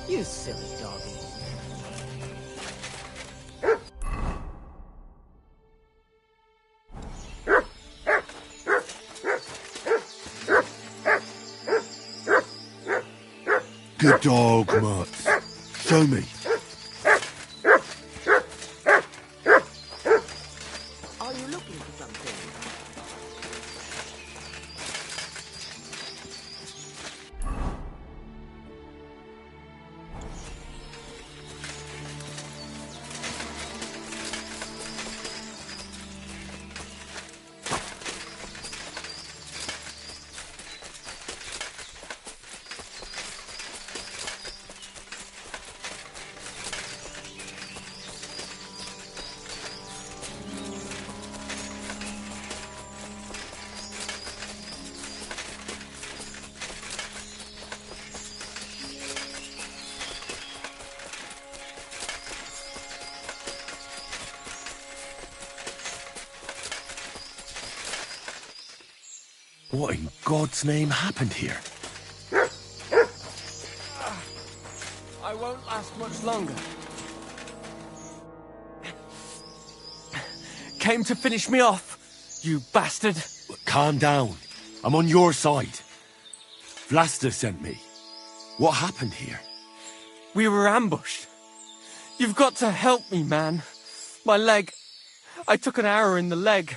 You silly doggy. Good dog, Mutt. Show me. Are you looking for something? What in God's name happened here? I won't last much longer. Came to finish me off, you bastard. Calm down. I'm on your side. Vlasta sent me. What happened here? We were ambushed. You've got to help me, man. My leg. I took an arrow in the leg.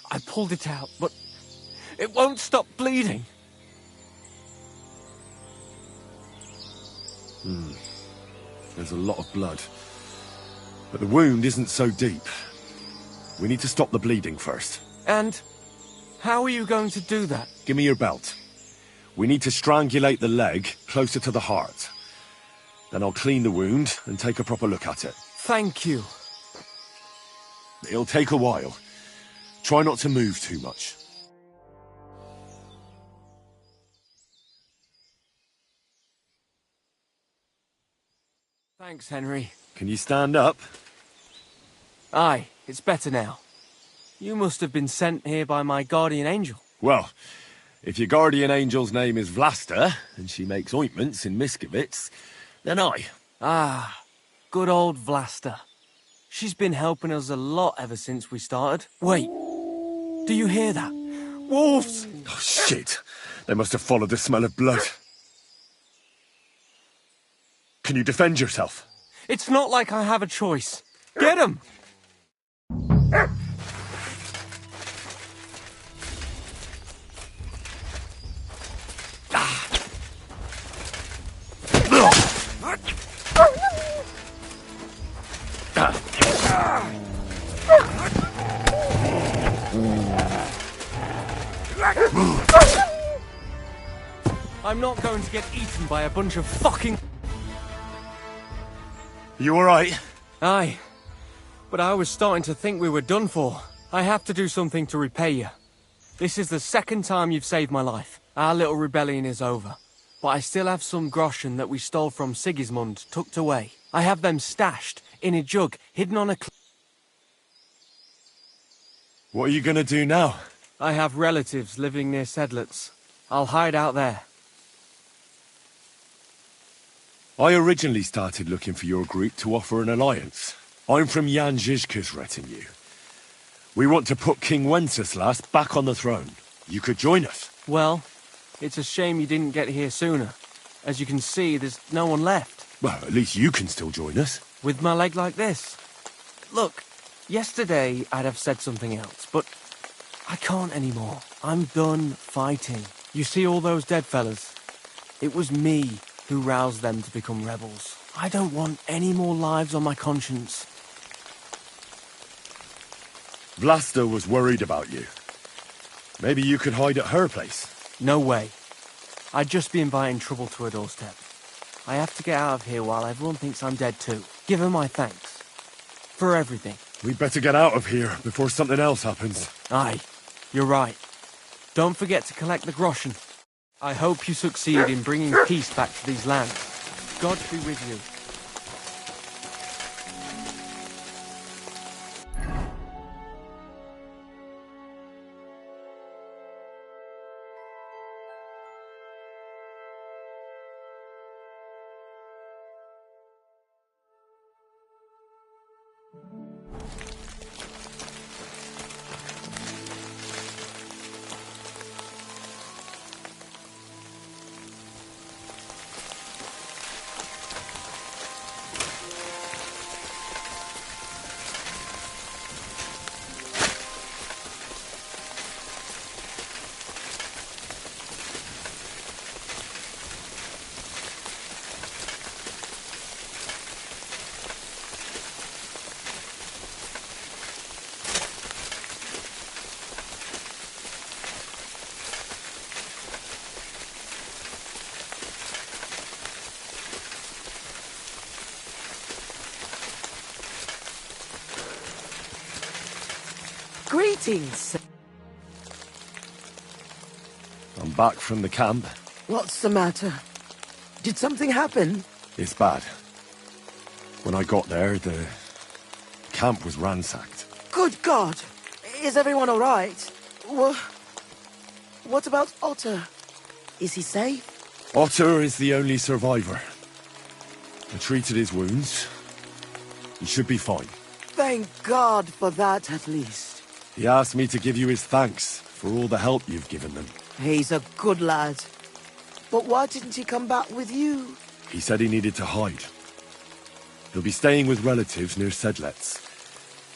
I pulled it out, but it won't stop bleeding. There's a lot of blood. But the wound isn't so deep. We need to stop the bleeding first. And how are you going to do that? Give me your belt. We need to strangulate the leg closer to the heart. Then I'll clean the wound and take a proper look at it. Thank you. It'll take a while. Try not to move too much. Thanks, Henry. Can you stand up? Aye, it's better now. You must have been sent here by my guardian angel. Well, if your guardian angel's name is Vlasta, and she makes ointments in Miskovitz, then I. Ah, good old Vlasta. She's been helping us a lot ever since we started. Wait, do you hear that? Wolves! Oh, shit. They must have followed the smell of blood. Can you defend yourself? It's not like I have a choice. Get him! I'm not going to get eaten by a bunch of fucking... You alright? Aye, but I was starting to think we were done for. I have to do something to repay you. This is the second time you've saved my life. Our little rebellion is over. But I still have some groschen that we stole from Sigismund tucked away. I have them stashed in a jug, hidden on a What are you gonna do now? I have relatives living near Sedlitz. I'll hide out there. I originally started looking for your group to offer an alliance. I'm from Jan Žižka's retinue. We want to put King Wenceslas back on the throne. You could join us. Well, it's a shame you didn't get here sooner. As you can see, there's no one left. Well, at least you can still join us. With my leg like this. Look, yesterday I'd have said something else, but I can't anymore. I'm done fighting. You see all those dead fellas? It was me who roused them to become rebels. I don't want any more lives on my conscience. Vlasta was worried about you. Maybe you could hide at her place. No way. I'd just be inviting trouble to her doorstep. I have to get out of here while everyone thinks I'm dead too. Give her my thanks. For everything. We'd better get out of here before something else happens. Aye, you're right. Don't forget to collect the groschen. I hope you succeed in bringing peace back to these lands. God be with you. Greetings. I'm back from the camp. What's the matter? Did something happen? It's bad. When I got there, the camp was ransacked. Good God! Is everyone all right? What about Otter? Is he safe? Otter is the only survivor. I treated his wounds. He should be fine. Thank God for that, at least. He asked me to give you his thanks for all the help you've given them. He's a good lad. But why didn't he come back with you? He said he needed to hide. He'll be staying with relatives near Sedlets.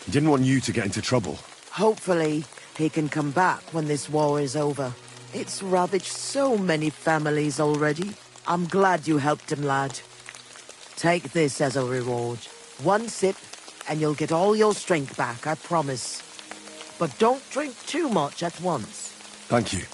He didn't want you to get into trouble. Hopefully, he can come back when this war is over. It's ravaged so many families already. I'm glad you helped him, lad. Take this as a reward. One sip, and you'll get all your strength back, I promise. But don't drink too much at once. Thank you.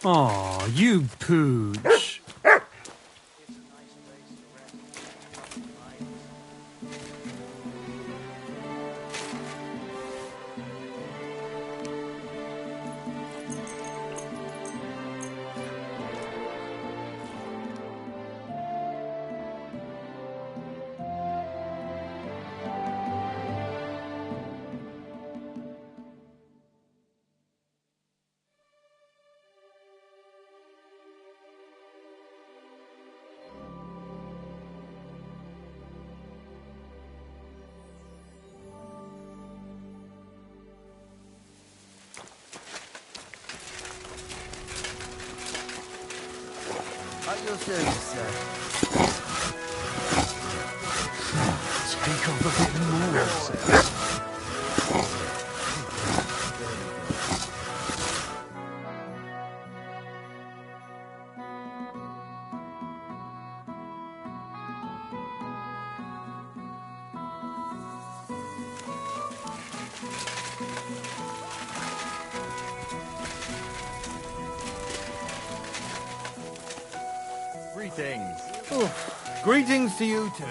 Aw, you pooch. At your service, sir. Speak up a bit more, sir. Greetings. Greetings to you too.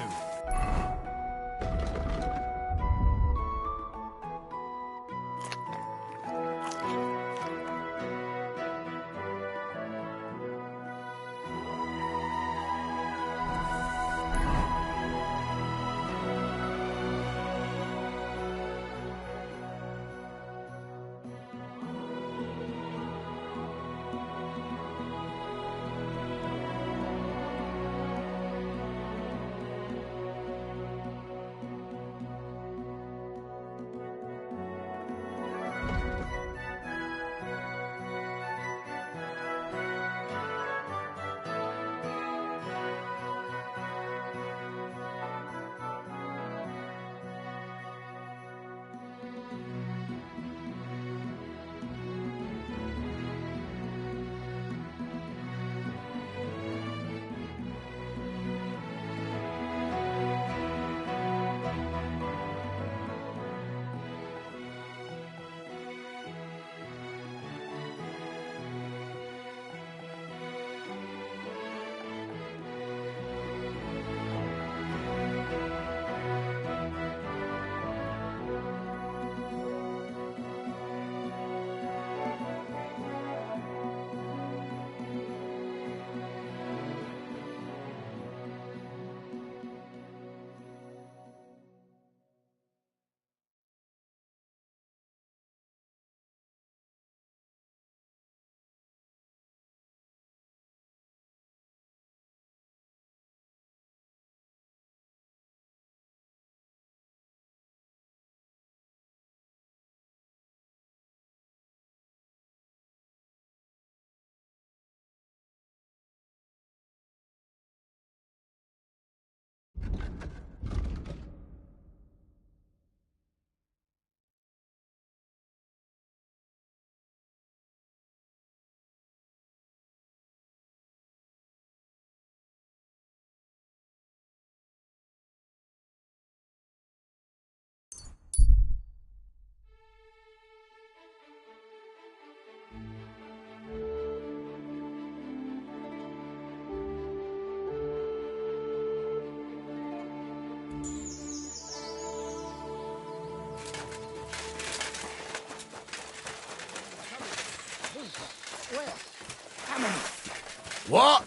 What?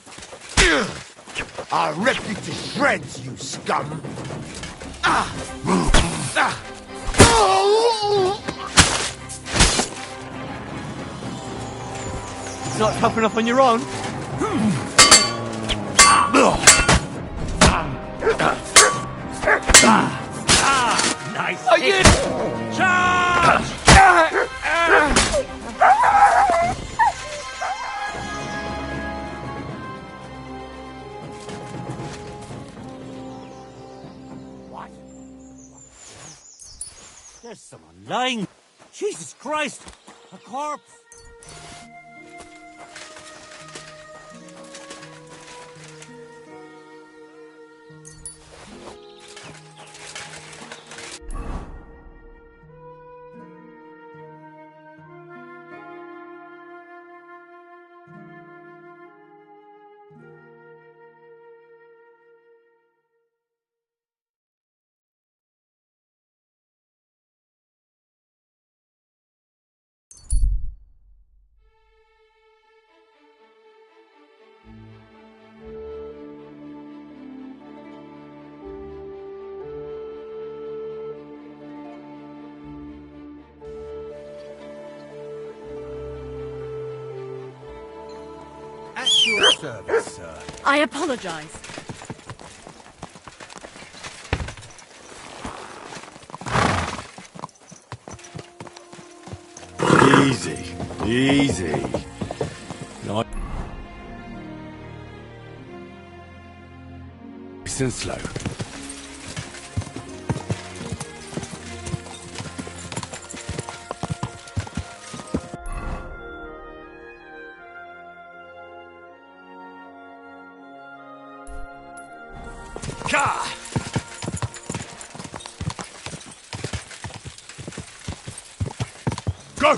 I'll rip you to shreds, you scum! It's not tough enough on your own. Nice. I did. Charge! What? There's someone lying. Jesus Christ! A corpse! At your service, sir. I apologize. Easy, easy. Nice and slow. Ka! Go!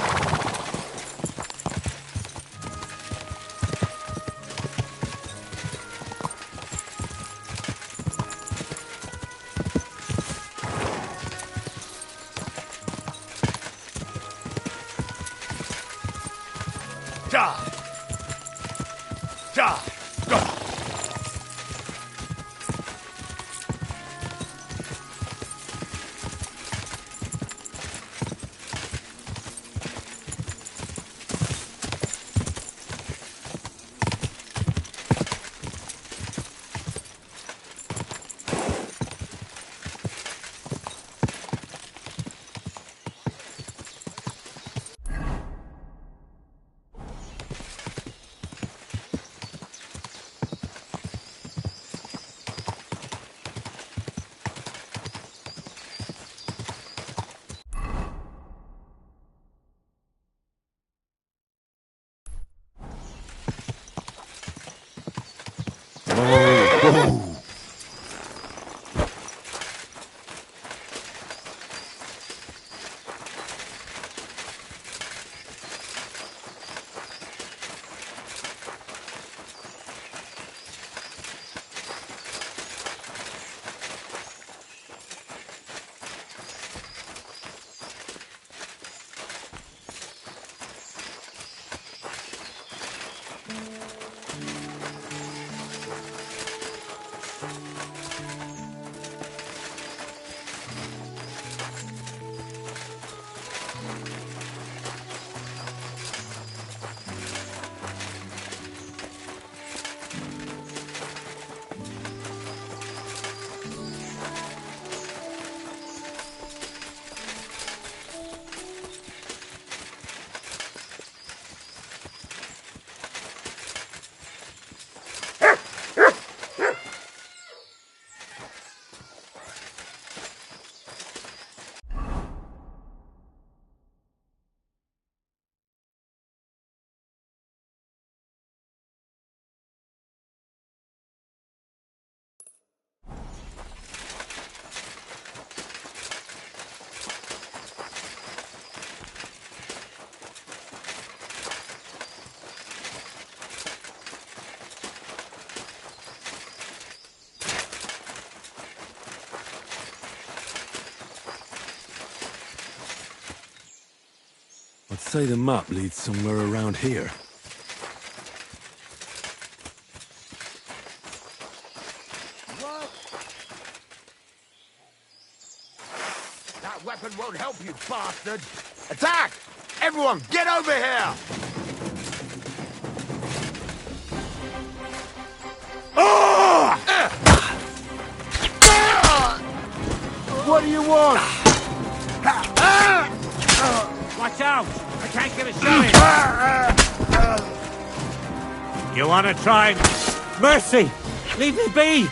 Ja! Ja! Go! I'd say the map leads somewhere around here. That weapon won't help you, bastard! Attack! Everyone, get over here! What do you want? Watch out! I can't get a shot in. You want to try? Mercy! Leave me be!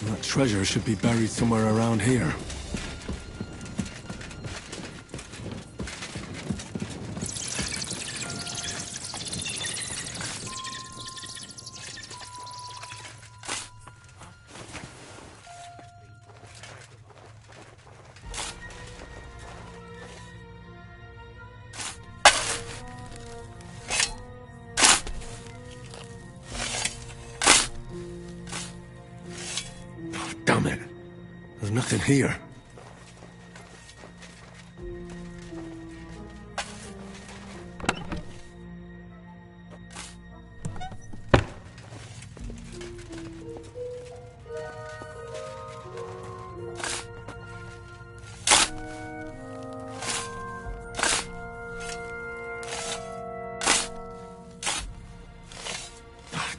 That treasure should be buried somewhere around here. Damn it. There's nothing here.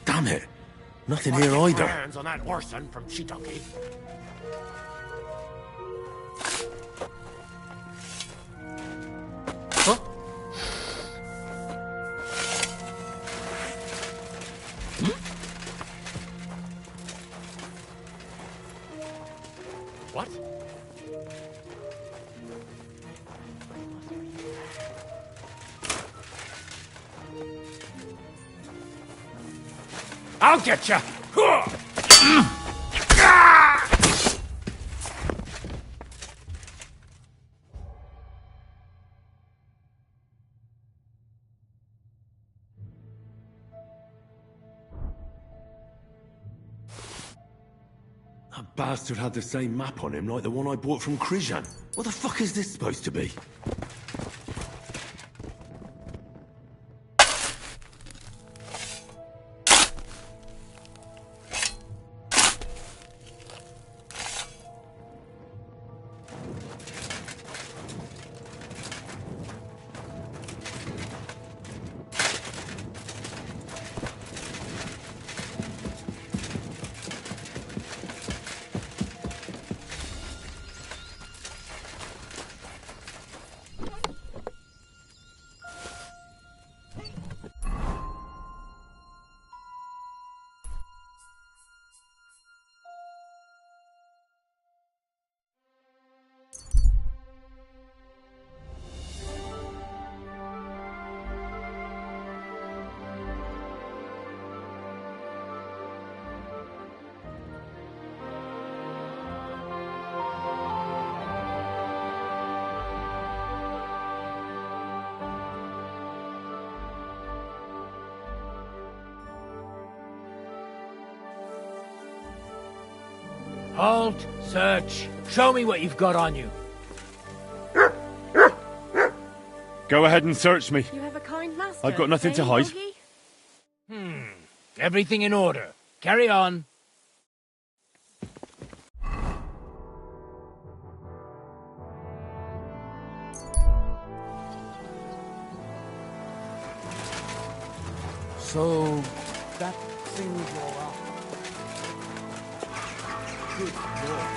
Damn it. Nothing here either. Hands on that orson from Chitoki. Huh? What? I'll get you! That bastard had the same map on him like the one I bought from Krijan. What the fuck is this supposed to be? Halt! Search! Show me what you've got on you. Go ahead and search me. You have a kind master. I've got nothing to hide. Yogi? Everything in order. Carry on. So, that thing you're after. Good lord.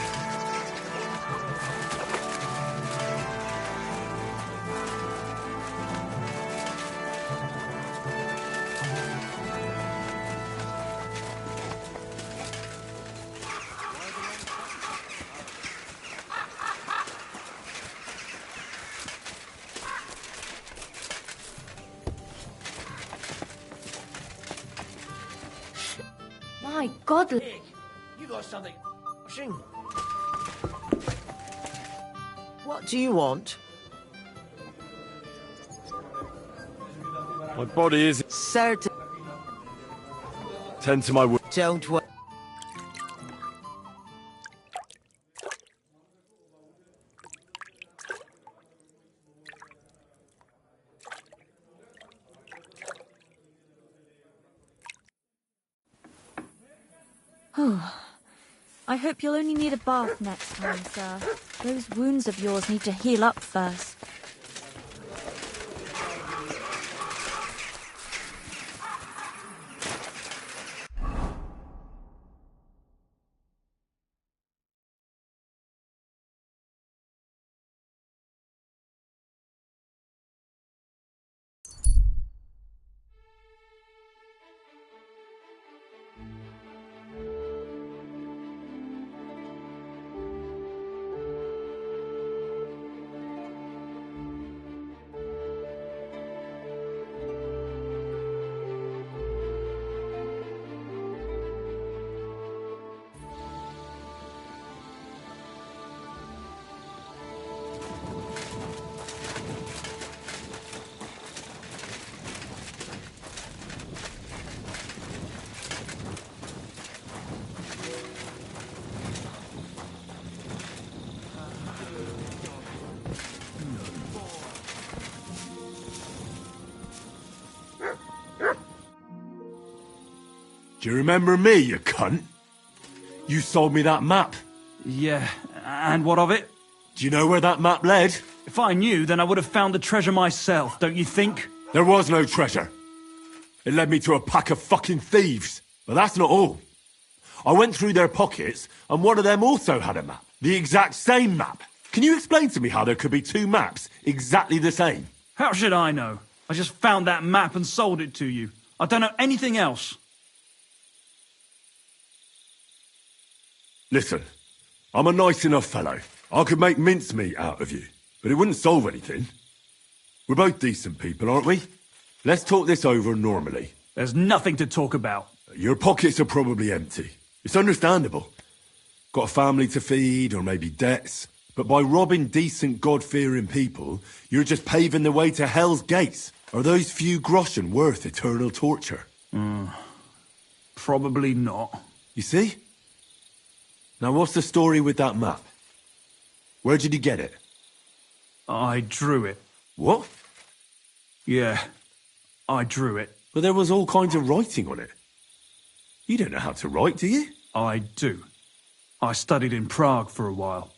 My God, You got something. Shing. What do you want? My body is... Certain. Tend to my wound. Don't worry. I hope you'll only need a bath next time, sir. Those wounds of yours need to heal up first. Do you remember me, you cunt? You sold me that map. Yeah, and what of it? Do you know where that map led? If I knew, then I would have found the treasure myself, don't you think? There was no treasure. It led me to a pack of fucking thieves. But that's not all. I went through their pockets, and one of them also had a map. The exact same map. Can you explain to me how there could be two maps exactly the same? How should I know? I just found that map and sold it to you. I don't know anything else. Listen, I'm a nice enough fellow. I could make mincemeat out of you, but it wouldn't solve anything. We're both decent people, aren't we? Let's talk this over normally. There's nothing to talk about. Your pockets are probably empty. It's understandable. Got a family to feed, or maybe debts. But by robbing decent, God-fearing people, you're just paving the way to Hell's Gates. Are those few groschen worth eternal torture? Probably not. You see? Now what's the story with that map? Where did you get it? I drew it. What? Yeah, I drew it. But there was all kinds of writing on it. You don't know how to write, do you? I do. I studied in Prague for a while.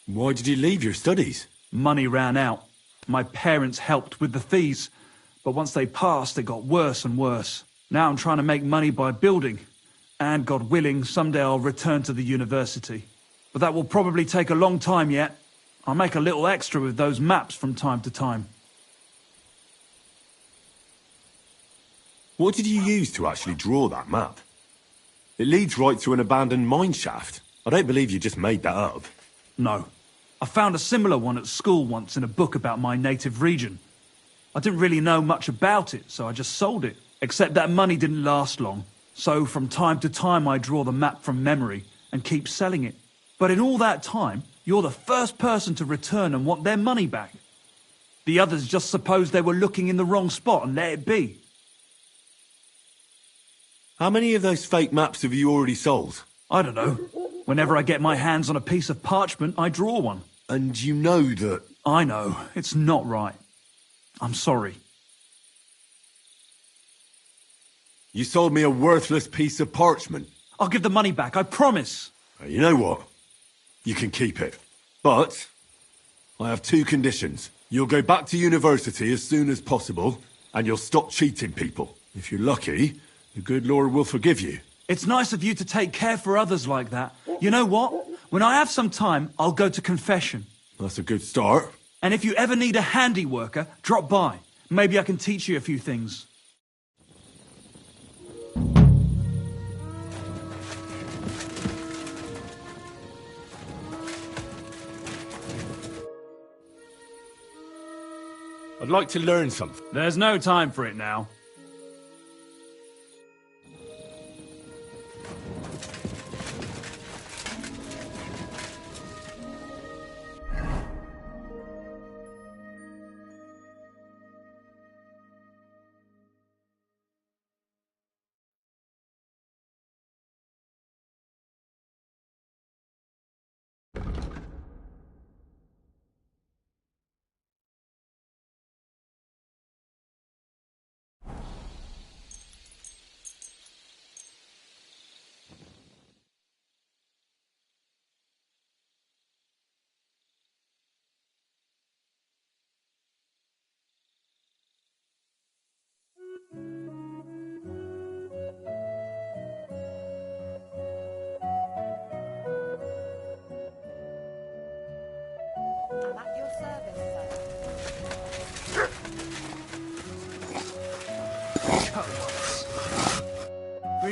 Why did you leave your studies? Money ran out. My parents helped with the fees. But once they passed, it got worse and worse. Now I'm trying to make money by building. And God willing, someday I'll return to the university. But that will probably take a long time yet. I'll make a little extra with those maps from time to time. What did you use to actually draw that map? It leads right to an abandoned mine shaft. I don't believe you just made that up. No. I found a similar one at school once in a book about my native region. I didn't really know much about it, so I just sold it. Except that money didn't last long. So from time to time I draw the map from memory and keep selling it. But in all that time, you're the first person to return and want their money back. The others just supposed they were looking in the wrong spot and let it be. How many of those fake maps have you already sold? I don't know. Whenever I get my hands on a piece of parchment, I draw one. And you know that... I know. It's not right. I'm sorry. You sold me a worthless piece of parchment. I'll give the money back, I promise. You know what? You can keep it. But I have two conditions. You'll go back to university as soon as possible, and you'll stop cheating people. If you're lucky, the good Lord will forgive you. It's nice of you to take care for others like that. You know what? When I have some time, I'll go to confession. That's a good start. And if you ever need a handy worker, drop by. Maybe I can teach you a few things. I'd like to learn something. There's no time for it now.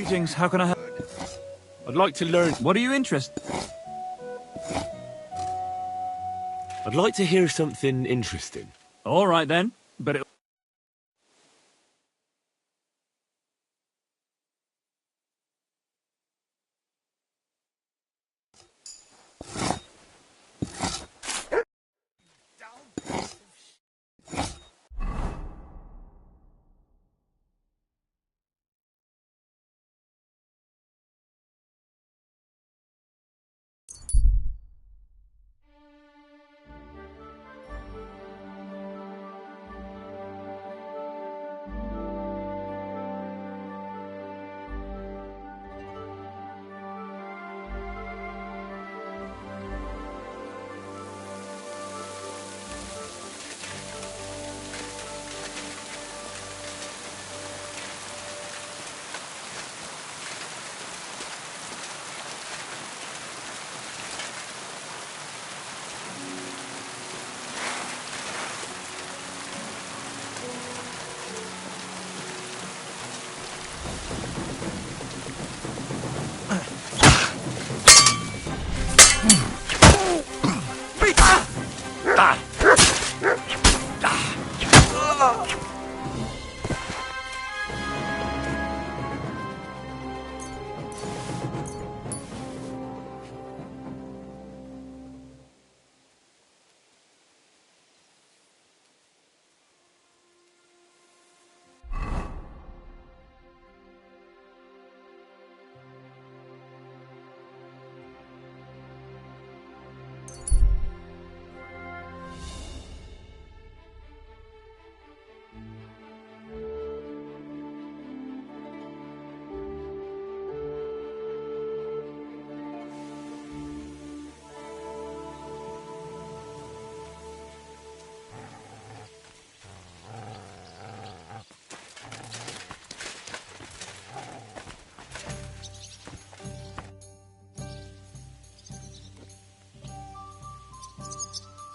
Greetings, how can I help? I'd like to learn... What are you interested? I'd like to hear something interesting. All right then, but it...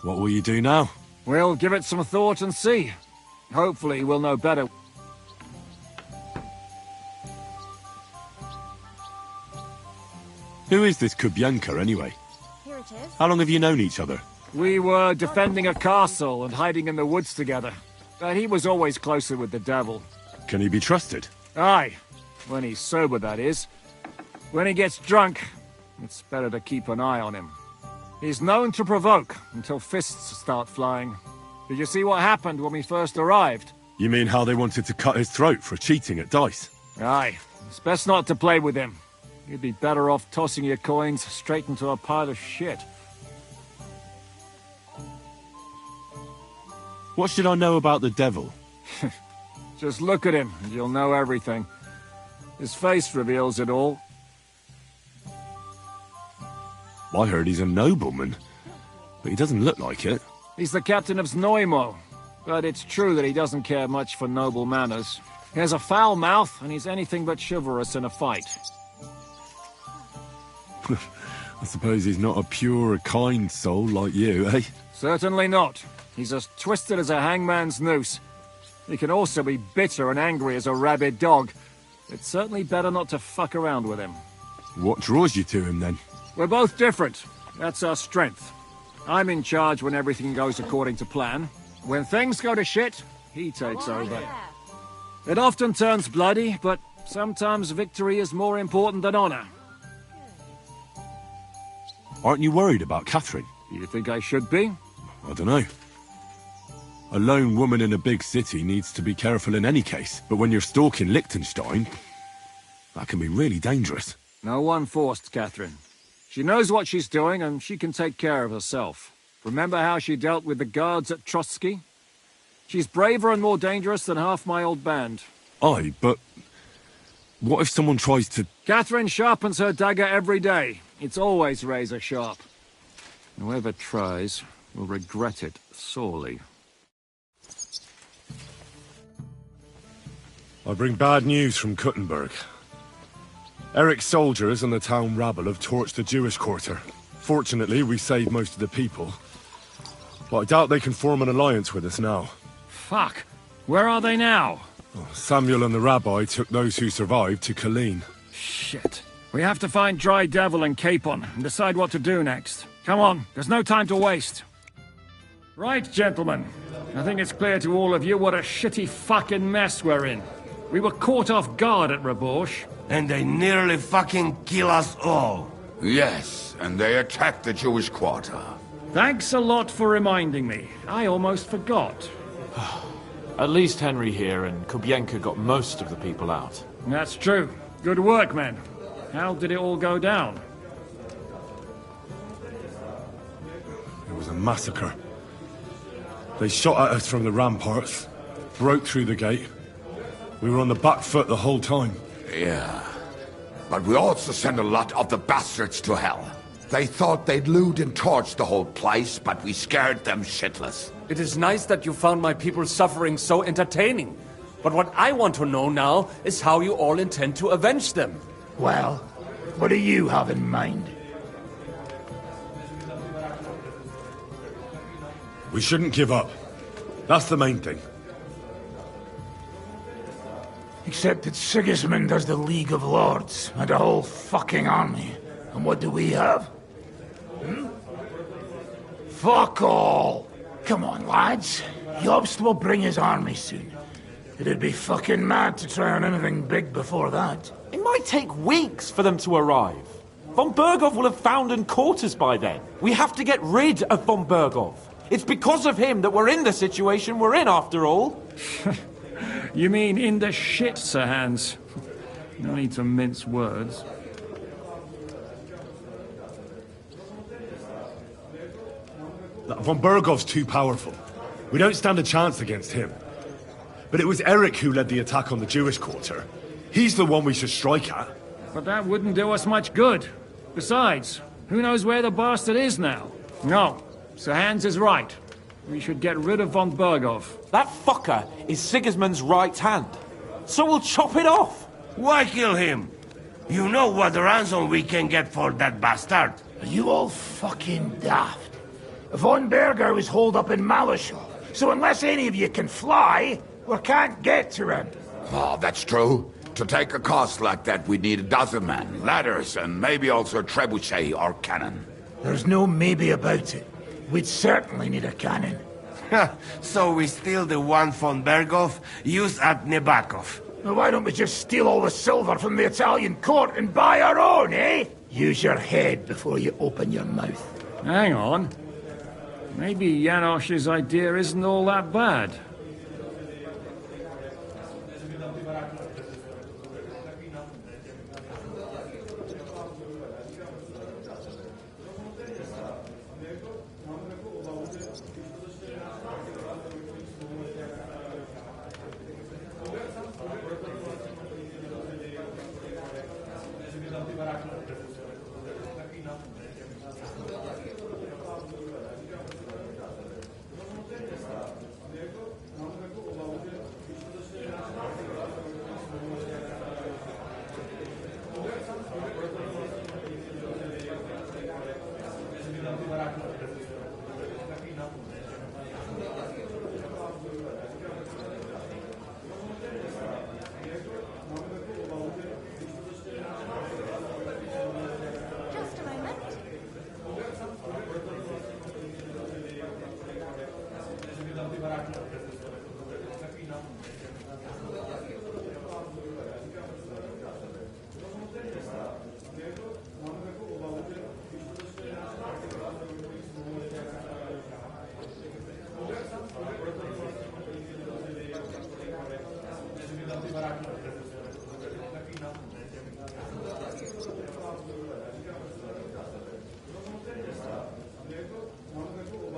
What will you do now? We'll give it some thought and see. Hopefully we'll know better. Who is this Kubyanka, anyway? Here it is. How long have you known each other? We were defending a castle and hiding in the woods together. But he was always closer with the devil. Can he be trusted? Aye. When he's sober, that is. When he gets drunk, it's better to keep an eye on him. He's known to provoke until fists start flying. Did you see what happened when we first arrived? You mean how they wanted to cut his throat for cheating at dice? Aye. It's best not to play with him. You'd be better off tossing your coins straight into a pile of shit. What should I know about the devil? Just look at him and you'll know everything. His face reveals it all. I heard he's a nobleman, but he doesn't look like it. He's the captain of Znojmo, but it's true that he doesn't care much for noble manners. He has a foul mouth, and he's anything but chivalrous in a fight. I suppose he's not a pure, kind soul like you, eh? Certainly not. He's as twisted as a hangman's noose. He can also be bitter and angry as a rabid dog. It's certainly better not to fuck around with him. What draws you to him, then? We're both different. That's our strength. I'm in charge when everything goes according to plan. When things go to shit, he takes over. It often turns bloody, but sometimes victory is more important than honor. Aren't you worried about Catherine? You think I should be? I don't know. A lone woman in a big city needs to be careful in any case, but when you're stalking Liechtenstein, that can be really dangerous. No one forced Catherine. She knows what she's doing, and she can take care of herself. Remember how she dealt with the guards at Trotsky? She's braver and more dangerous than half my old band. Aye, but... what if someone tries to... Catherine sharpens her dagger every day. It's always razor sharp. Whoever tries will regret it sorely. I bring bad news from Kuttenberg. Eric's soldiers and the town rabble have torched the Jewish quarter. Fortunately, we saved most of the people. But I doubt they can form an alliance with us now. Fuck! Where are they now? Samuel and the rabbi took those who survived to Colleen. Shit. We have to find Dry Devil and Capon and decide what to do next. Come on, there's no time to waste. Right, gentlemen. I think it's clear to all of you what a shitty fucking mess we're in. We were caught off guard at Rabosh. And they nearly fucking kill us all. Yes, and they attacked the Jewish quarter. Thanks a lot for reminding me. I almost forgot. At least Henry here and Kubienka got most of the people out. That's true. Good work, men. How did it all go down? It was a massacre. They shot at us from the ramparts, broke through the gate. We were on the back foot the whole time. Yeah. But we also sent a lot of the bastards to hell. They thought they'd loot and torch the whole place, but we scared them shitless. It is nice that you found my people's suffering so entertaining. But what I want to know now is how you all intend to avenge them. Well, what do you have in mind? We shouldn't give up. That's the main thing. Except that Sigismund has the League of Lords and a whole fucking army. And what do we have? Fuck all! Come on, lads. Jobst will bring his army soon. It'd be fucking mad to try on anything big before that. It might take weeks for them to arrive. Von Bergov will have found and caught us by then. We have to get rid of Von Bergov. It's because of him that we're in the situation we're in, after all. You mean in the shit, Sir Hans? No need to mince words. Von Bergov's too powerful. We don't stand a chance against him. But it was Eric who led the attack on the Jewish quarter. He's the one we should strike at. But that wouldn't do us much good. Besides, who knows where the bastard is now? No, Sir Hans is right. We should get rid of Von Bergov. That fucker is Sigismund's right hand. So we'll chop it off. Why kill him? You know what ransom we can get for that bastard. Are you all fucking daft? Von Berger was holed up in Malishal, so unless any of you can fly, we can't get to him. Oh, that's true. To take a cost like that, we'd need a dozen men, ladders, and maybe also a trebuchet or cannon. There's no maybe about it. We'd certainly need a cannon. So we steal the one von Bergov, use at Nebakov. Now why don't we just steal all the silver from the Italian court and buy our own, eh? Use your head before you open your mouth. Hang on. Maybe Janosch's idea isn't all that bad.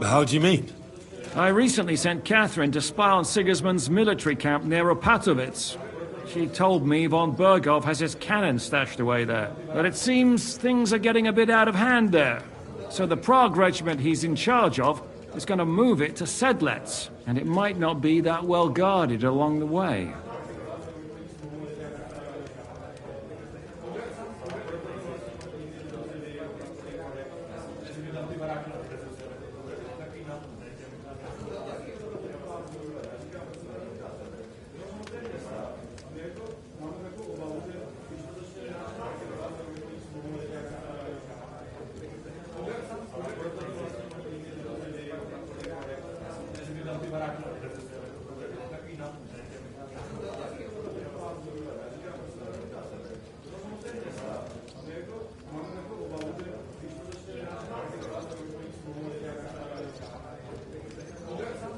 How do you mean? I recently sent Catherine to spy on Sigismund's military camp near Opatovitz. She told me Von Bergov has his cannon stashed away there. But it seems things are getting a bit out of hand there. So the Prague regiment he's in charge of is going to move it to Sedlec. And it might not be that well guarded along the way.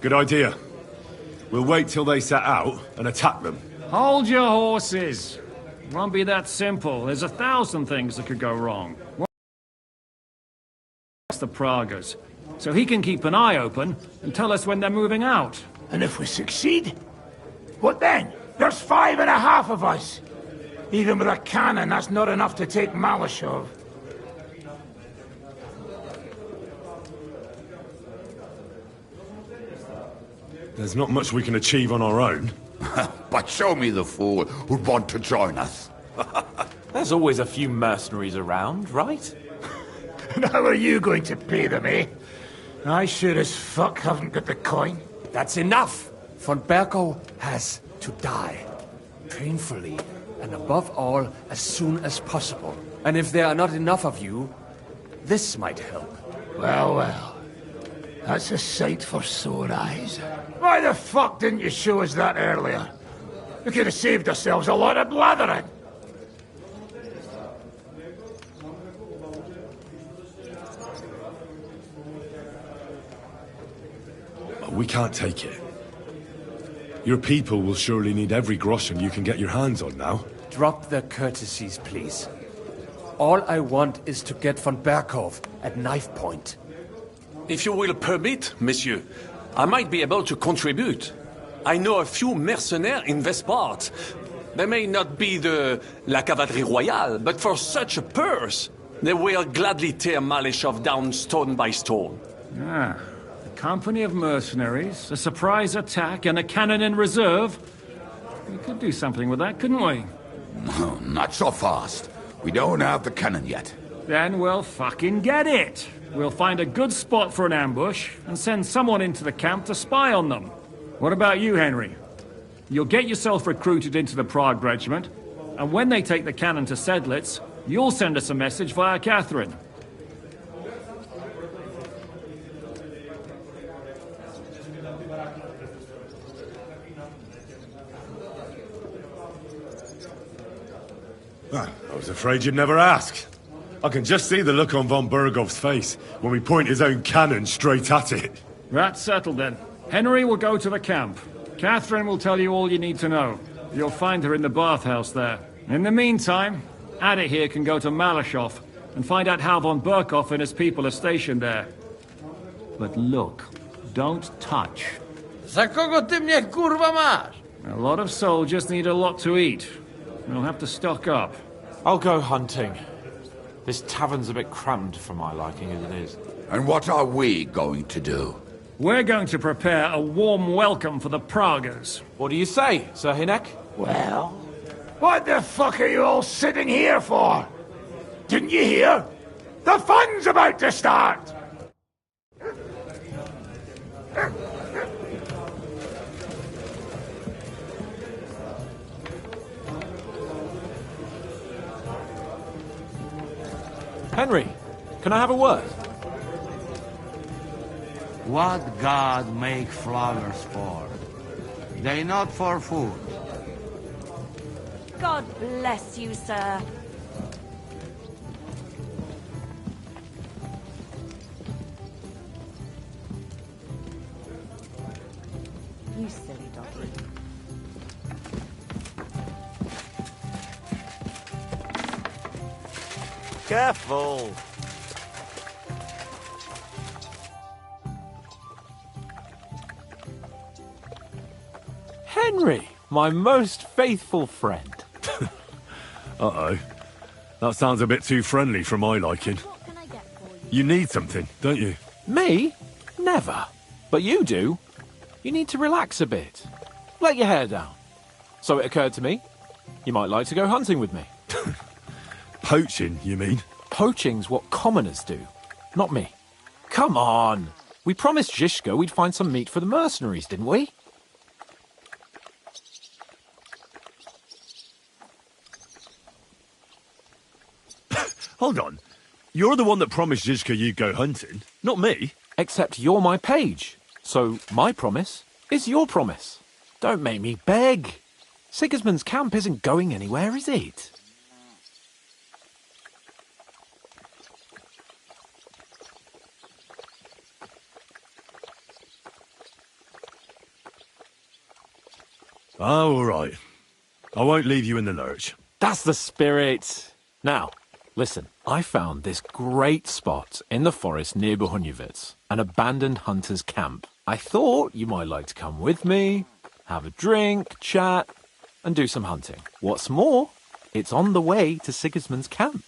Good idea. We'll wait till they set out and attack them. Hold your horses. It won't be that simple. There's 1,000 things that could go wrong. What's the Pragas? So he can keep an eye open and tell us when they're moving out. And if we succeed? What then? There's 5.5 of us. Even with a cannon, that's not enough to take Malashov. There's not much we can achieve on our own. But show me the fool who'd want to join us. There's always a few mercenaries around, right? And how are you going to pay them, eh? I sure as fuck haven't got the coin. That's enough! Von Berkow has to die. Painfully, and above all, as soon as possible. And if there are not enough of you, this might help. Well, well. That's a sight for sore eyes. Why the fuck didn't you show us that earlier? We could have saved ourselves a lot of blathering. We can't take it. Your people will surely need every groschen you can get your hands on now. Drop the courtesies, please. All I want is to get von Berkow at knife point. If you will permit, monsieur, I might be able to contribute. I know a few mercenaires in this part. They may not be La Cavalerie Royale, but for such a purse, they will gladly tear Malashov down stone by stone. Ah, a company of mercenaries, a surprise attack, and a cannon in reserve. We could do something with that, couldn't we? No, not so fast. We don't have the cannon yet. Then we'll fucking get it. We'll find a good spot for an ambush and send someone into the camp to spy on them. What about you, Henry? You'll get yourself recruited into the Prague Regiment, and when they take the cannon to Sedlitz, you'll send us a message via Catherine. I was afraid you'd never ask. I can just see the look on von Bergov's face when we point his own cannon straight at it. That's settled then. Henry will go to the camp. Catherine will tell you all you need to know. You'll find her in the bathhouse there. In the meantime, Adit here can go to Malashov and find out how von Berkow and his people are stationed there. But look, don't touch. Za kogo ty mnie kurwa masz? A lot of soldiers need a lot to eat. We'll have to stock up. I'll go hunting. This tavern's a bit crammed for my liking as it is. And what are we going to do? We're going to prepare a warm welcome for the Pragas. What do you say, Sir Hinek? Well, what the fuck are you all sitting here for? Didn't you hear? The fun's about to start! Henry, can I have a word? What god make flowers for? They not for food. God bless you, sir. You silly doggy. Careful! Henry, my most faithful friend. Uh-oh. That sounds a bit too friendly for my liking. You need something, don't you? Me? Never. But you do. You need to relax a bit. Let your hair down. So it occurred to me, you might like to go hunting with me. Poaching, you mean? Poaching's what commoners do, not me. Come on. We promised Zizka we'd find some meat for the mercenaries, didn't we? Hold on. You're the one that promised Zizka you'd go hunting, not me. Except you're my page. So my promise is your promise. Don't make me beg. 'Sigismund's camp isn't going anywhere, is it? 'Hold on. You're the one that promised Zizka you'd go hunting, not me. Except you're my page. So my promise is your promise. Don't make me beg. 'Sigismund's camp isn't going anywhere, is it? 'Hold on. You're the one that promised Zizka you'd go hunting, not me. Except you're my page. So my promise is your promise. Don't make me beg. 'Sigismund's camp isn't going anywhere, is it? Oh, all right. I won't leave you in the lurch. That's the spirit. Now, listen. I found this great spot in the forest near Bohunjevitz, an abandoned hunter's camp. I thought you might like to come with me, have a drink, chat, and do some hunting. What's more, it's on the way to Sigismund's camp.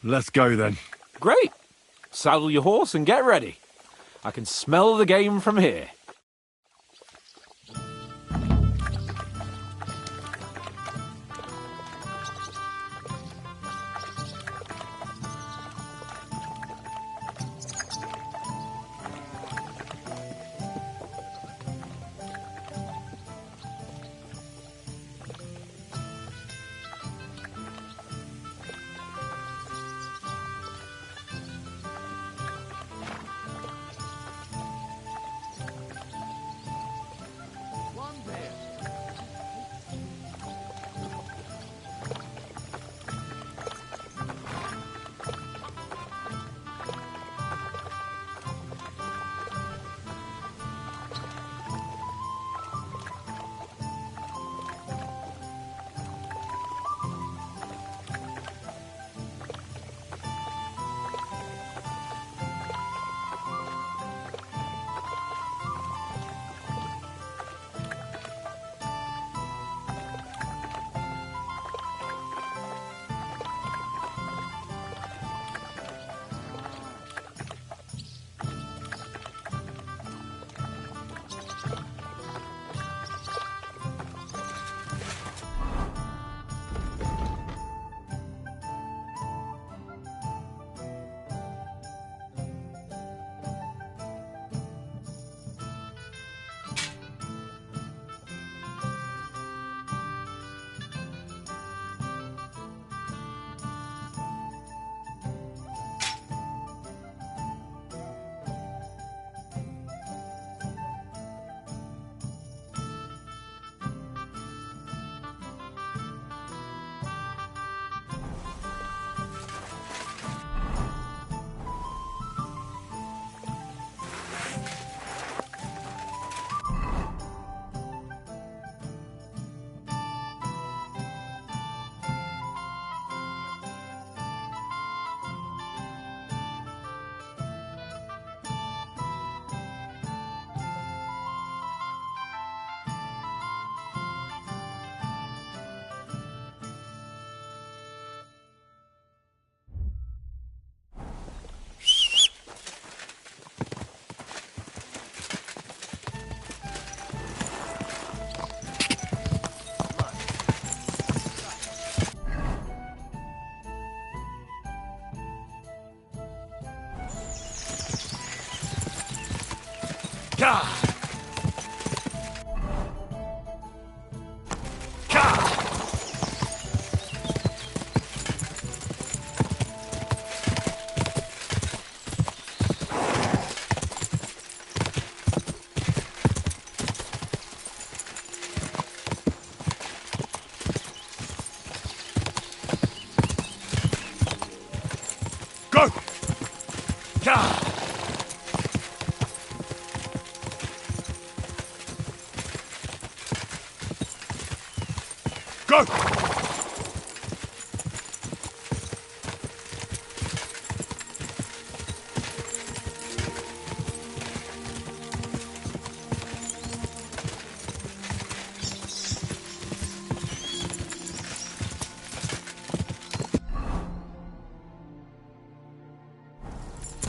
Let's go then. Great. Saddle your horse and get ready. I can smell the game from here. Go!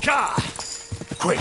Go! Quick!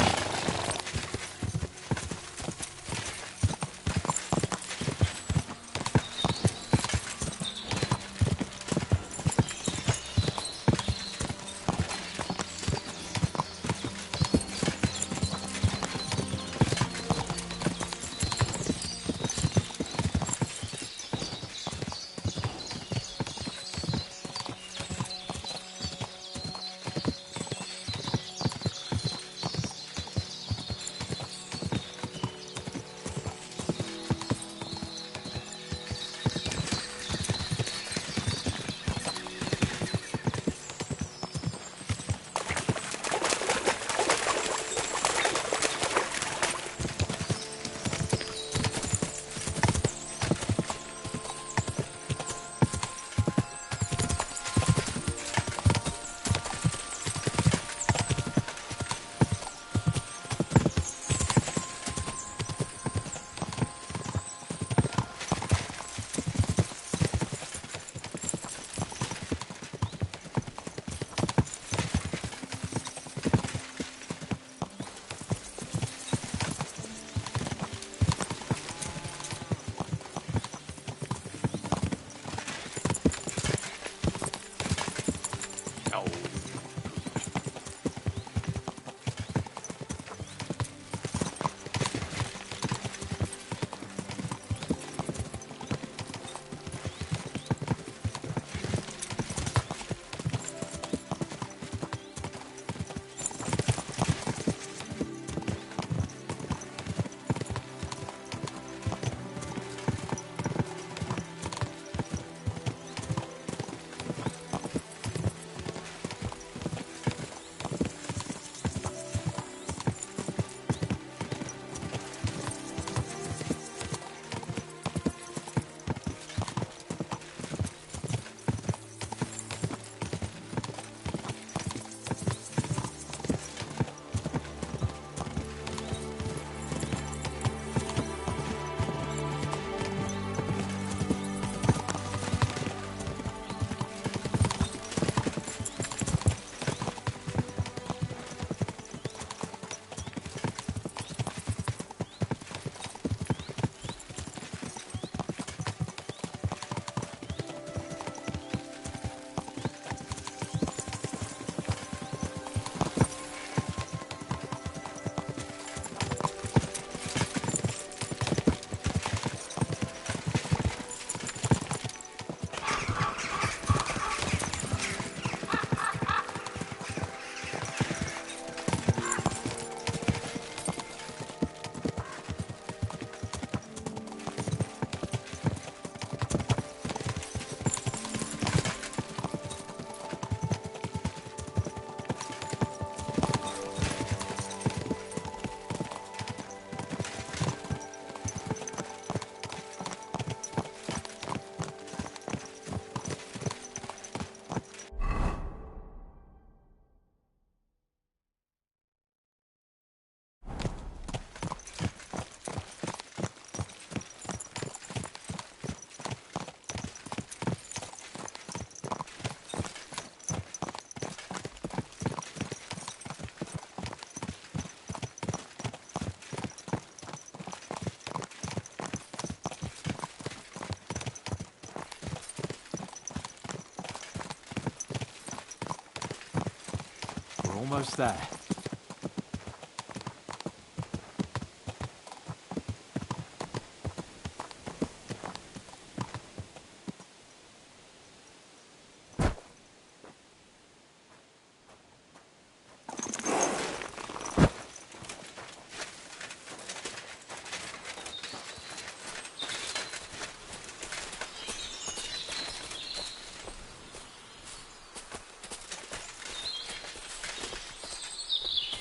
Almost there.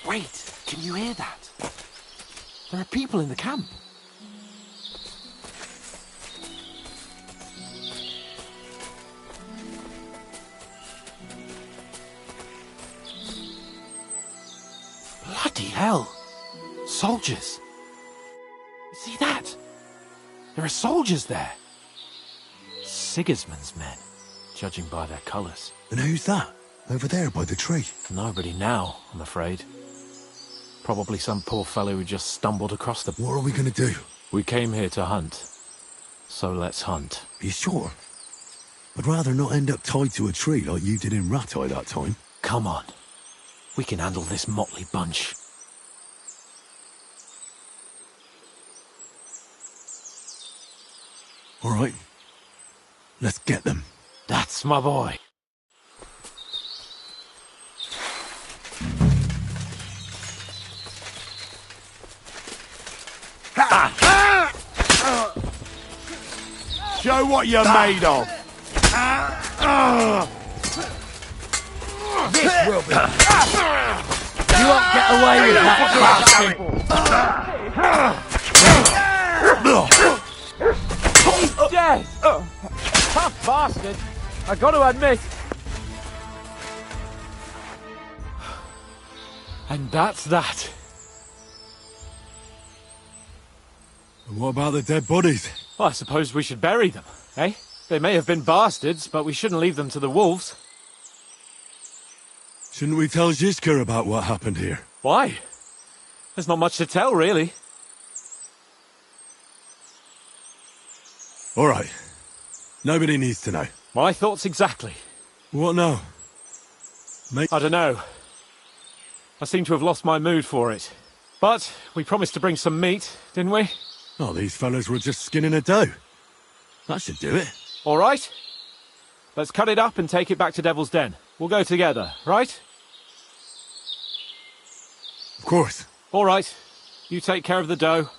Wait, can you hear that? There are people in the camp. Bloody hell! Soldiers! See that? There are soldiers there. Sigismund's men, judging by their colours. And who's that? Over there by the tree? Nobody now, I'm afraid. Probably some poor fellow who just stumbled across them. What are we gonna do? We came here to hunt. So let's hunt. Are you sure? I'd rather not end up tied to a tree like you did in Rattay that time. Come on. We can handle this motley bunch. All right. Let's get them. That's my boy. Show what you're made of. This will be. You won't get away with that, bastard! He's dead! Tough bastard, I got to admit. And that's that. And what about the dead bodies? Well, I suppose we should bury them, eh? They may have been bastards, but we shouldn't leave them to the wolves. Shouldn't we tell Zizka about what happened here? Why? There's not much to tell, really. All right. Nobody needs to know. My thoughts exactly. What now? I don't know. I seem to have lost my mood for it. But we promised to bring some meat, didn't we? Oh, these fellas were just skinning a doe. That should do it. All right. Let's cut it up and take it back to Devil's Den. We'll go together, right? Of course. All right. You take care of the doe.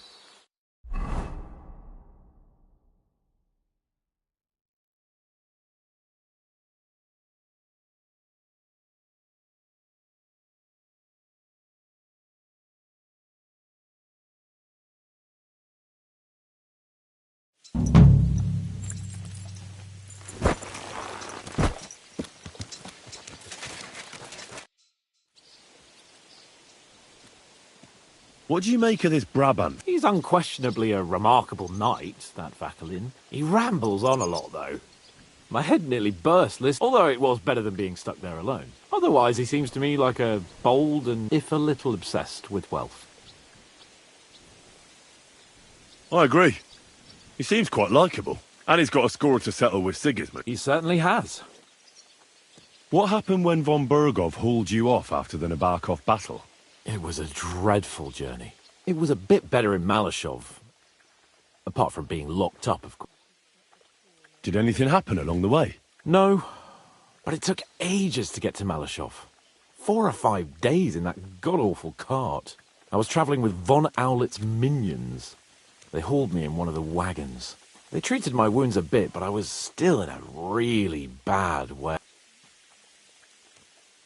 What do you make of this Brabant? He's unquestionably a remarkable knight, that Vakelin. He rambles on a lot, though. My head nearly burst, although it was better than being stuck there alone. Otherwise, he seems to me like a bold and, if a little obsessed with wealth. I agree. He seems quite likeable. And he's got a score to settle with Sigismund. He certainly has. What happened when von Bergov hauled you off after the Nabokov battle? It was a dreadful journey. It was a bit better in Malashov. Apart from being locked up, of course. Did anything happen along the way? No, but it took ages to get to Malashov. 4 or 5 days in that god-awful cart. I was travelling with von Owlet's minions. They hauled me in one of the wagons. They treated my wounds a bit, but I was still in a really bad way.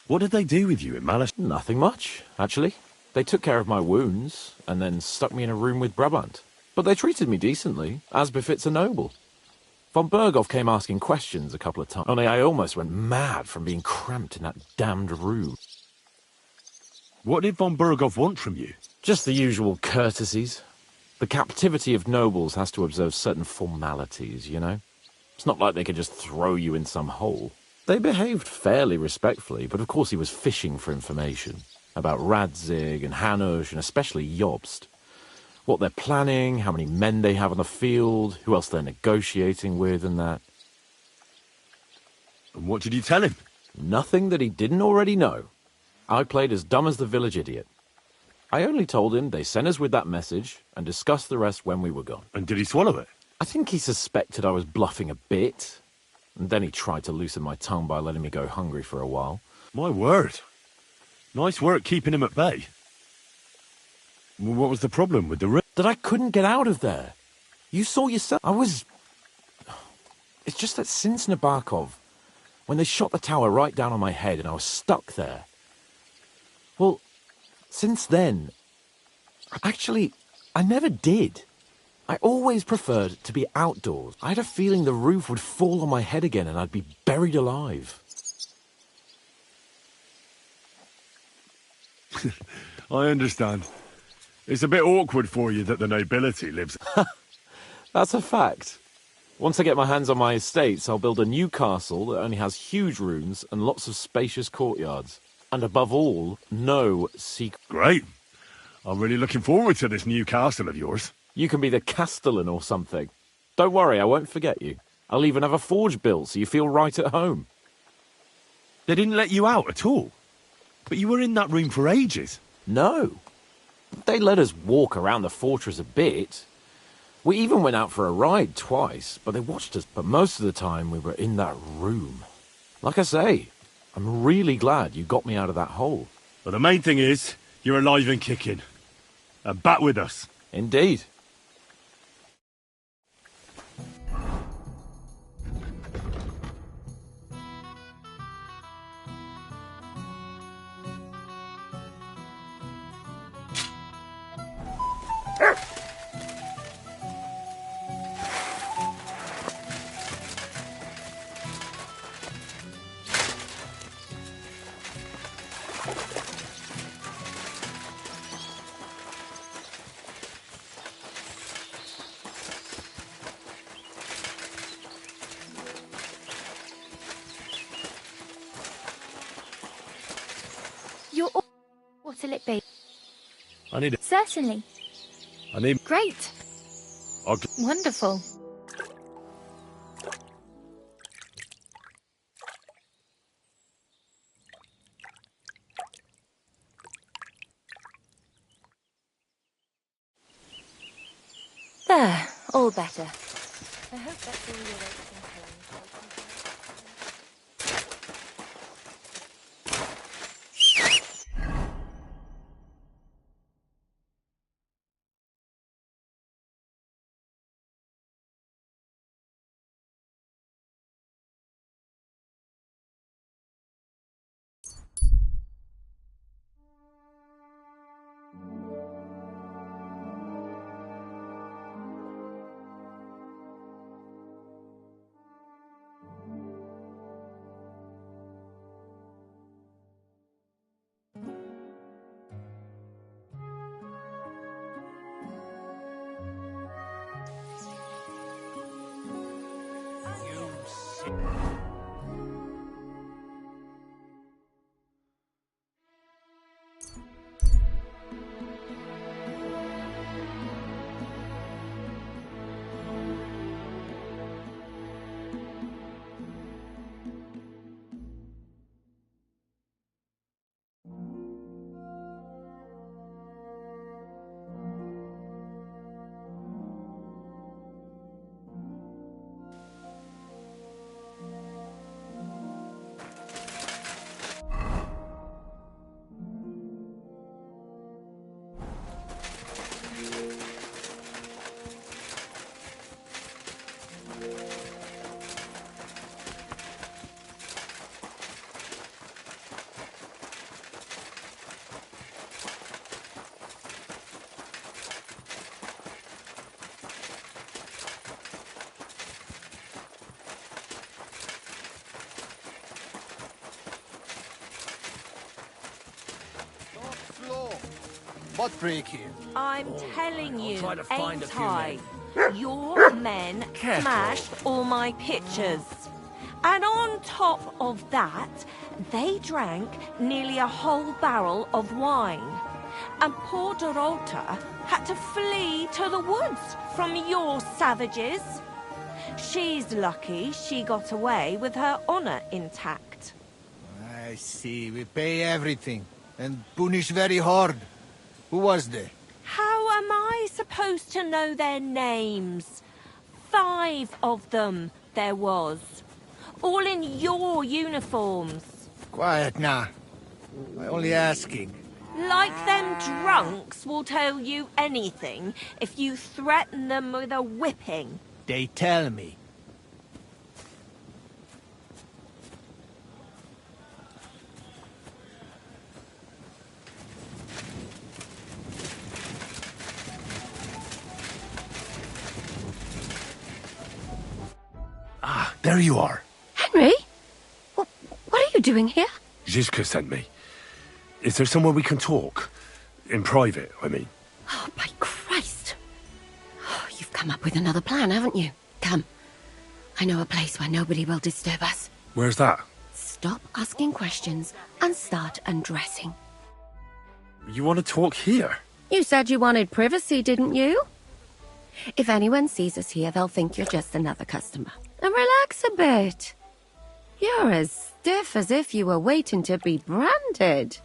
What did they do with you in Malashov? Nothing much, actually. They took care of my wounds, and then stuck me in a room with Brabant. But they treated me decently, as befits a noble. Von Bergov came asking questions a couple of times. Only I almost went mad from being cramped in that damned room. What did von Bergov want from you? Just the usual courtesies. The captivity of nobles has to observe certain formalities, you know? It's not like they could just throw you in some hole. They behaved fairly respectfully, but of course he was fishing for information. About Radzig and Hanush, and especially Jobst. What they're planning, how many men they have on the field, who else they're negotiating with and that. And what did you tell him? Nothing that he didn't already know. I played as dumb as the village idiot. I only told him they sent us with that message and discussed the rest when we were gone. And did he swallow it? I think he suspected I was bluffing a bit. And then he tried to loosen my tongue by letting me go hungry for a while. My word. Nice work keeping him at bay. What was the problem with the rift? That I couldn't get out of there. You saw yourself. It's just that since Nabokov, when they shot the tower right down on my head and I was stuck there. Well, since then, actually, I never did. I always preferred to be outdoors. I had a feeling the roof would fall on my head again and I'd be buried alive. I understand. It's a bit awkward for you that the nobility lives... That's a fact. Once I get my hands on my estates, I'll build a new castle that only has huge rooms and lots of spacious courtyards. And above all, no secret... Great. I'm really looking forward to this new castle of yours. You can be the castellan or something. Don't worry, I won't forget you. I'll even have a forge built so you feel right at home. They didn't let you out at all? But you were in that room for ages. No. They let us walk around the fortress a bit. We even went out for a ride twice, but they watched us. But most of the time we were in that room. Like I say, I'm really glad you got me out of that hole. But the main thing is, you're alive and kicking. And back with us. Indeed. What'll it be? I need it. Certainly. I need... Great. Wonderful. There, all better. I hope that's all your aches and pains. What break here? I'm telling you, try to find ain't a few I? Your men Careful. smashed all my pictures. And on top of that, they drank nearly a whole barrel of wine. And poor Dorota had to flee to the woods from your savages. She's lucky she got away with her honor intact. I see. We pay everything. and punish very hard. Who was they? How am I supposed to know their names? 5 of them there was. All in your uniforms. Quiet now. I'm only asking. Like them drunks will tell you anything if you threaten them with a whipping. They tell me. Ah, there you are. Henry? What are you doing here? Zizka sent me. Is there somewhere we can talk? In private, I mean. Oh, by Christ. Oh, you've come up with another plan, haven't you? Come. I know a place where nobody will disturb us. Where's that? Stop asking questions and start undressing. You want to talk here? You said you wanted privacy, didn't you? If anyone sees us here, they'll think you're just another customer. And relax a bit. You're as stiff as if you were waiting to be branded.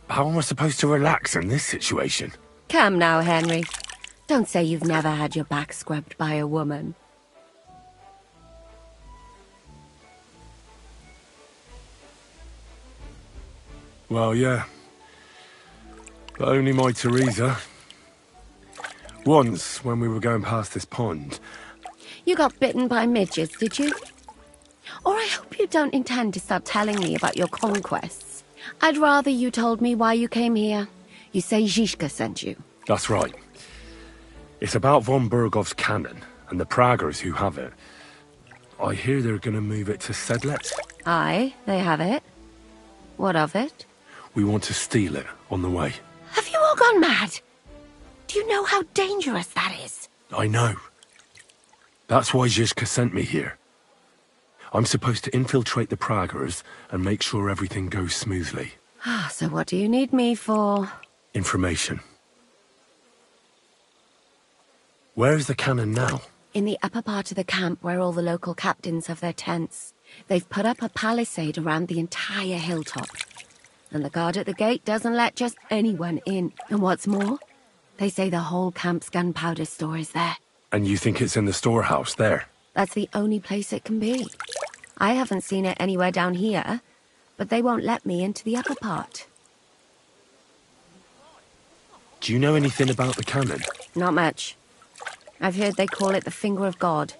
How am I supposed to relax in this situation? Come now, Henry. Don't say you've never had your back scrubbed by a woman. Well, yeah. But only my Teresa. Once, when we were going past this pond. You got bitten by midges, did you? Or I hope you don't intend to start telling me about your conquests. I'd rather you told me why you came here. You say Zizka sent you. That's right. It's about von Bergov's cannon, and the Praggers who have it. I hear they're going to move it to Sedlec. Aye, they have it. What of it? We want to steal it on the way. Have you all gone mad? Do you know how dangerous that is? I know. That's why Zizka sent me here. I'm supposed to infiltrate the Praggers and make sure everything goes smoothly. Ah, so what do you need me for? Information. Where's the cannon now? In the upper part of the camp where all the local captains have their tents. They've put up a palisade around the entire hilltop. And the guard at the gate doesn't let just anyone in. And what's more, they say the whole camp's gunpowder store is there. And you think it's in the storehouse there? That's the only place it can be. I haven't seen it anywhere down here, but they won't let me into the upper part. Do you know anything about the cannon? Not much. I've heard they call it the Finger of God,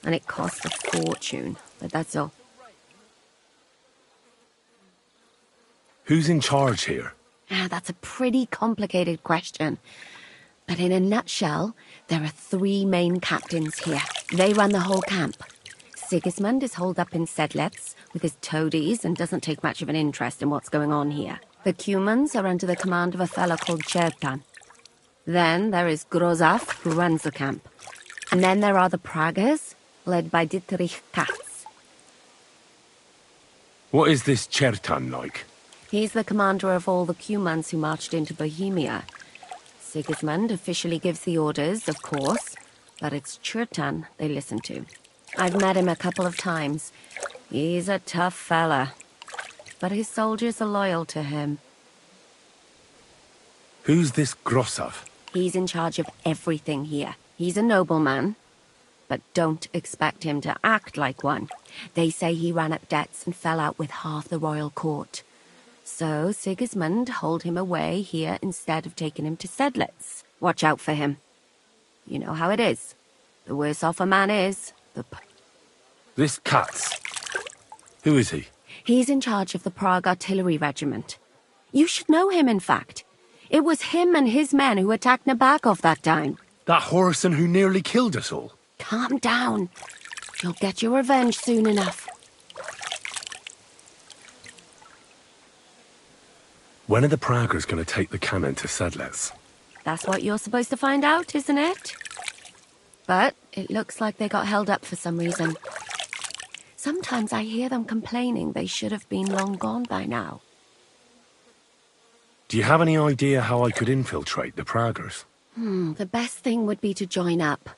and it costs a fortune, but that's all. Who's in charge here? That's a pretty complicated question. But in a nutshell, there are 3 main captains here. They run the whole camp. Sigismund is holed up in Sedlec with his toadies and doesn't take much of an interest in what's going on here. The Cumans are under the command of a fellow called Chertan. Then there is Grozaf, who runs the camp. And then there are the Praggers, led by Dietrich Katz. What is this Chertan like? He's the commander of all the Cumans who marched into Bohemia. Sigismund officially gives the orders, of course, but it's Chertan they listen to. I've met him a couple of times. He's a tough fella, but his soldiers are loyal to him. Who's this Grosov? He's in charge of everything here. He's a nobleman, but don't expect him to act like one. They say he ran up debts and fell out with half the royal court. So Sigismund holed him away here instead of taking him to Sedlec. Watch out for him. You know how it is. The worse off a man is, the... This Katz. Who is he? He's in charge of the Prague Artillery Regiment. You should know him, in fact. It was him and his men who attacked Nabakov that time. That Horson who nearly killed us all. Calm down. You'll get your revenge soon enough. When are the Praggers going to take the cannon to Sedlec? That's what you're supposed to find out, isn't it? But it looks like they got held up for some reason. Sometimes I hear them complaining they should have been long gone by now. Do you have any idea how I could infiltrate the Praggers? The best thing would be to join up.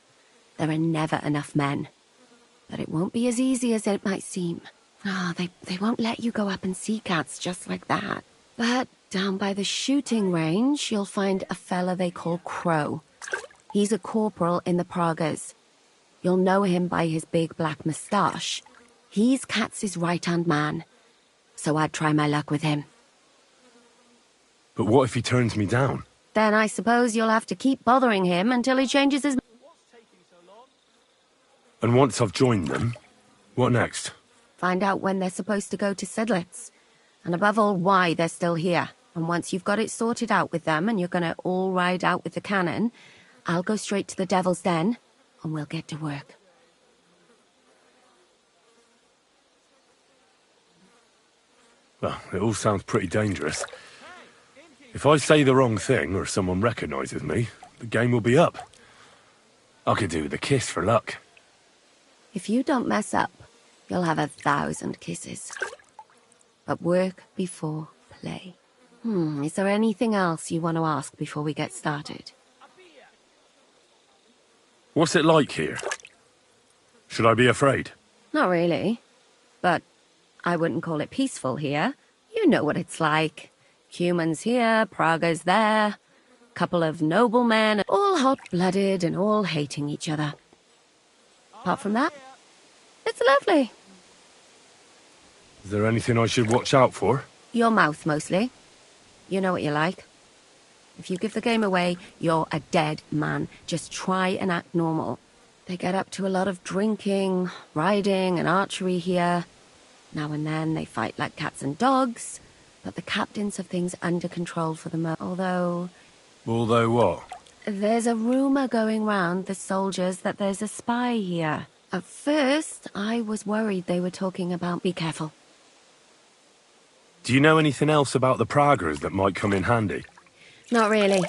There are never enough men. But it won't be as easy as it might seem. They won't let you go up and see cats just like that. But down by the shooting range, you'll find a fella they call Crow. He's a corporal in the Pragas. You'll know him by his big black moustache. He's Katz's right-hand man. So I'd try my luck with him. But what if he turns me down? Then I suppose you'll have to keep bothering him until he changes his... And once I've joined them, what next? Find out when they're supposed to go to Sedlitz. And above all, why they're still here. And once you've got it sorted out with them and you're gonna all ride out with the cannon, I'll go straight to the Devil's Den and we'll get to work. Well, it all sounds pretty dangerous. If I say the wrong thing or someone recognizes me, the game will be up. I could do with a kiss for luck. If you don't mess up, you'll have 1,000 kisses. But work before play. Is there anything else you want to ask before we get started? What's it like here? Should I be afraid? Not really. But I wouldn't call it peaceful here. You know what it's like. Humans here, Pragas there. Couple of noblemen, all hot-blooded and all hating each other. Apart from that, it's lovely. Is there anything I should watch out for? Your mouth, mostly. You know what you're like. If you give the game away, you're a dead man. Just try and act normal. They get up to a lot of drinking, riding and archery here. Now and then they fight like cats and dogs, but the captains have things under control for the moment. Although what? There's a rumor going round the soldiers that there's a spy here. At first, I was worried they were talking about be careful. Do you know anything else about the Pragas that might come in handy? Not really.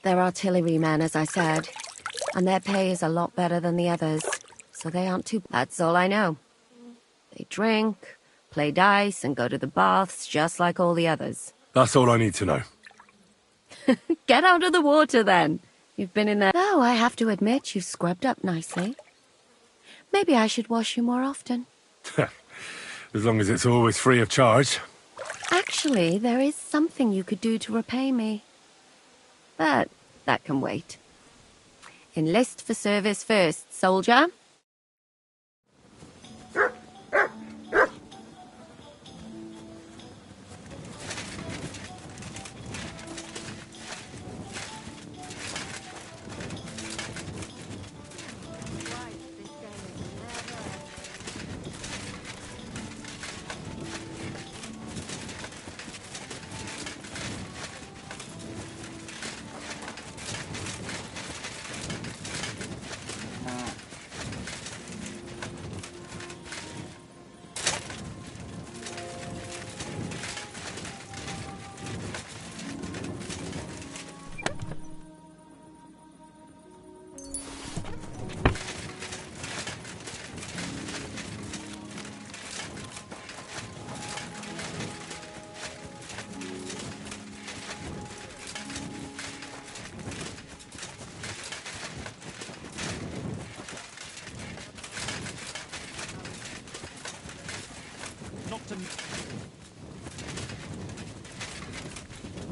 They're artillerymen, as I said. And their pay is a lot better than the others. So they aren't too... That's all I know. They drink, play dice, and go to the baths just like all the others. That's all I need to know. Get out of the water, then. You've been in there... Oh, I have to admit, you've scrubbed up nicely. Maybe I should wash you more often. As long as it's always free of charge. Actually, there is something you could do to repay me. But that can wait. Enlist for service first, soldier.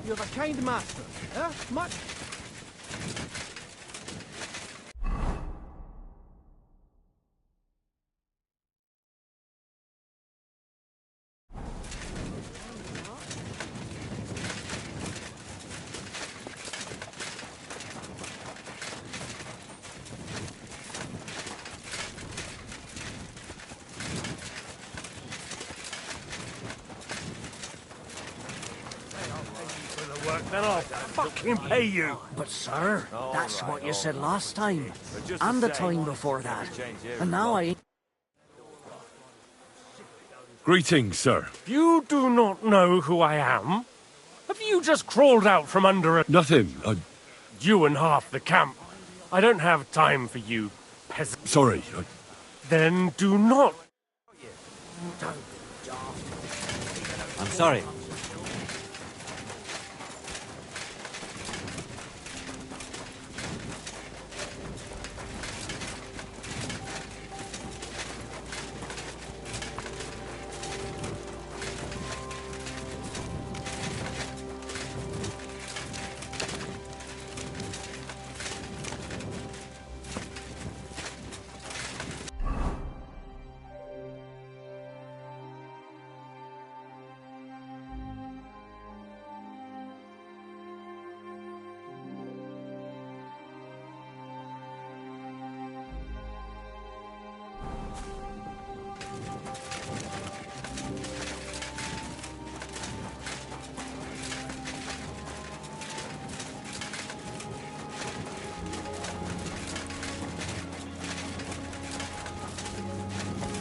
You have a kind master, eh? Much... Then I'll fucking pay you. But sir, that's what you said last time. And the time before that. And now I... Greetings, sir. You do not know who I am? Have you just crawled out from under a... Nothing. You and half the camp. I don't have time for you, peasant. Sorry. Then do not... I'm sorry.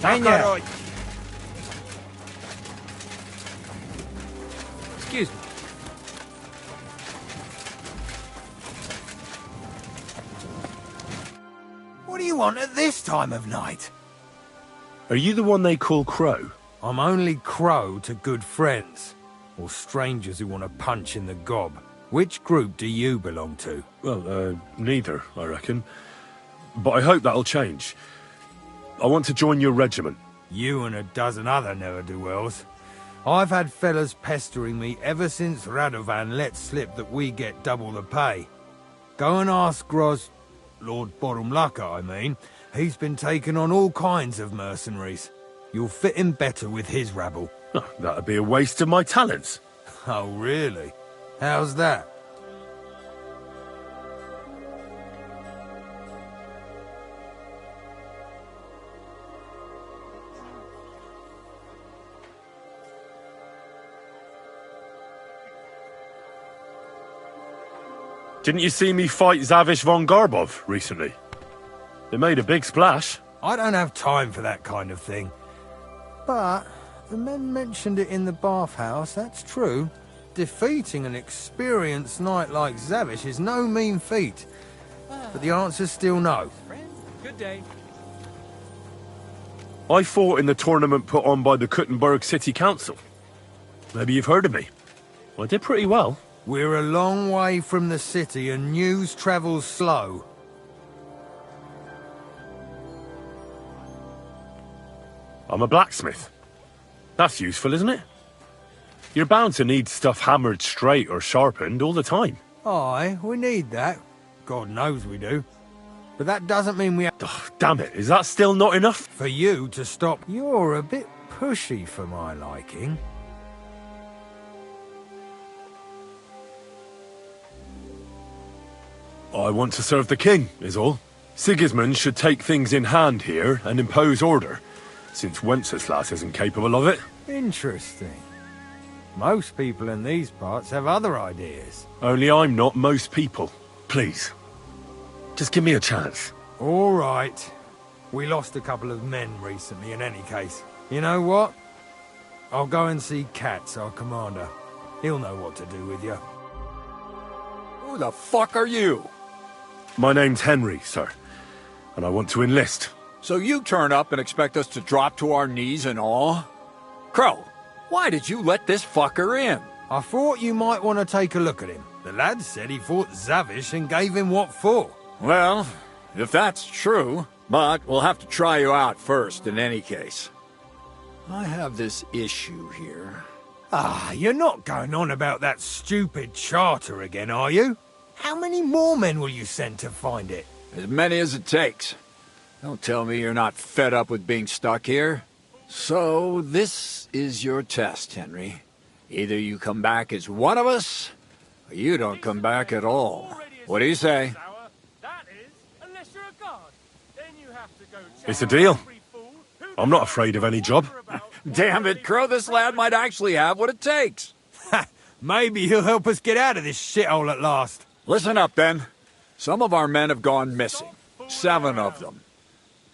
Ain't ya? Excuse me. What do you want at this time of night? Are you the one they call Crow? I'm only Crow to good friends, or strangers who want to punch in the gob. Which group do you belong to? Well, neither, I reckon. But I hope that'll change. I want to join your regiment. You and a dozen other ne'er-do-wells. I've had fellas pestering me ever since Radovan let slip that we get double the pay. Go and ask Gros... Lord Borumlaka, I mean. He's been taking on all kinds of mercenaries. You'll fit in better with his rabble. Oh, that'd be a waste of my talents. Oh, really? How's that? Didn't you see me fight Zavish von Garbov recently? They made a big splash. I don't have time for that kind of thing. But the men mentioned it in the bathhouse, that's true. Defeating an experienced knight like Zavish is no mean feat. But the answer's still no. Good day. I fought in the tournament put on by the Kuttenberg City Council. Maybe you've heard of me. I did pretty well. We're a long way from the city and news travels slow. I'm a blacksmith. That's useful, isn't it? You're bound to need stuff hammered straight or sharpened all the time. Aye, we need that. God knows we do. But that doesn't mean we have... Oh, damn it, is that still not enough? For you to stop. You're a bit pushy for my liking. I want to serve the king, is all. Sigismund should take things in hand here and impose order, since Wenceslas isn't capable of it. Interesting. Most people in these parts have other ideas. Only I'm not most people. Please. Just give me a chance. All right. We lost a couple of men recently in any case. You know what? I'll go and see Katz, our commander. He'll know what to do with you. Who the fuck are you? My name's Henry, sir, and I want to enlist. So you turn up and expect us to drop to our knees in awe? Crow, why did you let this fucker in? I thought you might want to take a look at him. The lad said he fought Zavish and gave him what for. Well, if that's true, but we'll have to try you out first in any case. I have this issue here. Ah, you're not going on about that stupid charter again, are you? How many more men will you send to find it? As many as it takes. Don't tell me you're not fed up with being stuck here. So, this is your test, Henry. Either you come back as one of us, or you don't come back at all. What do you say? It's a deal. I'm not afraid of any job. Damn it, Crow, this lad might actually have what it takes. Maybe he'll help us get out of this shithole at last. Listen up, then. Some of our men have gone missing. 7 of them.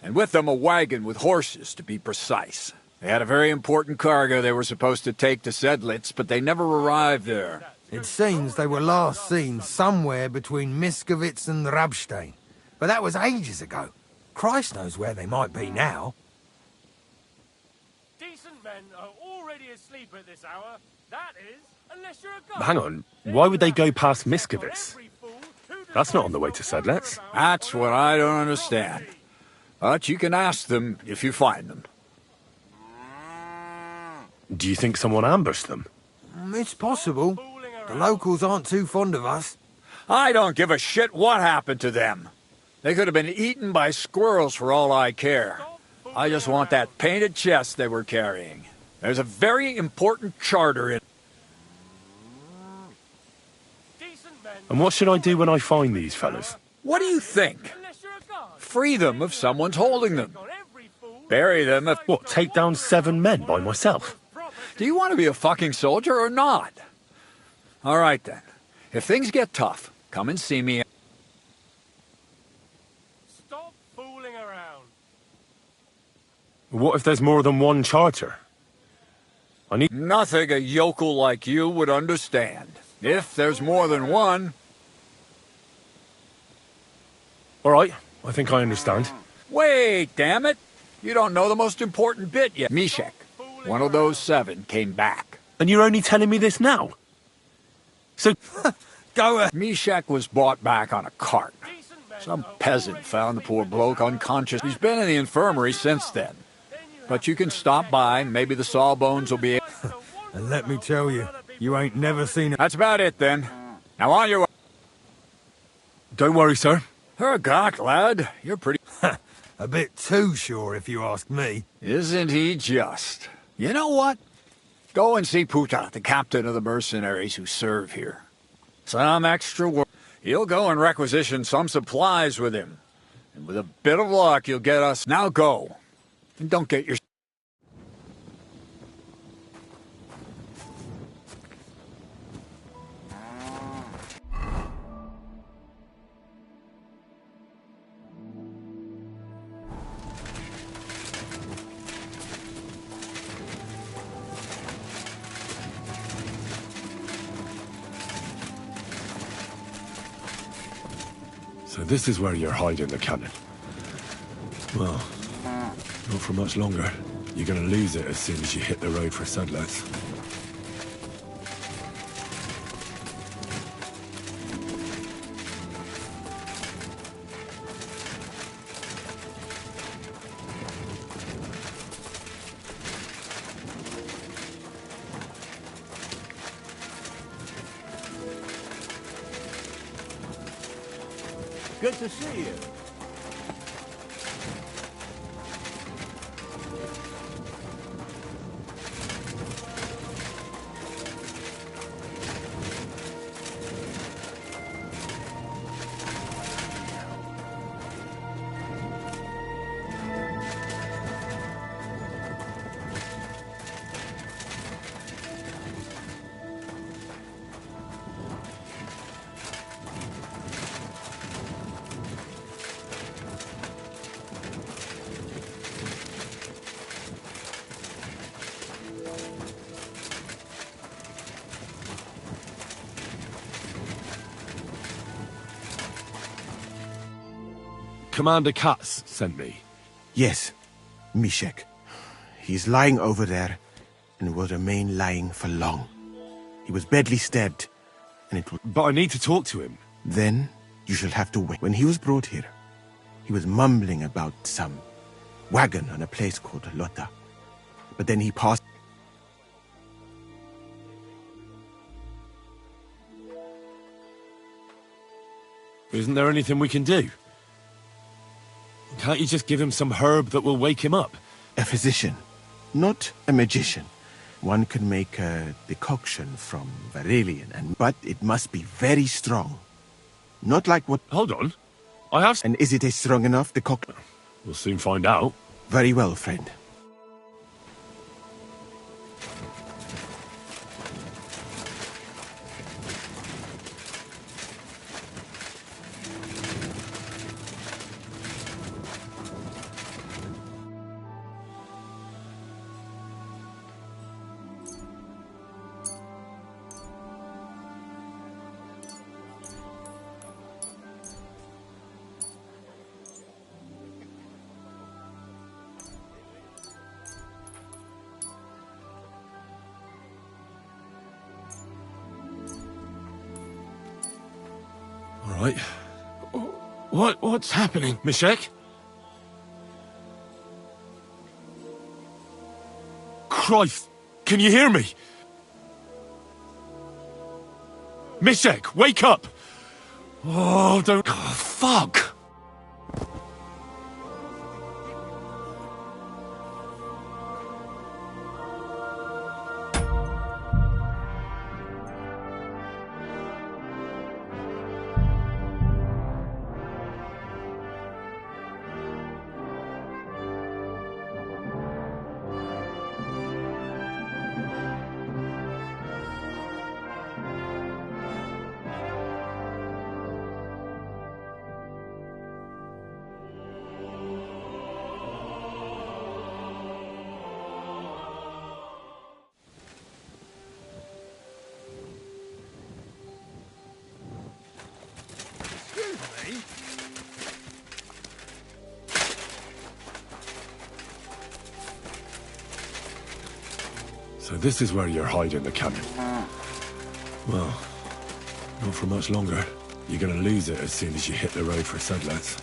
And with them a wagon with horses, to be precise. They had a very important cargo they were supposed to take to Sedlitz, but they never arrived there. It seems they were last seen somewhere between Miskovitz and Rabstein. But that was ages ago. Christ knows where they might be now. Decent men are already asleep at this hour. That is, unless you're a god. Hang on, why would they go past Miskovitz? That's not on the way to Sedlitz. That's what I don't understand. But you can ask them if you find them. Do you think someone ambushed them? It's possible. The locals aren't too fond of us. I don't give a shit what happened to them. They could have been eaten by squirrels for all I care. I just want that painted chest they were carrying. There's a very important charter in... And what should I do when I find these fellas? What do you think? Free them if someone's holding them. Bury them if... What, take down 7 men by myself? Do you want to be a fucking soldier or not? All right, then. If things get tough, come and see me. Stop fooling around. What if there's more than one charter? I need... Nothing a yokel like you would understand. If there's more than one... All right, I think I understand. Wait, damn it! You don't know the most important bit yet. Meshek, one of those 7, came back. And you're only telling me this now? So... Go ahead. Meshek was brought back on a cart. Some peasant found the poor bloke unconscious. He's been in the infirmary since then. But you can stop by, maybe the Sawbones will be able... And let me tell you, you ain't never seen it. That's about it, then. Now on your way. Don't worry, sir. Hergott, lad, you're pretty... A bit too sure, if you ask me. Isn't he just? You know what? Go and see Puta, the captain of the mercenaries who serve here. Some extra work. He'll go and requisition some supplies with him. And with a bit of luck, you'll get us... Now go. And don't get your... So this is where you're hiding the cannon. Well, not for much longer. You're gonna lose it as soon as you hit the road for Sudlets. Good to see you. Commander Katz sent me. Yes, Meshek. He's lying over there, and will remain lying for long. He was badly stabbed, and it will... But I need to talk to him. Then you shall have to wait. When he was brought here, he was mumbling about some wagon on a place called Lota. But then he passed... Isn't there anything we can do? Can't you just give him some herb that will wake him up? A physician, not a magician. One can make a decoction from Varelian, but it must be very strong. Not like what... Hold on. I have... And is it a strong enough decoction? We'll soon find out. Very well, friend. All right. What's happening, Meshek? Christ! Can you hear me? Meshek, wake up! Oh, don't... Oh, fuck! me? So this is where you're hiding the cannon. Well, not for much longer. You're gonna lose it as soon as you hit the road for Sedlets.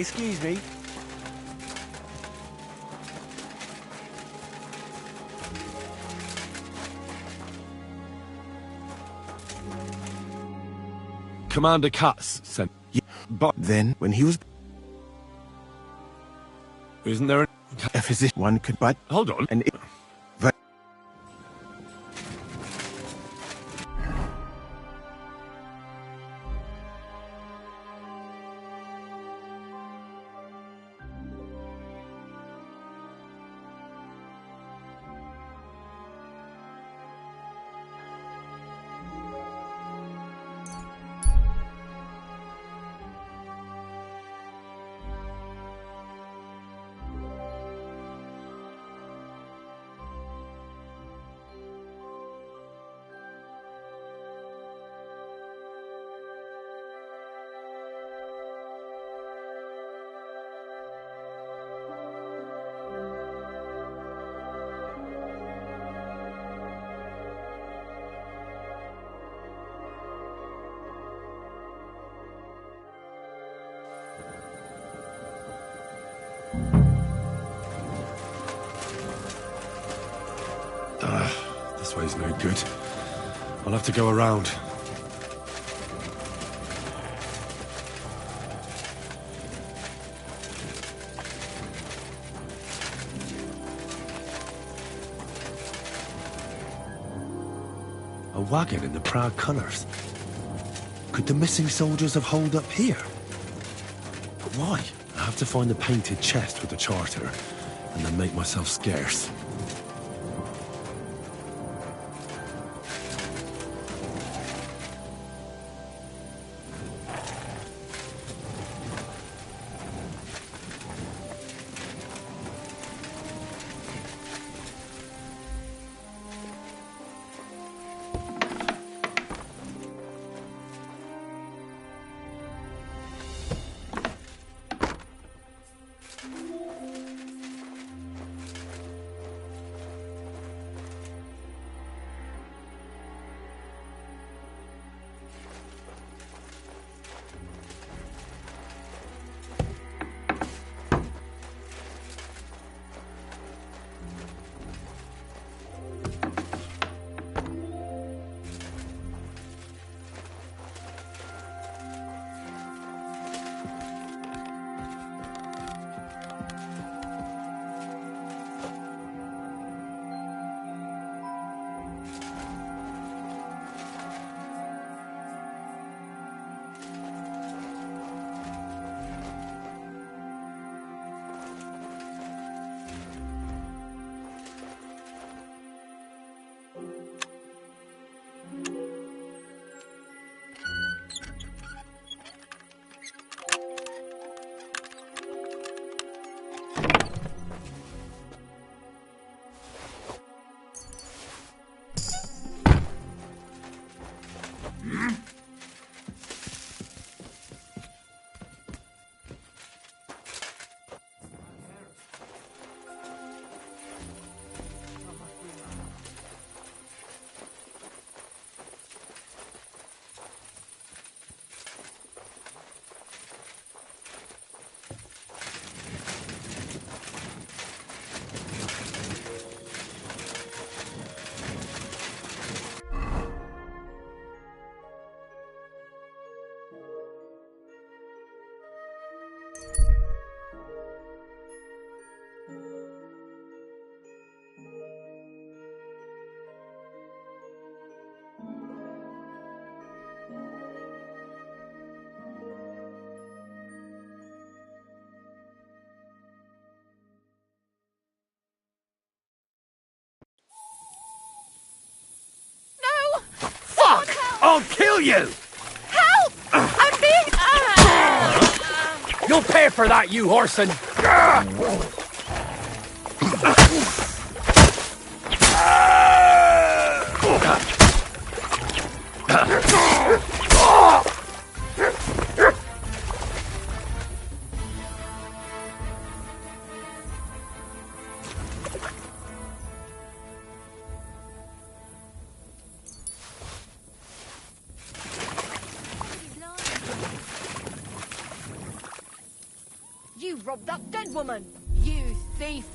Excuse me. Commander Katz sent... Yeah, but then, when he was... Isn't there a physician one could... But... Hold on. And This way's no good. I'll have to go around. A wagon in the proud colours. Could the missing soldiers have holed up here? But why? I have to find the painted chest with the charter, and then make myself scarce. I'll kill you! Help! I'm being... You'll pay for that, you Orson! You robbed that dead woman! You thief!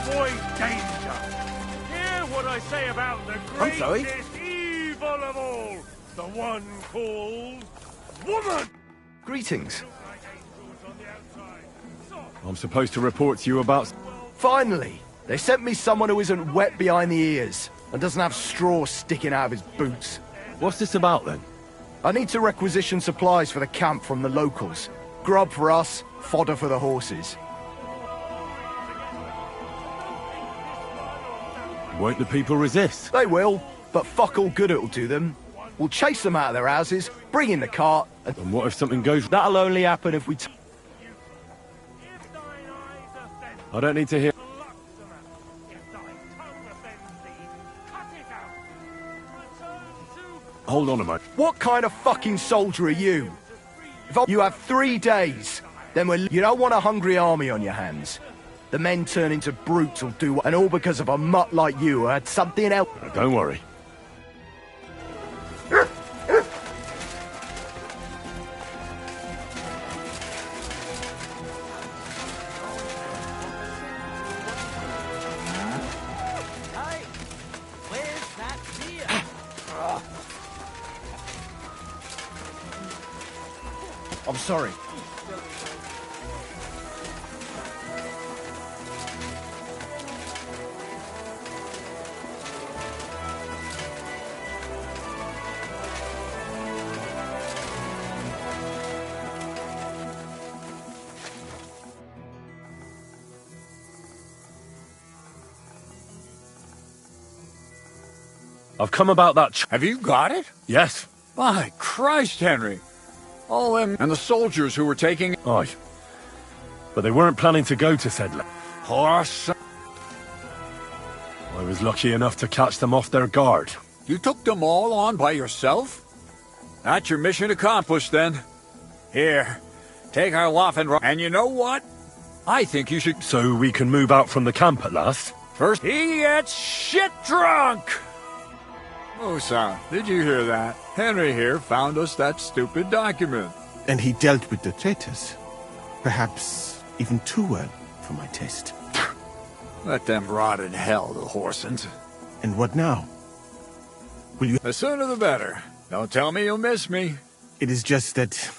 avoid danger. Hear what I say about the greatest evil of all, the one called woman. Greetings. I'm supposed to report to you about... Finally! They sent me someone who isn't wet behind the ears and doesn't have straw sticking out of his boots. What's this about, then? I need to requisition supplies for the camp from the locals. Grub for us, fodder for the horses. Won't the people resist? They will, but fuck all good it'll do them. We'll chase them out of their houses, bring in the cart, and what if something goes... That'll only happen if we... I don't need to hear... Hold on a moment. What kind of fucking soldier are you? You have 3 days, then you don't want a hungry army on your hands. The men turn into brutes will do, and all because of a mutt like you who had something else. Don't worry. sorry. I've come about that Have you got it? Yes. By Christ, Henry. All them and the soldiers who were taking... Aye. But they weren't planning to go to Sedlec. Horse. I was lucky enough to catch them off their guard. You took them all on by yourself? That's your mission accomplished, then. Here, take our Waffen... And you know what? I think you should... So we can move out from the camp at last? First, he gets shit drunk! Musa, did you hear that? Henry here found us that stupid document. And he dealt with the traitors. Perhaps even too well for my taste. Let them rot in hell, the Horsens. And what now? Will you... The sooner the better. Don't tell me you'll miss me. It is just that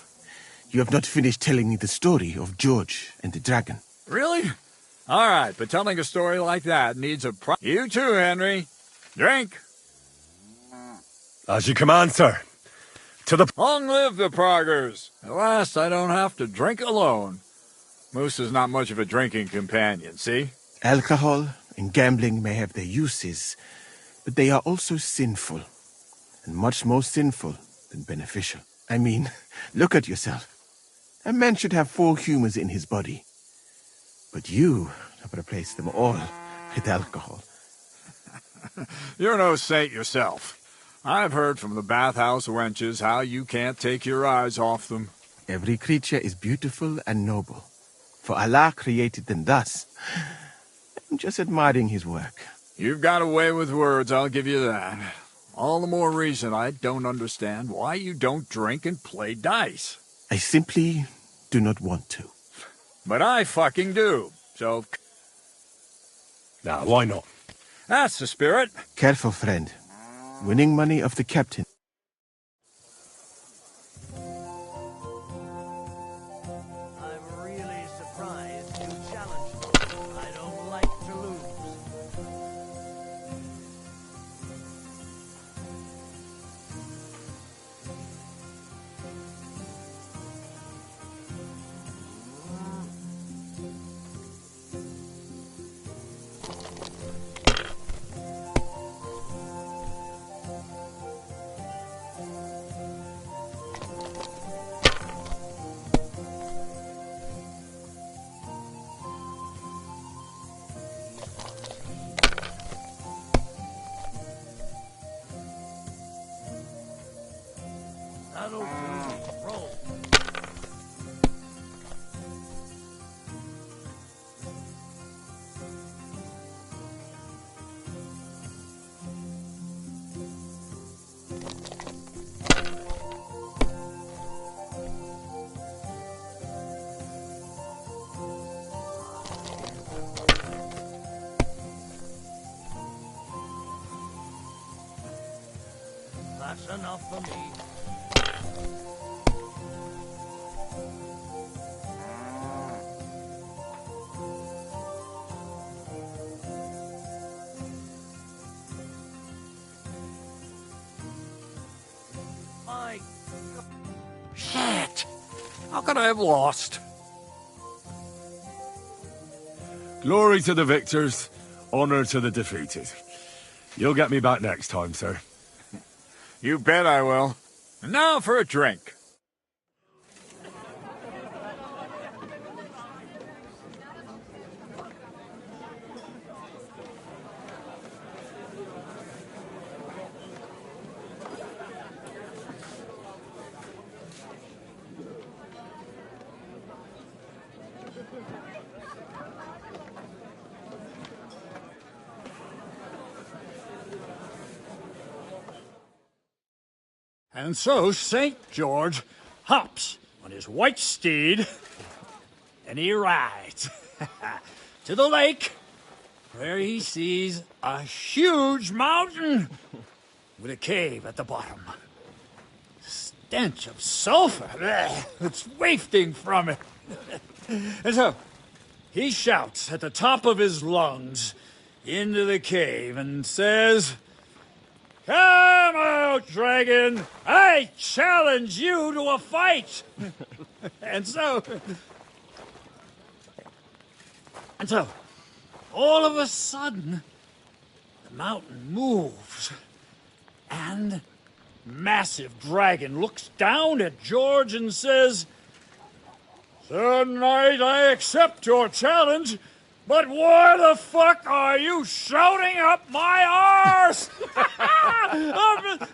you have not finished telling me the story of George and the dragon. Really? All right, but telling a story like that needs a You too, Henry. Drink. As you command, sir. To the... Long live the Proggers. At last I don't have to drink alone. Moose is not much of a drinking companion, see? Alcohol and gambling may have their uses, but they are also sinful. And much more sinful than beneficial. I mean, look at yourself. A man should have 4 humors in his body. But you have replaced them all with alcohol. You're no saint yourself. I've heard from the bathhouse wenches how you can't take your eyes off them. Every creature is beautiful and noble. For Allah created them thus. I'm just admiring his work. You've got a way with words, I'll give you that. All the more reason I don't understand why you don't drink and play dice. I simply do not want to. But I fucking do, so... Now, why not? That's the spirit. Careful, friend. Winning money of the captain. I'm really surprised you challenged me. I don't like to lose. That'll do. Roll. That's enough for me. Shit! How could I have lost? Glory to the victors, honor to the defeated. You'll get me back next time, sir. You bet I will. And now for a drink. And so St. George hops on his white steed, and he rides to the lake, where he sees a huge mountain with a cave at the bottom. stench of sulfur that's wafting from it. And so, he shouts at the top of his lungs into the cave and says, "Come out, dragon! I challenge you to a fight!" And so, all of a sudden, the mountain moves, and massive dragon looks down at George and says, "Sir Knight, I accept your challenge, but why the fuck are you shouting up my arse?"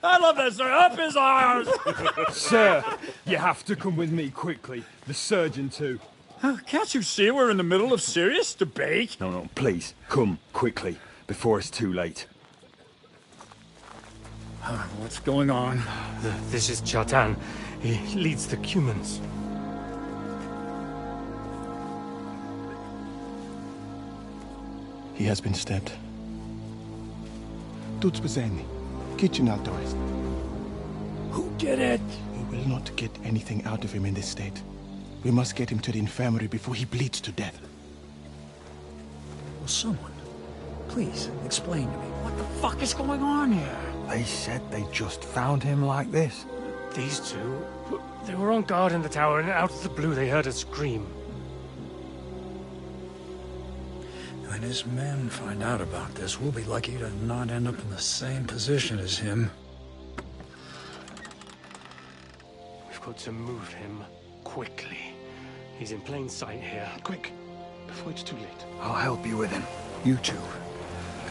I love that, sir. Up his arse. Sir, you have to come with me quickly. The surgeon too. Can't you see we're in the middle of serious debate? No, please, come quickly, before it's too late. What's going on? This is Chatan. He leads the Cumans. He has been stabbed. Tudo bem. Kitchen outdoors. Who did it? We will not get anything out of him in this state. We must get him to the infirmary before he bleeds to death. Will someone please explain to me what the fuck is going on here? They said they just found him like this. These two, they were on guard in the tower, and out of the blue they heard a scream. When his men find out about this, we'll be lucky to not end up in the same position as him. We've got to move him quickly. He's in plain sight here. Quick, before it's too late. I'll help you with him. You two,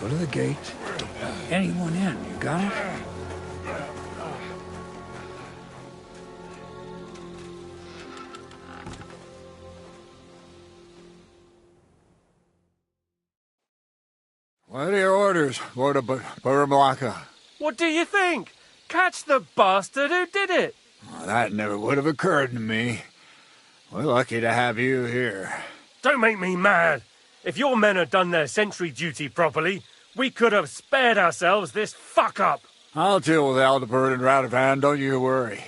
go to the gate. Don't let anyone in. You got it? What are your orders, Lord of Baramlaka? What do you think? Catch the bastard who did it! Well, that never would have occurred to me. We're lucky to have you here. Don't make me mad. If your men had done their sentry duty properly, we could have spared ourselves this fuck-up. I'll deal with Aldebert and Radovan, don't you worry.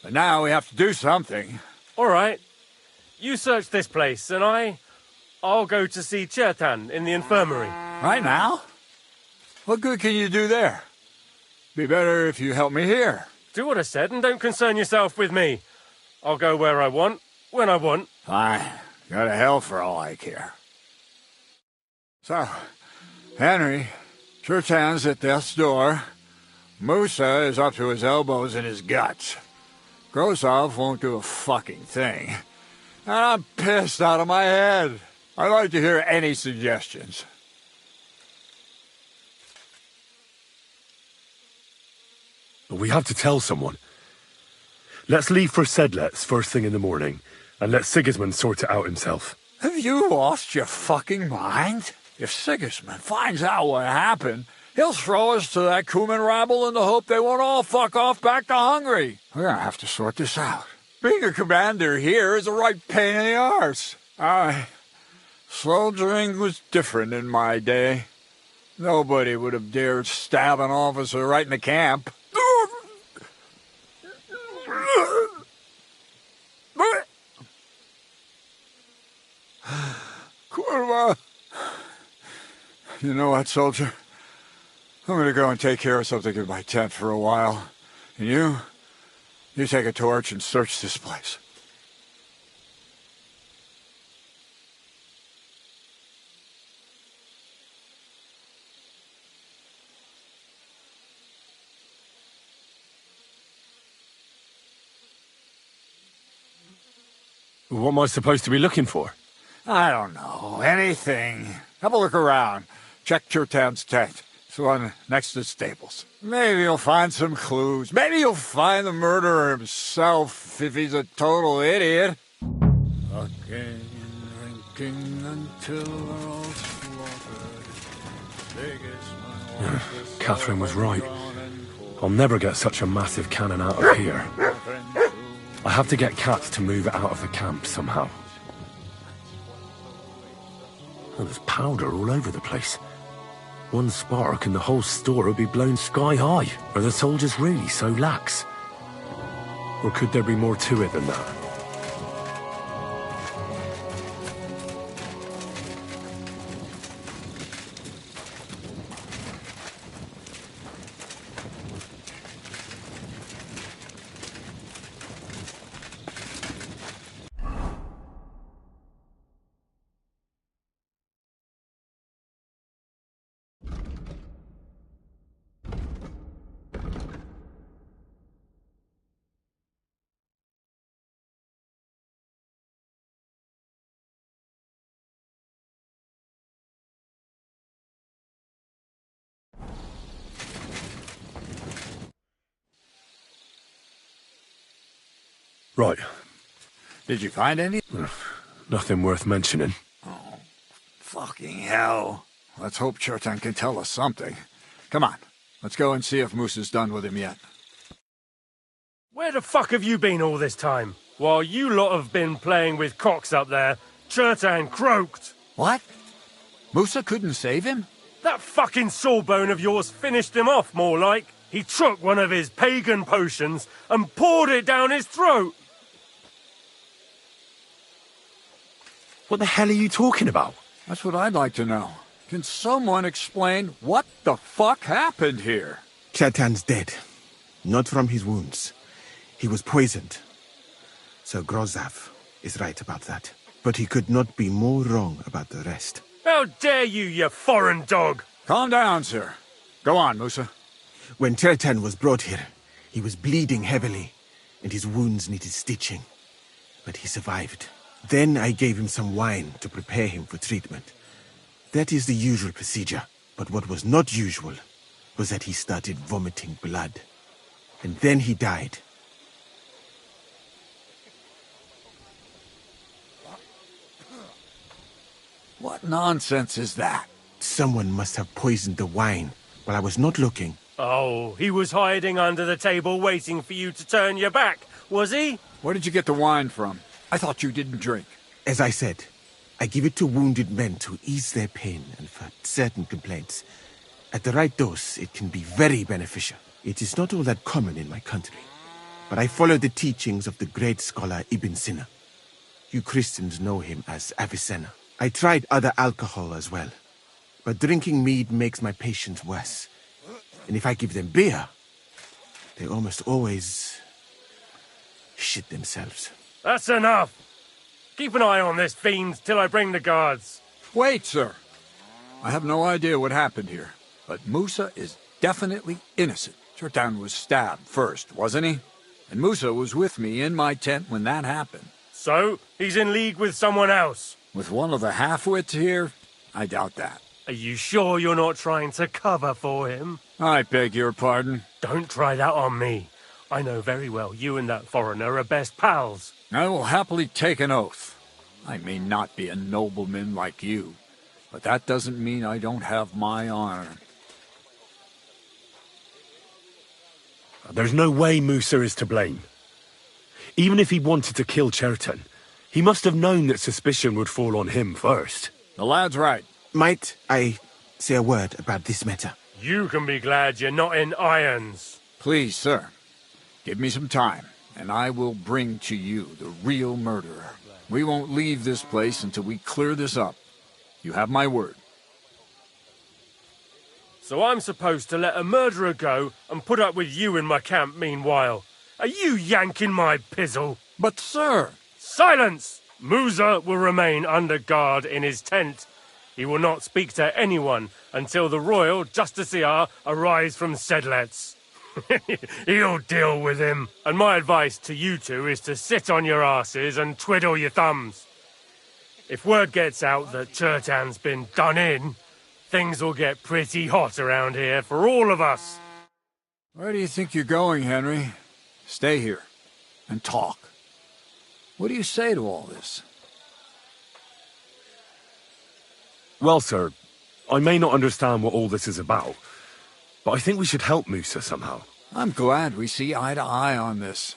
But now we have to do something. All right. You search this place, and I'll go to see Chertan in the infirmary. Right now? What good can you do there? Be better if you help me here. Do what I said and don't concern yourself with me. I'll go where I want, when I want. Fine. Go to hell for all I care. So, Henry, Chertan's at death's door. Musa is up to his elbows in his guts. Grosov won't do a fucking thing. And I'm pissed out of my head. I'd like to hear any suggestions. We have to tell someone. Let's leave for Sedlets first thing in the morning, and let Sigismund sort it out himself. Have you lost your fucking mind? If Sigismund finds out what happened, he'll throw us to that Cuman rabble in the hope they won't all fuck off back to Hungary. We're gonna have to sort this out. Being a commander here is a right pain in the arse. Soldiering was different in my day. Nobody would have dared stab an officer right in the camp. Kurva! You know what, soldier? I'm gonna go and take care of something in my tent for a while. And you take a torch and search this place. What am I supposed to be looking for? I don't know. Anything. Have a look around. Check Chertan's tent. It's the one next to the stables. Maybe you'll find some clues. Maybe you'll find the murderer himself if he's a total idiot. Fucking drinking until we're all slaughtered. Catherine was right. I'll never get such a massive cannon out of here. I have to get Kat to move it out of the camp somehow. Oh, there's powder all over the place. One spark and the whole store would be blown sky high. Are the soldiers really so lax? Or could there be more to it than that? Right. Did you find any? Nothing worth mentioning. Oh, fucking hell. Let's hope Chertan can tell us something. Come on, let's go and see if Moose is done with him yet. Where the fuck have you been all this time? While you lot have been playing with cocks up there, Chertan croaked. What? Musa couldn't save him? That fucking sawbone of yours finished him off, more like. He took one of his pagan potions and poured it down his throat. What the hell are you talking about? That's what I'd like to know. Can someone explain what the fuck happened here? Chertan's dead. Not from his wounds. He was poisoned. Sir Grozav is right about that. But he could not be more wrong about the rest. How dare you, you foreign dog! Calm down, sir. Go on, Musa. When Chertan was brought here, he was bleeding heavily, and his wounds needed stitching. But he survived. Then I gave him some wine to prepare him for treatment. That is the usual procedure. But what was not usual was that he started vomiting blood. And then he died. What nonsense is that? Someone must have poisoned the wine while I was not looking. Oh, he was hiding under the table waiting for you to turn your back, was he? Where did you get the wine from? I thought you didn't drink. As I said, I give it to wounded men to ease their pain and for certain complaints. At the right dose, it can be very beneficial. It is not all that common in my country, but I follow the teachings of the great scholar Ibn Sina. You Christians know him as Avicenna. I tried other alcohol as well, but drinking mead makes my patients worse. And if I give them beer, they almost always shit themselves. That's enough! Keep an eye on this fiend till I bring the guards. Wait, sir. I have no idea what happened here, but Musa is definitely innocent. Chertan was stabbed first, wasn't he? And Musa was with me in my tent when that happened. So, he's in league with someone else? With one of the half-wits here? I doubt that. Are you sure you're not trying to cover for him? I beg your pardon. Don't try that on me. I know very well you and that foreigner are best pals. I will happily take an oath. I may not be a nobleman like you, but that doesn't mean I don't have my honor. There's no way Musa is to blame. Even if he wanted to kill Chertan, he must have known that suspicion would fall on him first. The lad's right. Might I say a word about this matter? You can be glad you're not in irons. Please, sir. Give me some time, and I will bring to you the real murderer. We won't leave this place until we clear this up. You have my word. So I'm supposed to let a murderer go and put up with you in my camp meanwhile. Are you yanking my pizzle? But, sir... Silence! Musa will remain under guard in his tent. He will not speak to anyone until the royal justiciar arrives from Sedlets. He'll deal with him. And my advice to you two is to sit on your asses and twiddle your thumbs. If word gets out that Chertan's been done in, things will get pretty hot around here for all of us. Where do you think you're going, Henry? Stay here and talk. What do you say to all this? Well, sir, I may not understand what all this is about, but I think we should help Musa somehow. I'm glad we see eye to eye on this.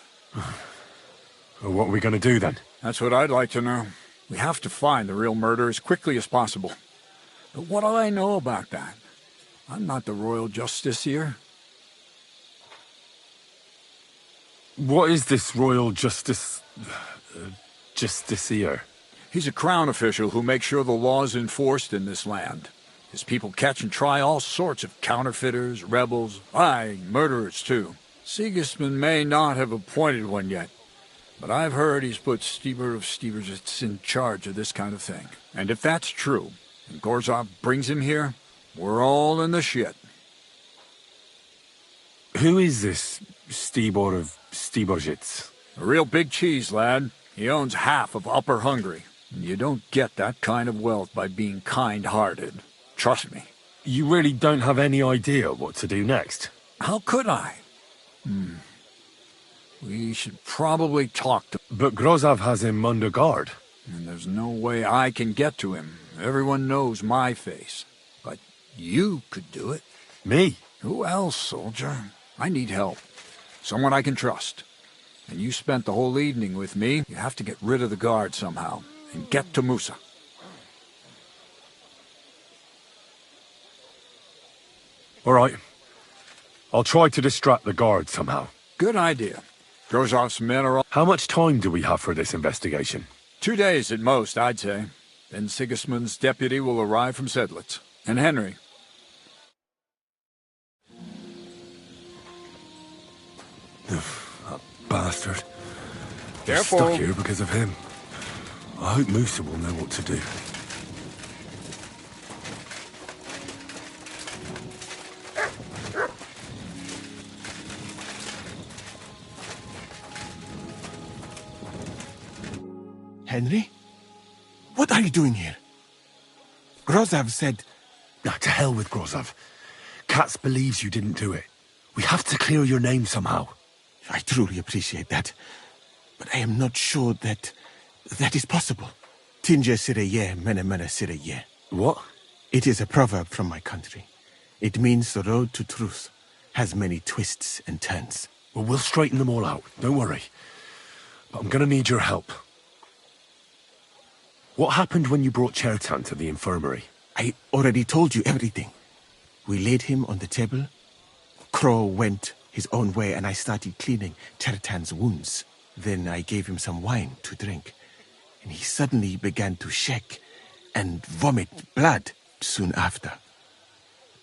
Well, what are we going to do then? That's what I'd like to know. We have to find the real murderer as quickly as possible. But what do I know about that? I'm not the royal justiciar. What is this royal justiciar? He's a crown official who makes sure the law's enforced in this land. His people catch and try all sorts of counterfeiters, rebels, aye, murderers too. Sigismund may not have appointed one yet, but I've heard he's put Stieber of Stiebersitz in charge of this kind of thing. And if that's true, and Gorzov brings him here, we're all in the shit. Who is this Stibor of Stiebersitz? A real big cheese, lad. He owns half of Upper Hungary. And you don't get that kind of wealth by being kind-hearted. Trust me. You really don't have any idea what to do next? How could I? We should probably talk to... But Grozov has him under guard. And there's no way I can get to him. Everyone knows my face. But you could do it. Me? Who else, soldier? I need help. Someone I can trust. And you spent the whole evening with me. You have to get rid of the guard somehow. And get to Musa. All right. I'll try to distract the guard somehow. Good idea. Grozov's men are all... How much time do we have for this investigation? 2 days at most, I'd say. Then Sigismund's deputy will arrive from Sedlitz. And Henry. That bastard. Careful. We're stuck here because of him. I hope Musa will know what to do. Henry? What are you doing here? Grozov said... Now, to hell with Grozov. Katz believes you didn't do it. We have to clear your name somehow. I truly appreciate that. But I am not sure that is possible. Tinge sireye, mene mene sireye. What? It is a proverb from my country. It means the road to truth has many twists and turns. Well, we'll straighten them all out. Don't worry. But I'm gonna need your help. What happened when you brought Chertan to the infirmary? I already told you everything. We laid him on the table. Crow went his own way and I started cleaning Chertan's wounds. Then I gave him some wine to drink. And he suddenly began to shake and vomit blood soon after.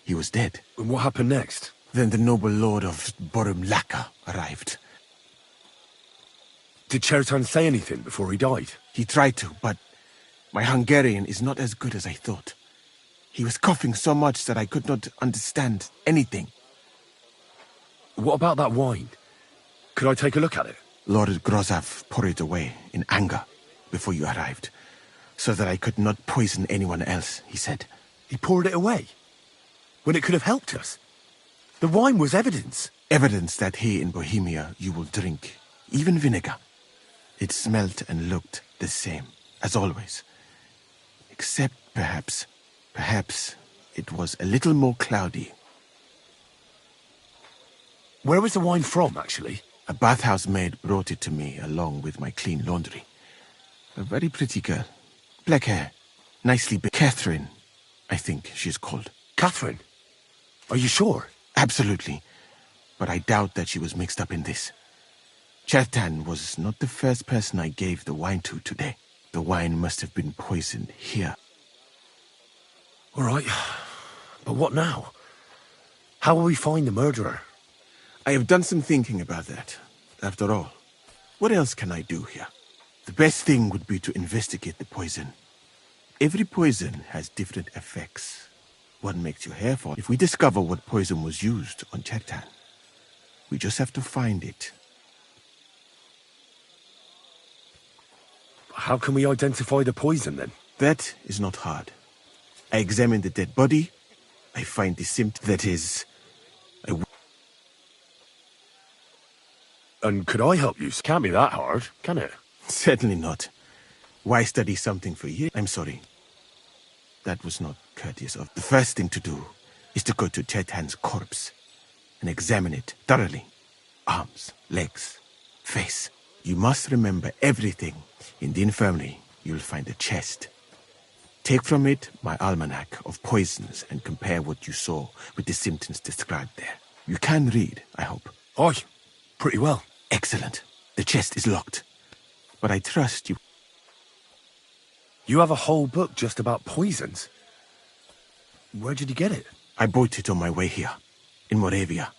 He was dead. And what happened next? Then the noble lord of Borumlaka arrived. Did Chertan say anything before he died? He tried to, but my Hungarian is not as good as I thought. He was coughing so much that I could not understand anything. What about that wine? Could I take a look at it? Lord Grozov poured it away in anger before you arrived, so that I could not poison anyone else, he said. He poured it away? When it could have helped us? The wine was evidence. Evidence that here in Bohemia you will drink, even vinegar. It smelt and looked the same, as always. Except perhaps it was a little more cloudy. Where was the wine from, actually? A bathhouse maid brought it to me along with my clean laundry. A very pretty girl. Black hair. Nicely built. Catherine, I think she's called. Catherine? Are you sure? Absolutely. But I doubt that she was mixed up in this. Chertan was not the first person I gave the wine to today. The wine must have been poisoned here. All right. But what now? How will we find the murderer? I have done some thinking about that. After all, what else can I do here? The best thing would be to investigate the poison. Every poison has different effects. One makes your hair fall. If we discover what poison was used on Chertan, we just have to find it. How can we identify the poison, then? That is not hard. I examine the dead body. I find the symptom. That is... And could I help you? Can't be that hard, can it? Certainly not. Why study something for years? I'm sorry. That was not courteous of... The first thing to do is to go to Chertan's corpse and examine it thoroughly. Arms, legs, face. You must remember everything. In the infirmary, you'll find a chest. Take from it my almanac of poisons and compare what you saw with the symptoms described there. You can read, I hope. Aye, pretty well. Excellent. The chest is locked. But I trust you. You have a whole book just about poisons. Where did you get it? I bought it on my way here, in Moravia.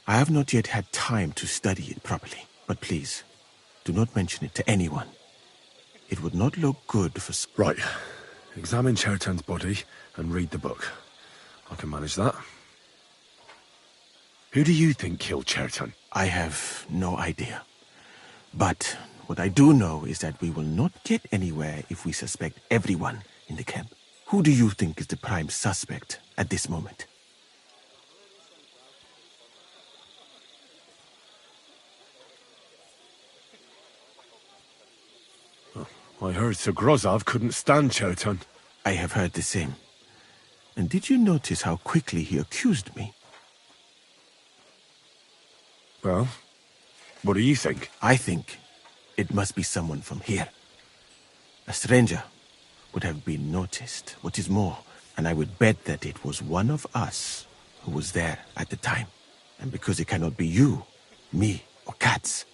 I have not yet had time to study it properly, but please, do not mention it to anyone. It would not look good for... Right. Examine Cherton's body and read the book. I can manage that. Who do you think killed Cherton? I have no idea. But what I do know is that we will not get anywhere if we suspect everyone in the camp. Who do you think is the prime suspect at this moment? I heard Sir Grozov couldn't stand Cherton. I have heard the same. And did you notice how quickly he accused me? Well, what do you think? I think it must be someone from here. A stranger would have been noticed. What is more, and I would bet that it was one of us who was there at the time. And because it cannot be you, me, or Katz,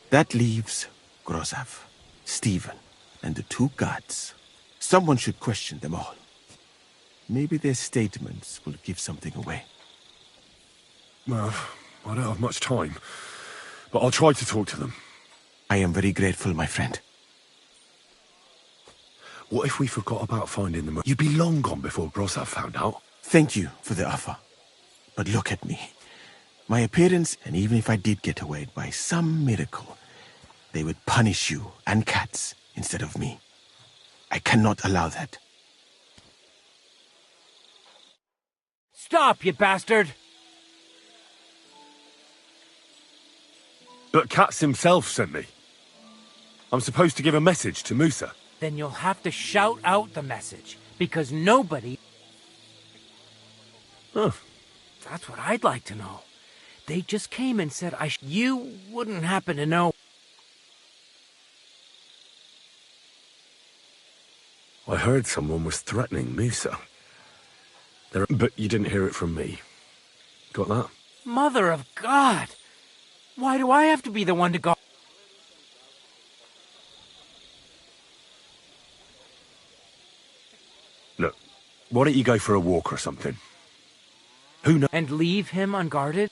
that leaves Grozov, Stephen, and the two guards. Someone should question them all. Maybe their statements will give something away. Well, I don't have much time, but I'll try to talk to them. I am very grateful, my friend. What if we forgot about finding them? You'd be long gone before Grozov found out. Thank you for the offer. But look at me. My appearance, and even if I did get away by some miracle, they would punish you and Katz instead of me. I cannot allow that. Stop, you bastard! But Katz himself sent me. I'm supposed to give a message to Musa. Then you'll have to shout out the message, because nobody... Huh. That's what I'd like to know. They just came and said You wouldn't happen to know... I heard someone was threatening Musa. But you didn't hear it from me. Got that? Mother of God! Why do I have to be the one to go... Look, why don't you go for a walk or something? Who knows? And leave him unguarded?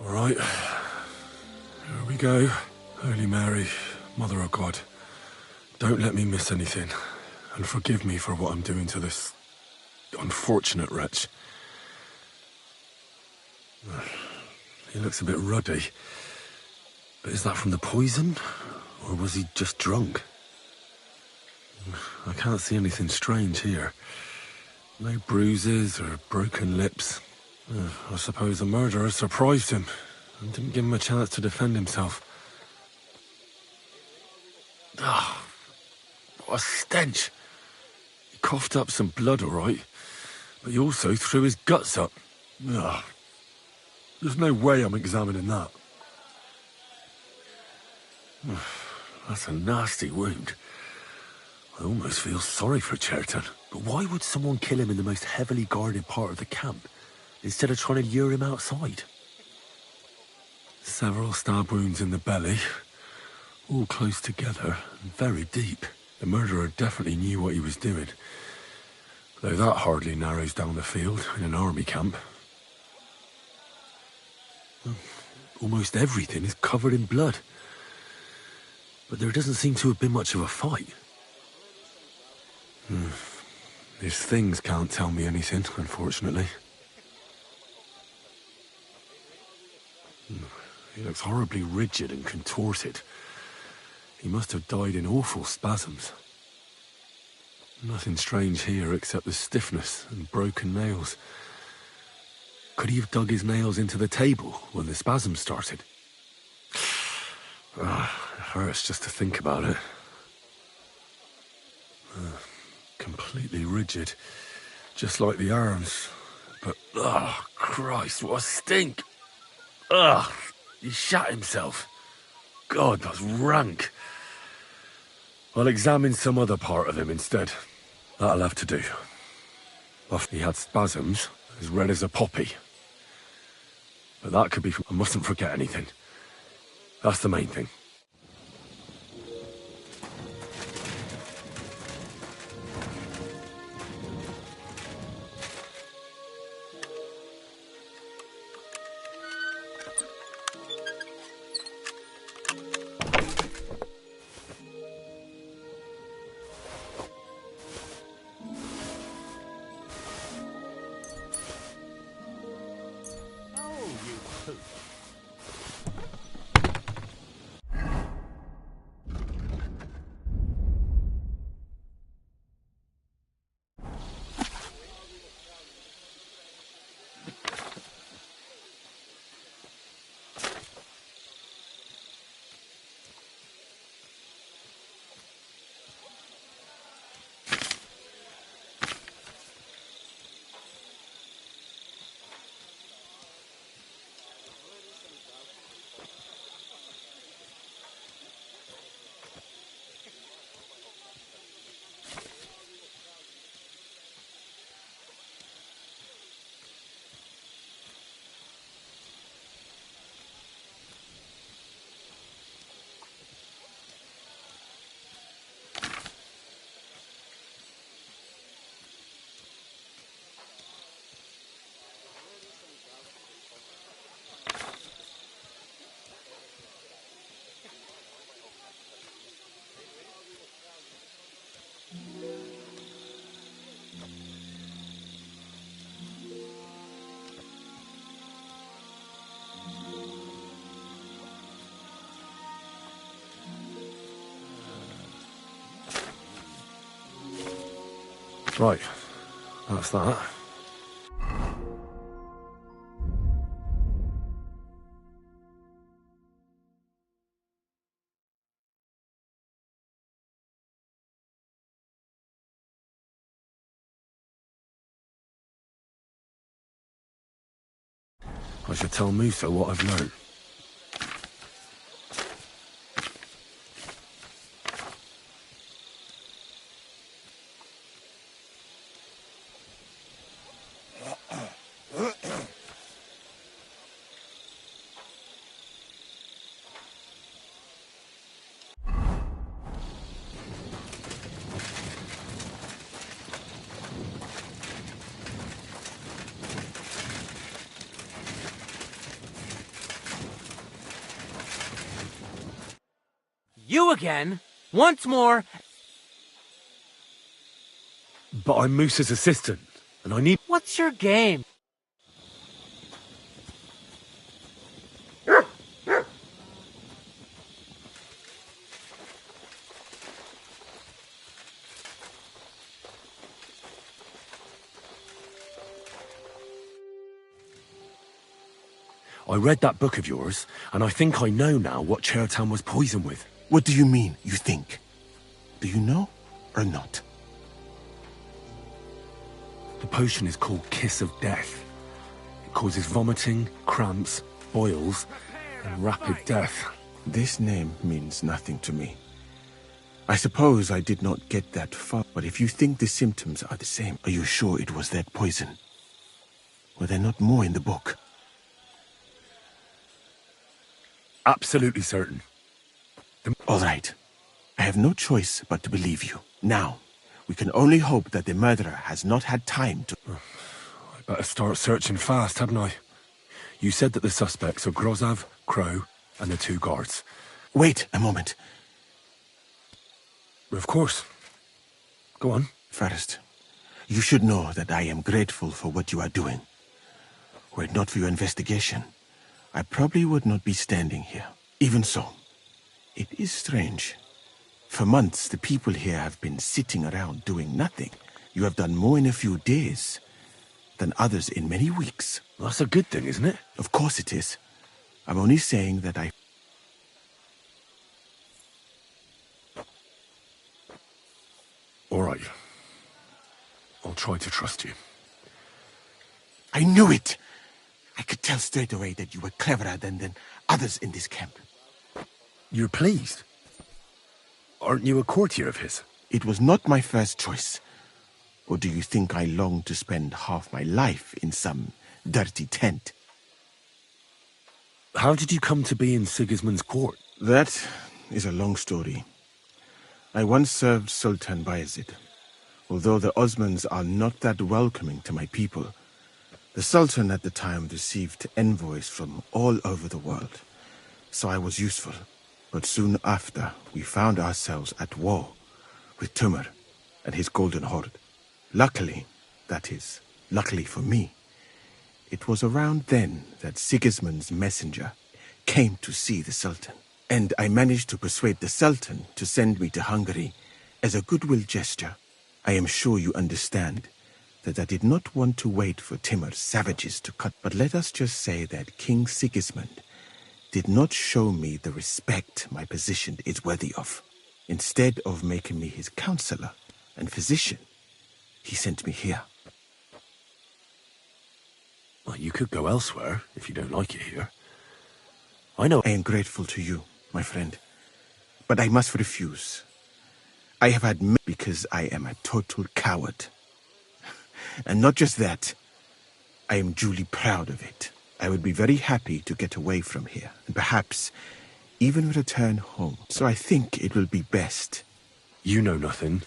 All right. Here we go. Holy Mary, Mother of God, don't let me miss anything, and forgive me for what I'm doing to this unfortunate wretch. He looks a bit ruddy. But is that from the poison? Or was he just drunk? I can't see anything strange here. No bruises or broken lips. I suppose the murderer surprised him and didn't give him a chance to defend himself. Ah, what a stench. He coughed up some blood, all right, but he also threw his guts up. Ugh. There's no way I'm examining that. That's a nasty wound. I almost feel sorry for Cherton. But why would someone kill him in the most heavily guarded part of the camp, instead of trying to lure him outside? Several stab wounds in the belly, all close together and very deep. The murderer definitely knew what he was doing, though that hardly narrows down the field in an army camp. Almost everything is covered in blood, but there doesn't seem to have been much of a fight. These things can't tell me anything, unfortunately. He looks horribly rigid and contorted. He must have died in awful spasms. Nothing strange here except the stiffness and broken nails. Could he have dug his nails into the table when the spasms started? It hurts just to think about it. Completely rigid, just like the arms. But, oh, Christ, what a stink! Ugh! He shot himself. God, that's rank. I'll examine some other part of him instead. That'll have to do. He had spasms, as red as a poppy. But that could be... I mustn't forget anything. That's the main thing. Right, that's that. I should tell Musa what I've learned. You again? Once more? But I'm Musa's assistant, and I need... What's your game? I read that book of yours, and I think I know now what Chertan was poisoned with. What do you mean, you think? Do you know, or not? The potion is called Kiss of Death. It causes vomiting, cramps, boils, and rapid death. This name means nothing to me. I suppose I did not get that far, but if you think the symptoms are the same, are you sure it was that poison? Were there not more in the book? Absolutely certain. All right. I have no choice but to believe you. Now, we can only hope that the murderer has not had time to... I better start searching fast, hadn't I? You said that the suspects are Grozav, Crow, and the 2 guards. Wait a moment. Of course. Go on. First, you should know that I am grateful for what you are doing. Were it not for your investigation, I probably would not be standing here. Even so, it is strange. For months, the people here have been sitting around doing nothing. You have done more in a few days than others in many weeks. Well, that's a good thing, isn't it? Of course it is. I'm only saying that I... All right. I'll try to trust you. I knew it! I could tell straight away that you were cleverer than others in this camp. You're pleased? Aren't you a courtier of his? It was not my first choice. Or do you think I long to spend half my life in some dirty tent? How did you come to be in Sigismund's court? That is a long story. I once served Sultan Bayezid. Although the Osmans are not that welcoming to my people, the Sultan at the time received envoys from all over the world, so I was useful. But soon after, we found ourselves at war with Timur and his Golden Horde. Luckily, that is, luckily for me, it was around then that Sigismund's messenger came to see the Sultan. And I managed to persuade the Sultan to send me to Hungary as a goodwill gesture. I am sure you understand that I did not want to wait for Timur's savages to cut. But let us just say that King Sigismund did not show me the respect my position is worthy of. Instead of making me his counselor and physician, he sent me here. Well, you could go elsewhere if you don't like it here. I know. I am grateful to you, my friend, but I must refuse. I have had because I am a total coward. And not just that, I am duly proud of it. I would be very happy to get away from here, and perhaps even return home. So I think it will be best. You know nothing.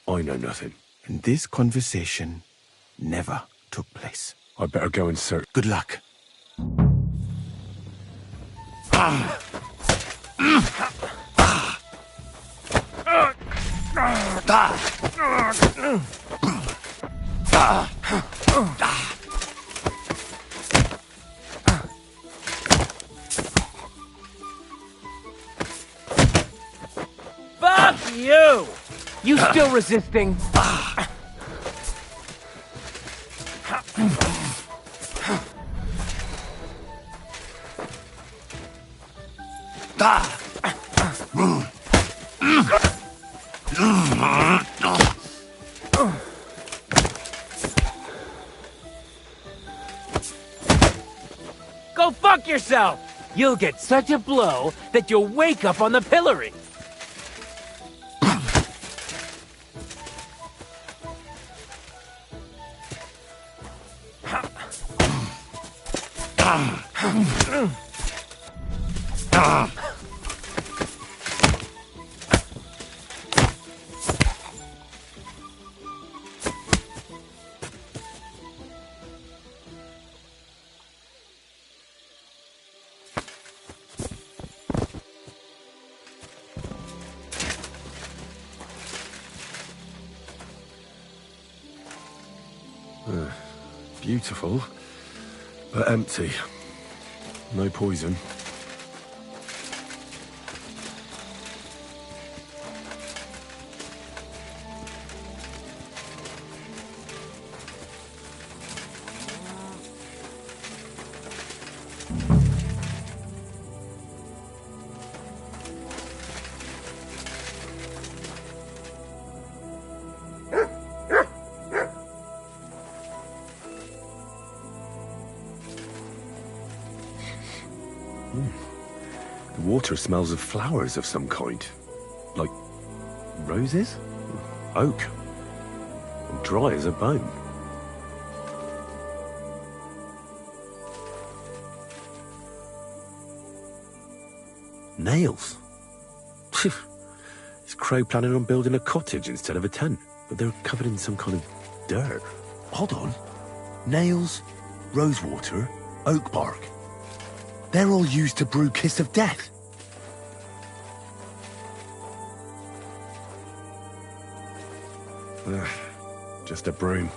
I know nothing. And this conversation never took place. I'd better go and search. Good luck. Fuck you! You still resisting? Go fuck yourself! You'll get such a blow that you'll wake up on the pillory. Beautiful, but empty. No poison. The water smells of flowers of some kind. Like roses? Oak. And dry as a bone. Nails. Is Crow planning on building a cottage instead of a tent? But they're covered in some kind of dirt. Hold on. Nails, rosewater, oak bark. They're all used to brew Kiss of Death. Just a broom.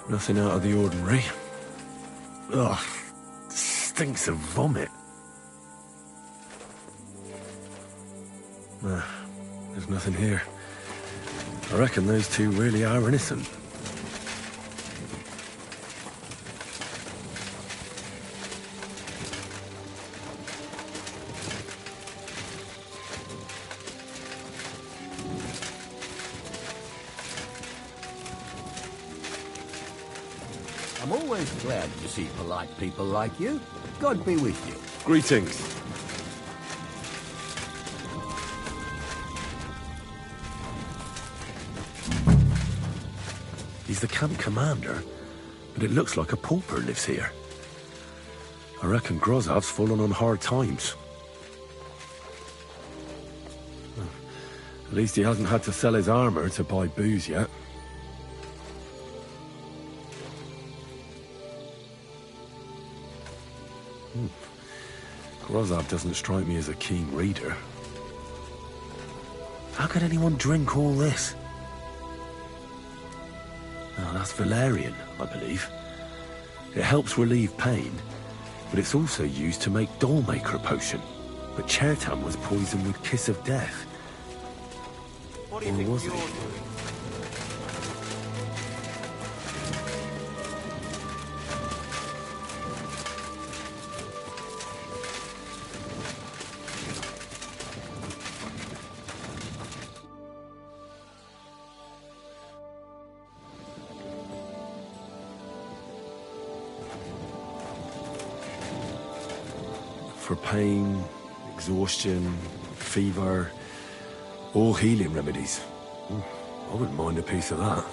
Nothing out of the ordinary. Ugh, stinks of vomit. There's nothing here. I reckon those two really are innocent. I'm always glad to see polite people like you. God be with you. Greetings. He's the camp commander, but it looks like a pauper lives here. I reckon Grozov's fallen on hard times. At least he hasn't had to sell his armor to buy booze yet. Grozov doesn't strike me as a keen reader. How could anyone drink all this? Oh, that's valerian, I believe. It helps relieve pain, but it's also used to make Dollmaker potion. But Chertan was poisoned with Kiss of Death. Or was he? For pain, exhaustion, fever, all healing remedies. I wouldn't mind a piece of that.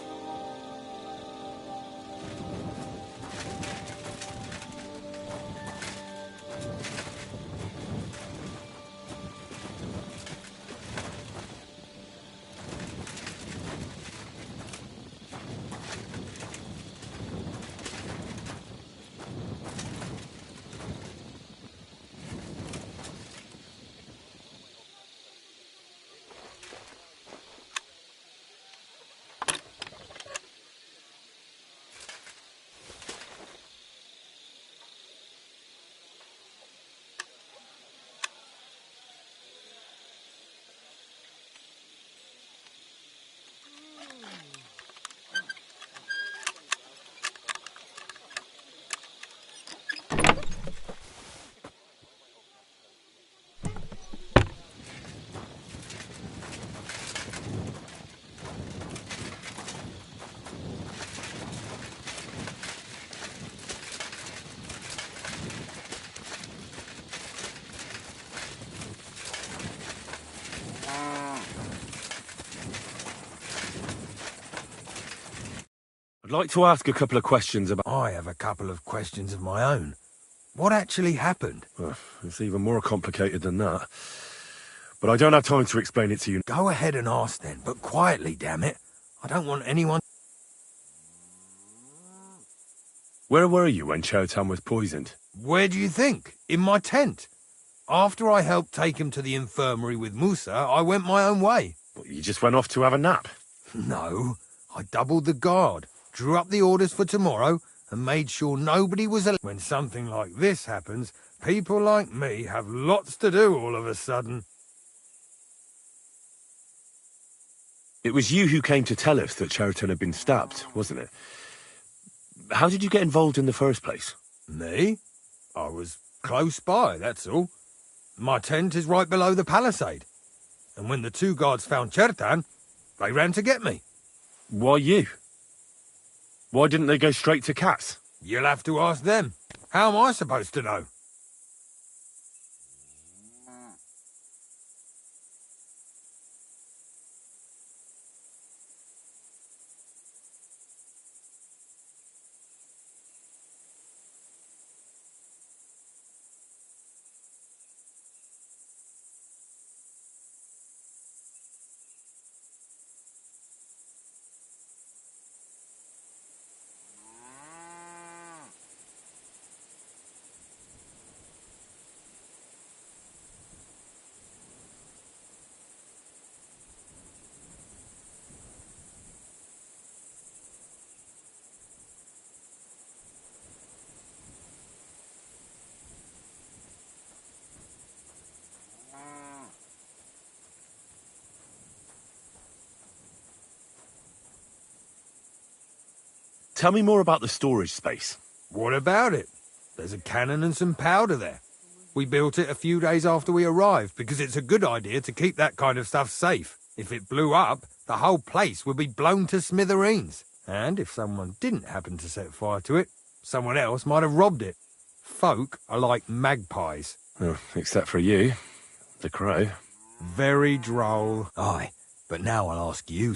I'd like to ask a couple of questions about... I have a couple of questions of my own. What actually happened? It's even more complicated than that. But I don't have time to explain it to you. Go ahead and ask then, but quietly, damn it. I don't want anyone... Where were you when Chertan was poisoned? Where do you think? In my tent. After I helped take him to the infirmary with Musa, I went my own way. What, you just went off to have a nap? No, I doubled the guard, drew up the orders for tomorrow, and made sure nobody was alive. When something like this happens, people like me have lots to do all of a sudden. It was you who came to tell us that Chertan had been stabbed, wasn't it? How did you get involved in the first place? Me? I was close by, that's all. My tent is right below the palisade. And when the two guards found Chertan, they ran to get me. Why you? Why didn't they go straight to Katz? You'll have to ask them. How am I supposed to know? Tell me more about the storage space. What about it? There's a cannon and some powder there. We built it a few days after we arrived because it's a good idea to keep that kind of stuff safe. If it blew up, the whole place would be blown to smithereens. And if someone didn't happen to set fire to it, Someone else might have robbed it. Folk are like magpies. Oh, except for you, the crow. Very droll. Aye, but now I'll ask you.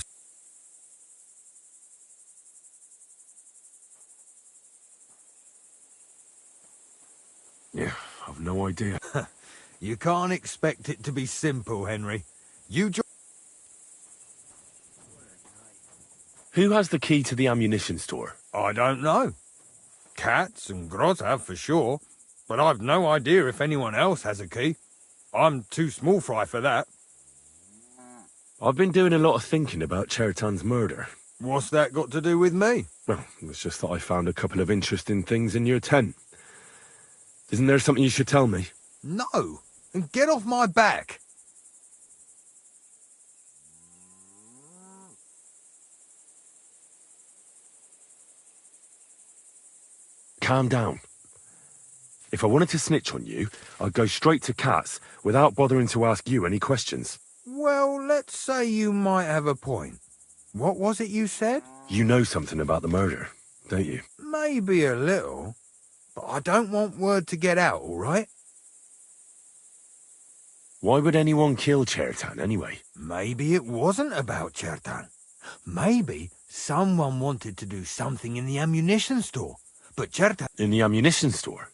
Yeah, I've no idea. You can't expect it to be simple, Henry. Who has the key to the ammunition store? I don't know. Katz and Groz have for sure, but I've no idea if anyone else has a key. I'm too small fry for that. I've been doing a lot of thinking about Chertan's murder. What's that got to do with me? Well, it's just that I found a couple of interesting things in your tent. Isn't there something you should tell me? No, and get off my back. Calm down. If I wanted to snitch on you, I'd go straight to Katz without bothering to ask you any questions. Well, let's say you might have a point. What was it you said? You know something about the murder, don't you? Maybe a little, but I don't want word to get out, all right? Why would anyone kill Chertan anyway? Maybe it wasn't about Chertan. Maybe someone wanted to do something in the ammunition store, but Chertan... In the ammunition store?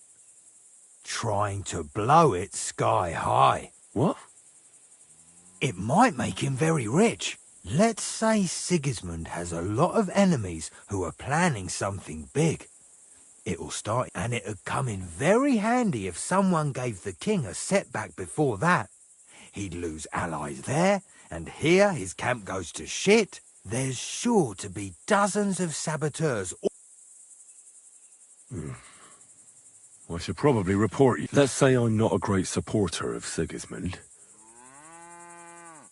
Trying to blow it sky high. What? It might make him very rich. Let's say Sigismund has a lot of enemies who are planning something big. It'll start, and it'd come in very handy if someone gave the king a setback before that. He'd lose allies there, and here his camp goes to shit. There's sure to be dozens of saboteurs. I should probably report you. Let's say I'm not a great supporter of Sigismund.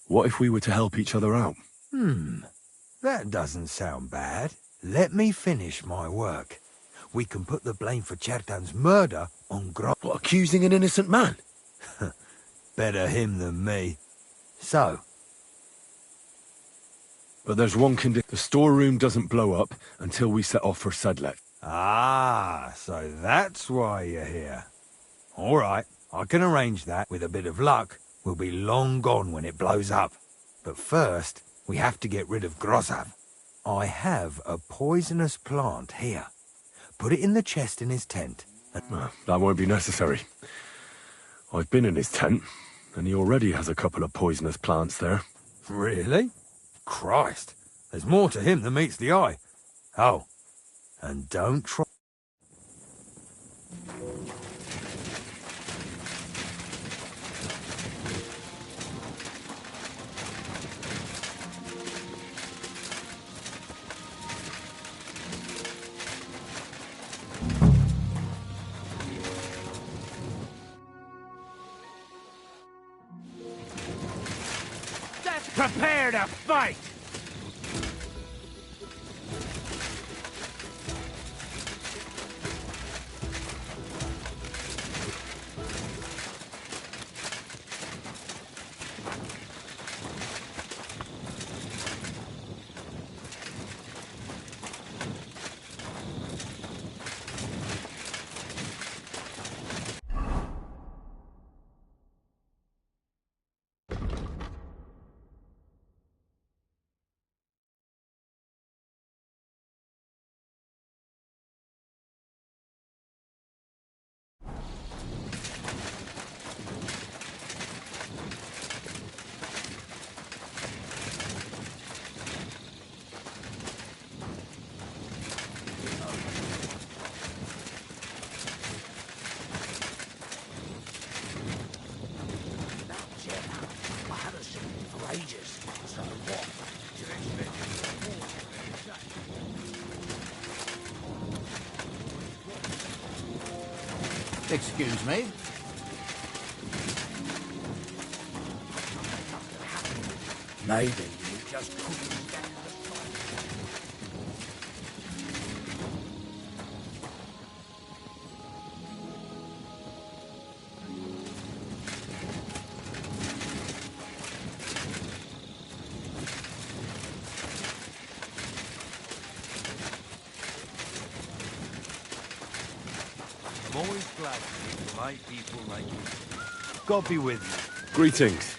What if we were to help each other out? That doesn't sound bad. Let me finish my work. We can put the blame for Chertan's murder on Groz. What, accusing an innocent man? Better him than me. So? But there's one condition. The storeroom doesn't blow up until we set off for Sedlet. Ah, so that's why you're here. All right, I can arrange that. With a bit of luck, we'll be long gone when it blows up. But first, we have to get rid of Grozav. I have a poisonous plant here. Put it in the chest in his tent. That won't be necessary. I've been in his tent, and he already has a couple of poisonous plants there. Really? Christ, there's more to him than meets the eye. Oh, and don't try... Prepare to fight! Excuse me? Maybe you just couldn't stand the sight. glad to meet polite people like you. God be with you. Greetings.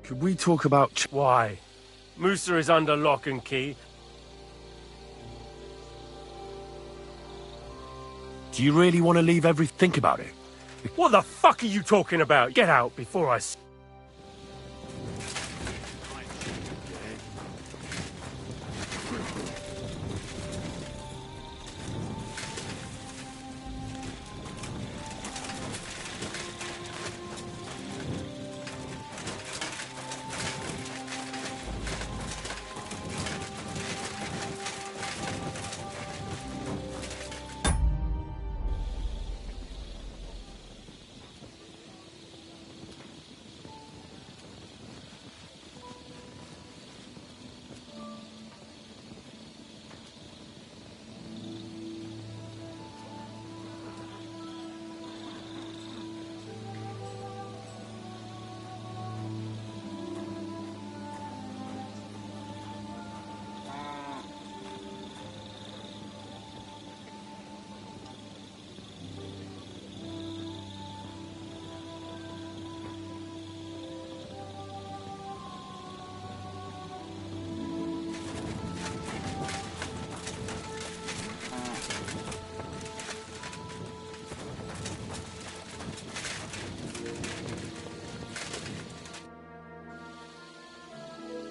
Could we talk about... Why? Musa is under lock and key. Do you really want to leave everything? Think about it. What the fuck are you talking about? Get out before I...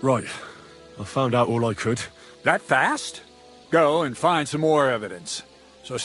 Right. I found out all I could. That fast? Go and find some more evidence. So...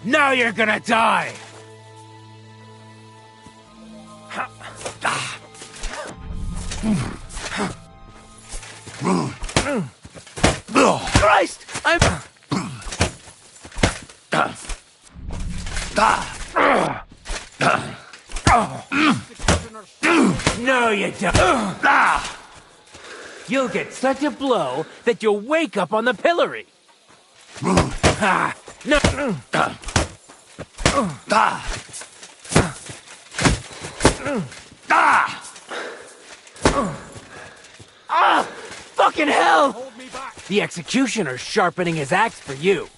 Now you're gonna die! Christ! No, you don't. You'll get such a blow that you'll wake up on the pillory. No. Fucking hell! The executioner's sharpening his axe for you.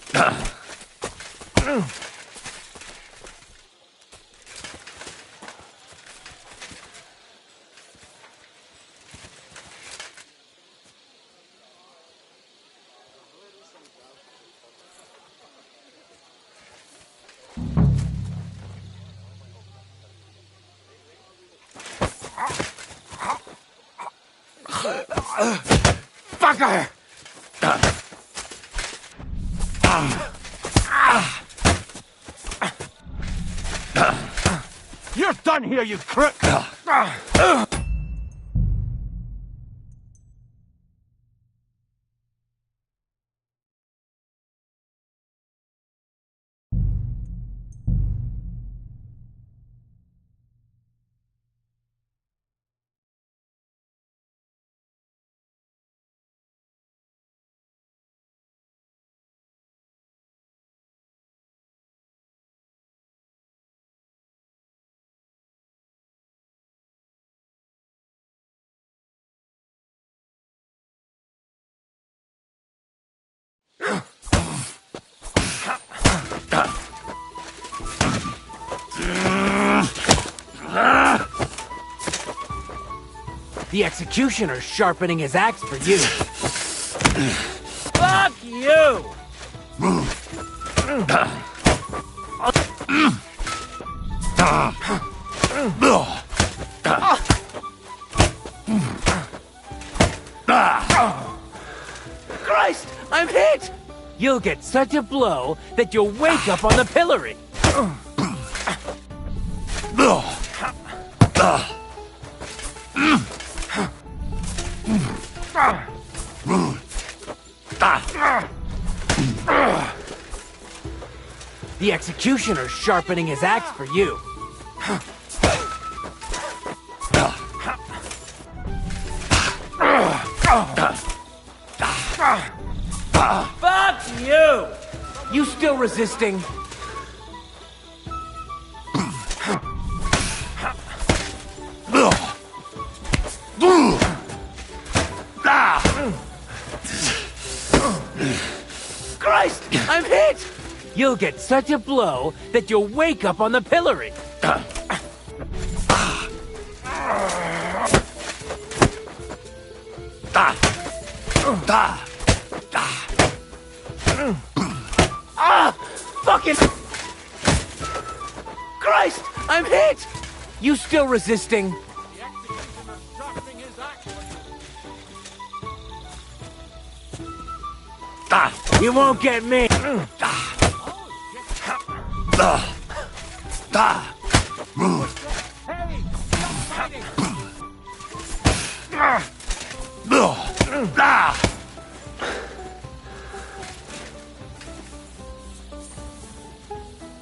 Fucker! You're done here, you crook! The executioner's sharpening his axe for you. Fuck you! Christ! I'm hit! You'll get such a blow that you'll wake up on the pillory. The executioner's sharpening his axe for you. Fuck you! You still resisting? Christ! I'm hit! You'll get such a blow that you'll wake up on the pillory. Fucking Christ! I'm hit! You still resisting? You won't get me!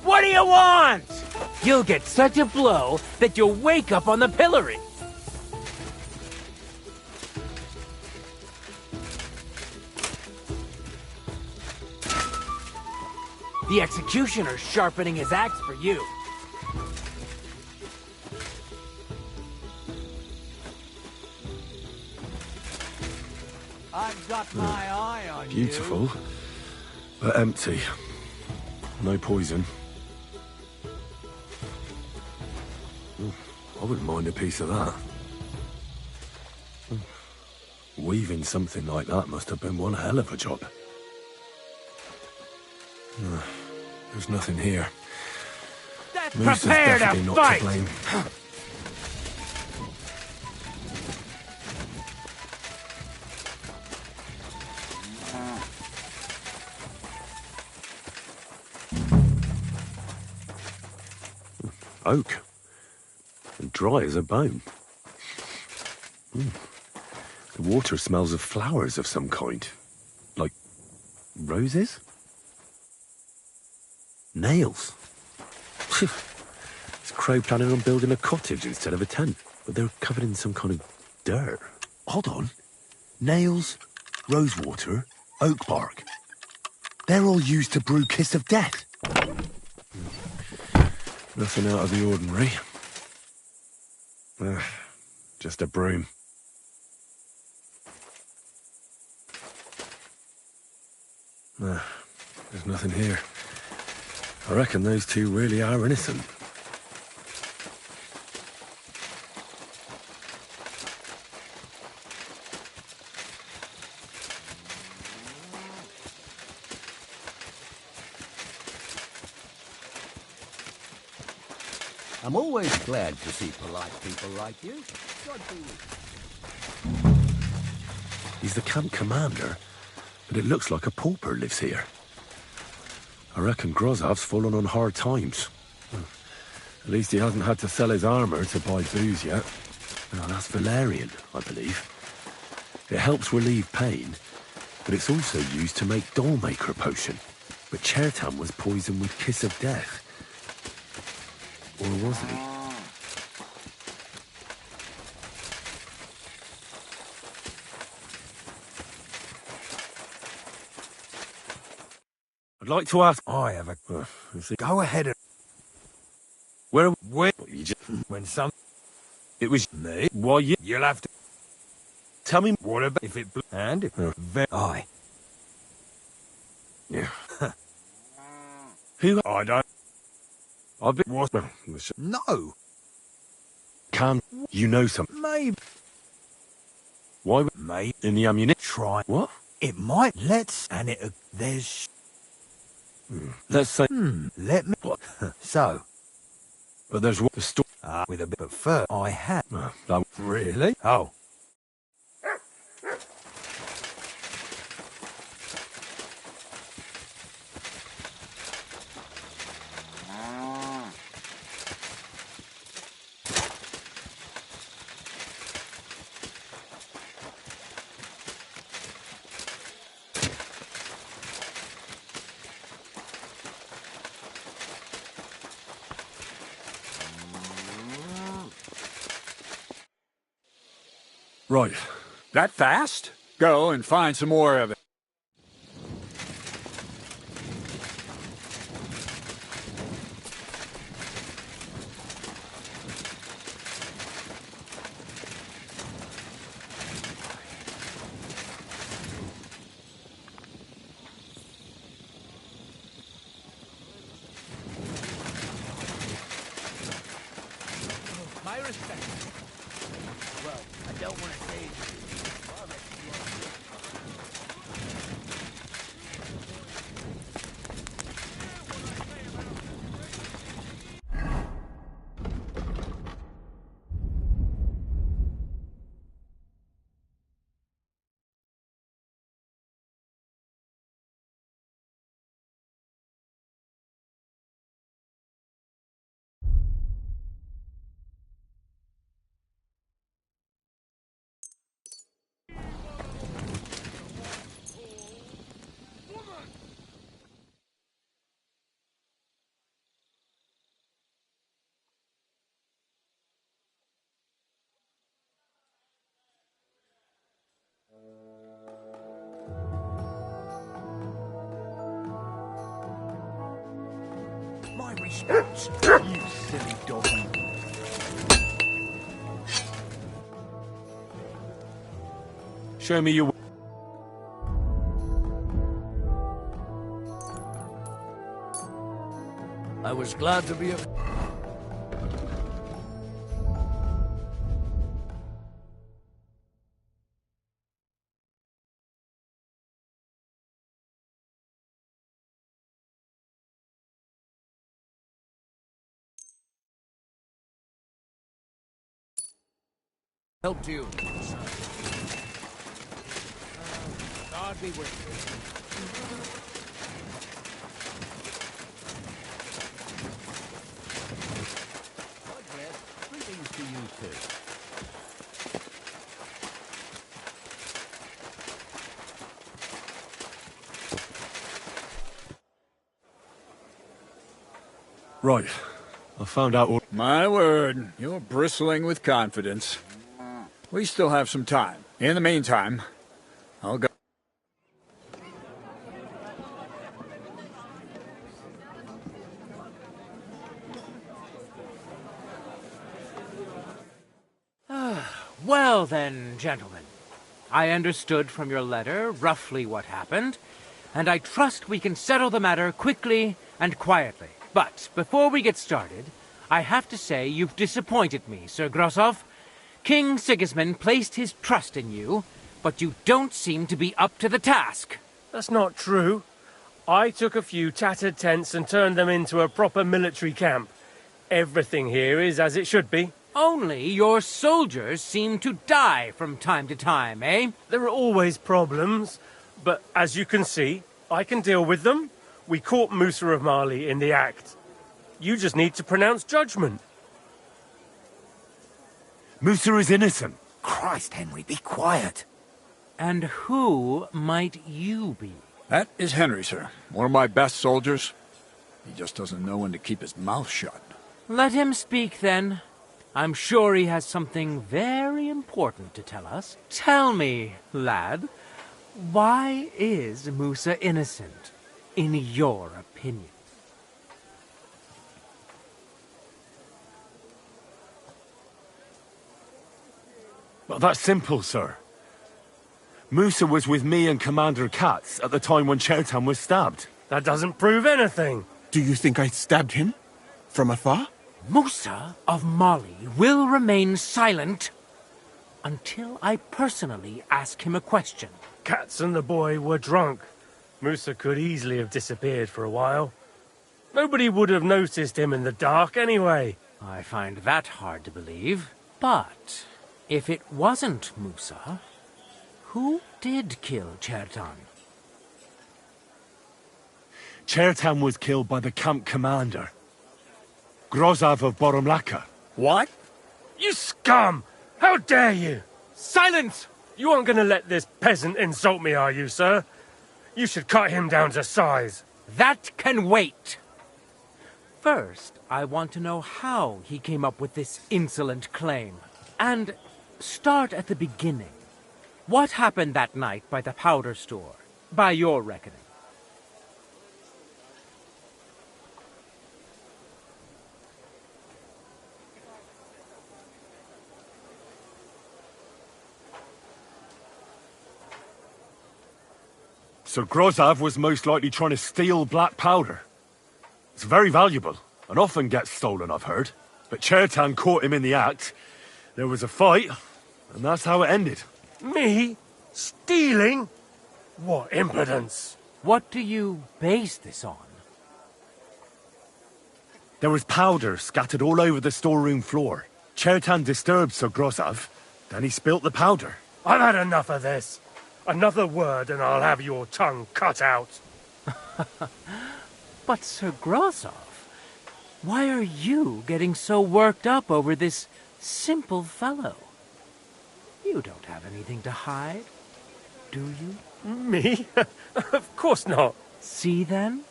What do you want? You'll get such a blow that you'll wake up on the pillory. The executioner's sharpening his axe for you. I've got my eye on Beautiful, but empty. No poison. I wouldn't mind a piece of that. Weaving something like that must have been one hell of a job. There's nothing here. Moose is definitely not to blame. Oak. And dry as a bone. The water smells of flowers of some kind. Like roses? Nails. Is Crow planning on building a cottage instead of a tent? But they're covered in some kind of dirt. Hold on. Nails, rosewater, oak bark. They're all used to brew Kiss of Death. Nothing out of the ordinary. Just a broom. There's nothing here. I reckon those two really are innocent. I'm always glad to see polite people like you. God be with you. he's the camp commander, but it looks like a pauper lives here. I reckon Grozov's fallen on hard times. At least he hasn't had to sell his armor to buy booze yet. Now, that's Valerian, I believe. It helps relieve pain, but it's also used to make Dollmaker potion. But Chertan was poisoned with Kiss of Death. Or wasn't he? I'd like to ask... I have a... Go ahead and... Where... You just... When some... It was... Me? Why you... You'll have to... Tell me... What about... If it... And if... Aye. Yeah. Who... I don't... I've been... What? No. Can... You know something? Maybe. Why... Maybe. In the ammunition... Try... What? It might... Let's... And it... There's... Let's say... Let me... What? So... But there's what... The story... with a bit of fur I had. That... Really? Oh. Right. That fast? Go and find some more of it. My respect. Well, I don't want to say... My respects, you silly doggy. Show me your... I was glad to be a... Helped you. God be with you. God bless. Greetings to you too. Right. I found out what... My word, you're bristling with confidence. We still have some time. In the meantime, I'll go. Well then, gentlemen. I understood from your letter roughly what happened, and I trust we can settle the matter quickly and quietly. But before we get started, I have to say you've disappointed me, Sir Grozov. King Sigismund placed his trust in you, but you don't seem to be up to the task. That's not true. I took a few tattered tents and turned them into a proper military camp. Everything here is as it should be. Only your soldiers seem to die from time to time, eh? There are always problems, but as you can see, I can deal with them. We caught Musa of Mali in the act. You just need to pronounce judgment. Musa is innocent. Christ, Henry, be quiet. And who might you be? That is Henry, sir. One of my best soldiers. He just doesn't know when to keep his mouth shut. Let him speak, then. I'm sure he has something very important to tell us. Tell me, lad, why is Musa innocent, in your opinion? Well, that's simple, sir. Musa was with me and Commander Katz at the time when Chertan was stabbed. That doesn't prove anything. Do you think I stabbed him? From afar? Musa of Mali will remain silent until I personally ask him a question. Katz and the boy were drunk. Musa could easily have disappeared for a while. Nobody would have noticed him in the dark anyway. I find that hard to believe. But if it wasn't Musa, who did kill Chertan? Chertan was killed by the camp commander, Grozav of Boromlaka. What? You scum! How dare you! Silence! You aren't going to let this peasant insult me, are you, sir? You should cut him down to size. That can wait. First, I want to know how he came up with this insolent claim. And start at the beginning. What happened that night by the powder store, by your reckoning? So Grozav was most likely trying to steal black powder. It's very valuable, and often gets stolen, I've heard. But Chertan caught him in the act. There was a fight, and that's how it ended. Me? Stealing? What impudence! What do you base this on? There was powder scattered all over the storeroom floor. Chertan disturbed Sir Grozav, then he spilt the powder. I've had enough of this. Another word and I'll have your tongue cut out. But Sir Grozav, why are you getting so worked up over this simple fellow? You don't have anything to hide, do you? Me? Of course not. See then?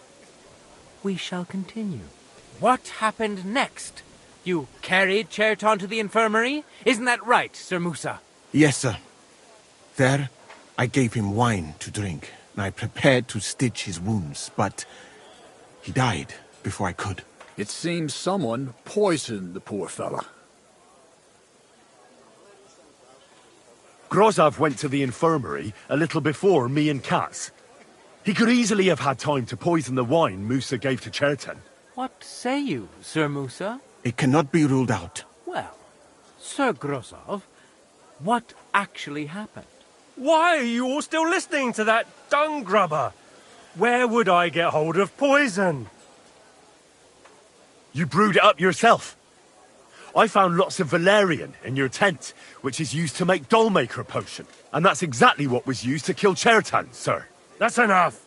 We shall continue. What happened next? You carried Chertan to the infirmary? Isn't that right, Sir Musa? Yes, sir. There, I gave him wine to drink, and I prepared to stitch his wounds, but he died before I could. It seems someone poisoned the poor fella. Grozav went to the infirmary a little before me and Katz. He could easily have had time to poison the wine Musa gave to Chertan. What say you, Sir Musa? It cannot be ruled out. Well, Sir Grozav, what actually happened? Why are you all still listening to that dung grubber? Where would I get hold of poison? You brewed it up yourself. I found lots of valerian in your tent, which is used to make Dollmaker potion. And that's exactly what was used to kill Chertan, sir. That's enough.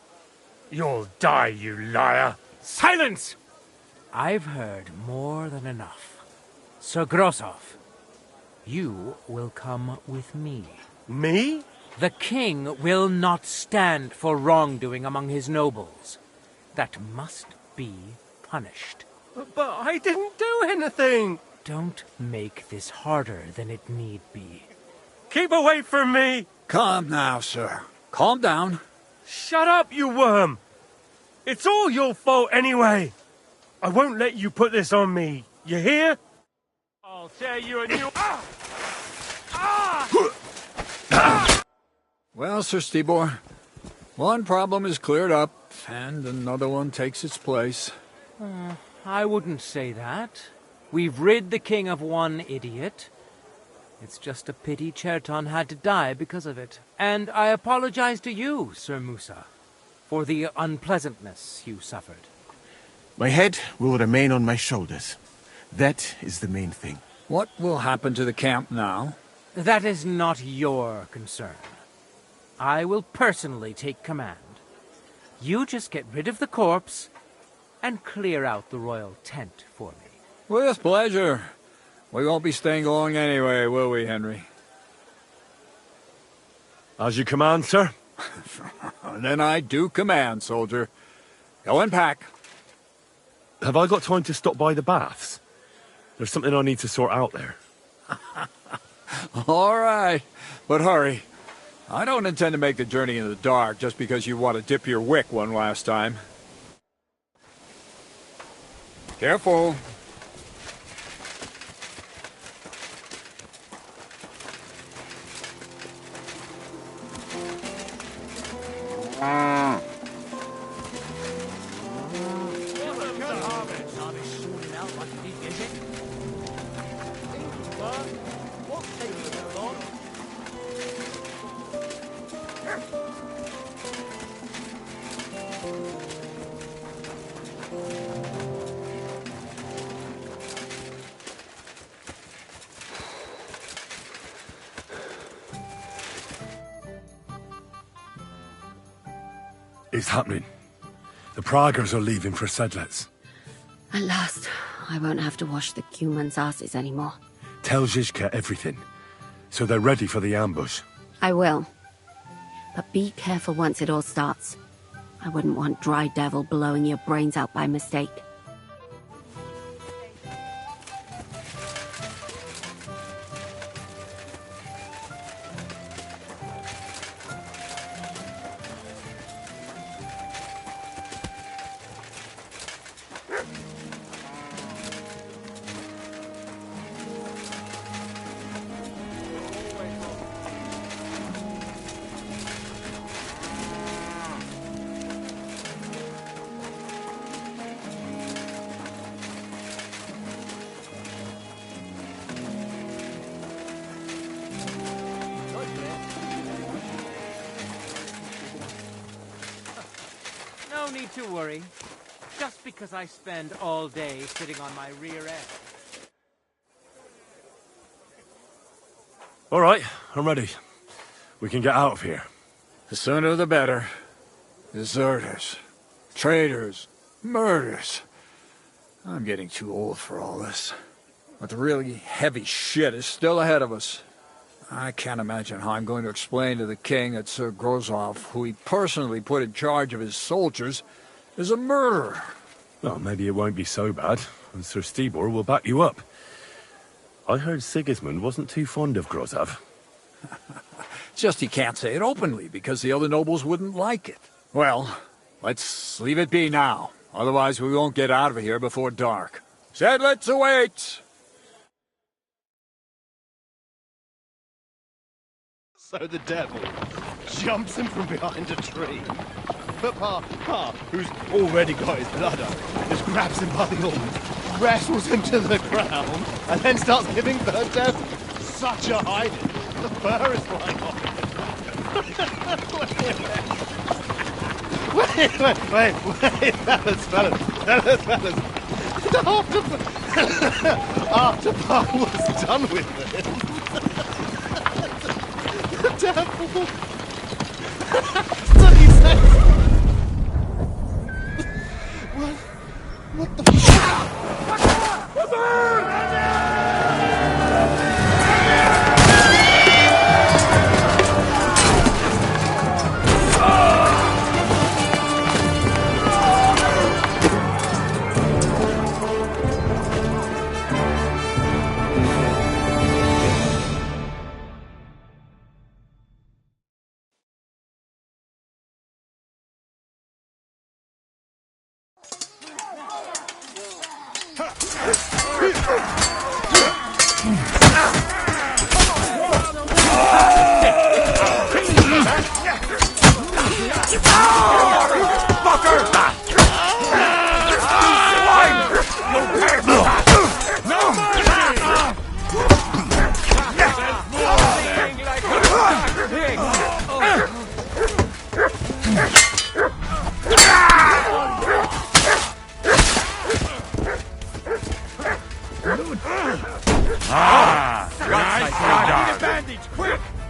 You'll die, you liar. Silence! I've heard more than enough. Sir Grozav, you will come with me. Me? The king will not stand for wrongdoing among his nobles. That must be punished. But I didn't do anything. Don't make this harder than it need be. Keep away from me. Calm now, sir. Calm down. Shut up, you worm. It's all your fault anyway. I won't let you put this on me. You hear? I'll tear you a new... Well, Sir Stibor, one problem is cleared up, and another one takes its place. I wouldn't say that. We've rid the king of one idiot. It's just a pity Chertan had to die because of it. And I apologize to you, Sir Musa, for the unpleasantness you suffered. My head will remain on my shoulders. That is the main thing. What will happen to the camp now? That is not your concern. I will personally take command. You just get rid of the corpse and clear out the royal tent for me. With pleasure. We won't be staying long anyway, will we, Henry? As you command, sir. Then I do command, soldier. Go and pack. Have I got time to stop by the baths? There's something I need to sort out there. All right, but hurry. I don't intend to make the journey in the dark just because you want to dip your wick one last time. Careful. It's happening. The Praggers are leaving for Sedlets. At last, I won't have to wash the Cumans' asses anymore. Tell Zizka everything, so they're ready for the ambush. I will. But be careful once it all starts. I wouldn't want Dry Devil blowing your brains out by mistake. No need to worry. Just because I spend all day sitting on my rear end. All right, I'm ready. We can get out of here. The sooner the better. Deserters, traitors, murders. I'm getting too old for all this. But the really heavy shit is still ahead of us. I can't imagine how I'm going to explain to the king that Sir Grozov, who he personally put in charge of his soldiers, is a murderer. Well, maybe it won't be so bad, and Sir Stibor will back you up. I heard Sigismund wasn't too fond of Grozov. It's just he can't say it openly, because the other nobles wouldn't like it. Well, let's leave it be now. Otherwise we won't get out of here before dark. Sedlets await! So the devil jumps him from behind a tree. But Pa, who's already got his blood up, just grabs him by the arm, wrestles him to the ground, and then starts giving the devil such a hiding. The fur is flying off. Wait, fellas. After Pa was done with him, the devil. Bloody sense. What the fuck?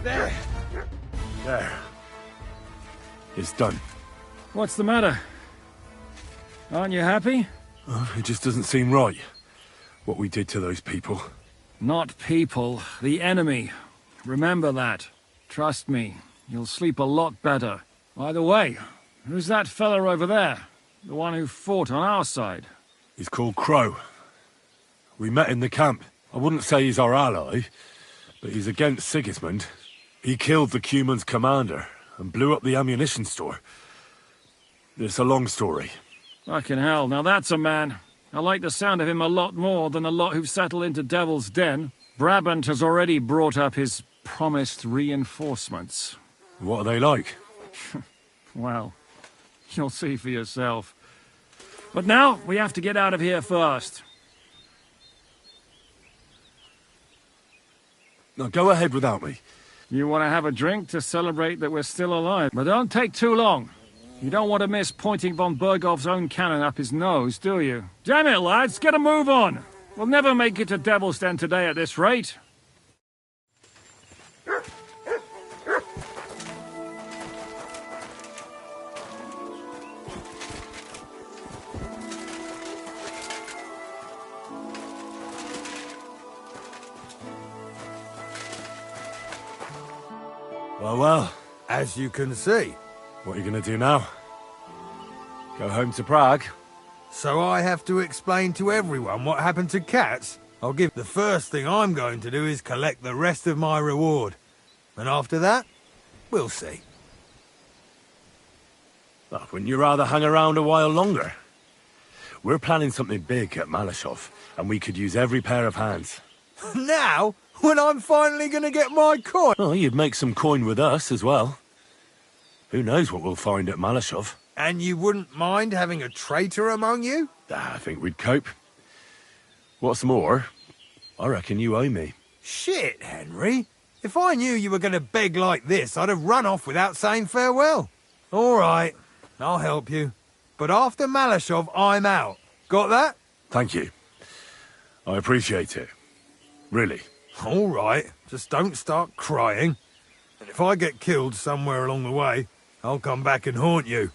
There. There. It's done. What's the matter? Aren't you happy? Oh, it just doesn't seem right, what we did to those people. Not people, the enemy. Remember that. Trust me, you'll sleep a lot better. By the way, who's that fella over there? The one who fought on our side? He's called Crow. We met in the camp. I wouldn't say he's our ally, but he's against Sigismund. He killed the Cuman's commander and blew up the ammunition store. It's a long story. Fucking hell, now that's a man. I like the sound of him a lot more than a lot who've settled into Devil's Den. Brabant has already brought up his promised reinforcements. What are they like? Well, you'll see for yourself. But now, we have to get out of here first. Now go ahead without me. You want to have a drink to celebrate that we're still alive, but don't take too long. You don't want to miss pointing von Bergov's own cannon up his nose, do you? Damn it, lads, get a move on! We'll never make it to Devil's Den today at this rate. Well. As you can see. What are you going to do now? Go home to Prague? So I have to explain to everyone what happened to Cats? The first thing I'm going to do is collect the rest of my reward. And after that, we'll see. Oh, wouldn't you rather hang around a while longer? We're planning something big at Malashov, and we could use every pair of hands. Now? When I'm finally going to get my coin? Oh, you'd make some coin with us as well. Who knows what we'll find at Malashov? And you wouldn't mind having a traitor among you? I think we'd cope. What's more, I reckon you owe me. Shit, Henry. If I knew you were going to beg like this, I'd have run off without saying farewell. All right, I'll help you. But after Malashov, I'm out. Got that? Thank you. I appreciate it. Really. All right, just don't start crying. And if I get killed somewhere along the way, I'll come back and haunt you.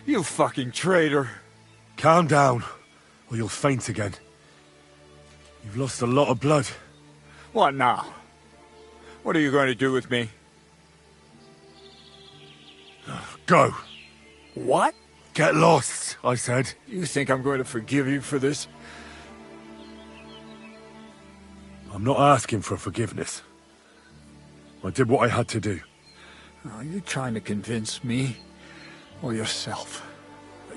You fucking traitor. Calm down, or you'll faint again. You've lost a lot of blood. What now? What are you going to do with me? Go. What? Get lost, I said. You think I'm going to forgive you for this? I'm not asking for forgiveness. I did what I had to do. Are you trying to convince me or yourself?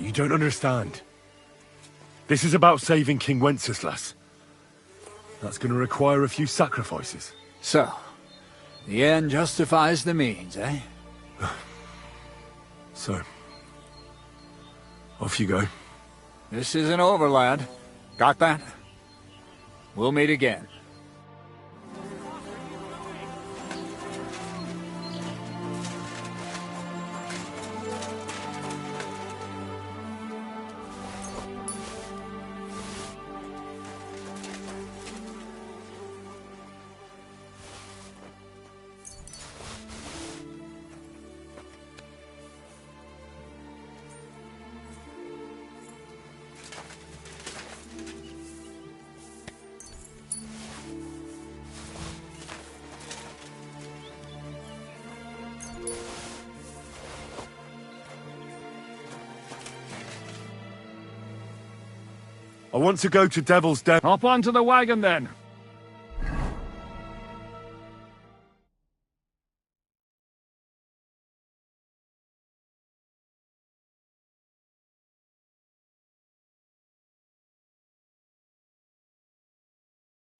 You don't understand. This is about saving King Wenceslas. That's going to require a few sacrifices. So, the end justifies the means, eh? So, off you go. This isn't over, lad. Got that? We'll meet again. I want to go to Devil's Den. Hop onto the wagon, then.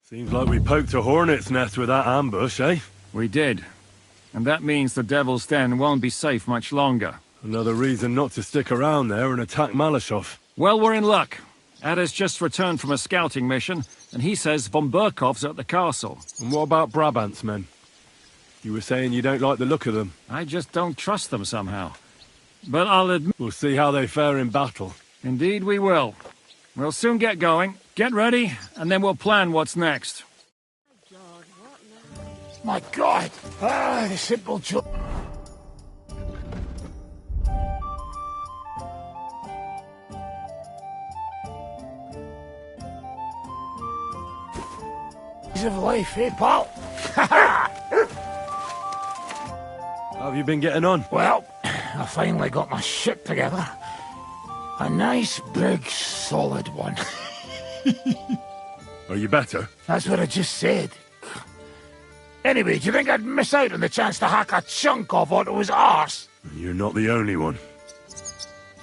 Seems like we poked a hornet's nest with that ambush, eh? We did. And that means the Devil's Den won't be safe much longer. Another reason not to stick around there and attack Malashov. Well, we're in luck. Ada's just returned from a scouting mission, and he says von Burkov's at the castle. And what about Brabant's men? You were saying you don't like the look of them. I just don't trust them somehow. But I'll admit... We'll see how they fare in battle. Indeed we will. We'll soon get going. Get ready, and then we'll plan what's next. My God! Ah, the simple joke. Of life, eh, pal? How have you been getting on? Well, I finally got my shit together. A nice, big, solid one. Are you better? That's what I just said. Anyway, do you think I'd miss out on the chance to hack a chunk off onto his arse? You're not the only one.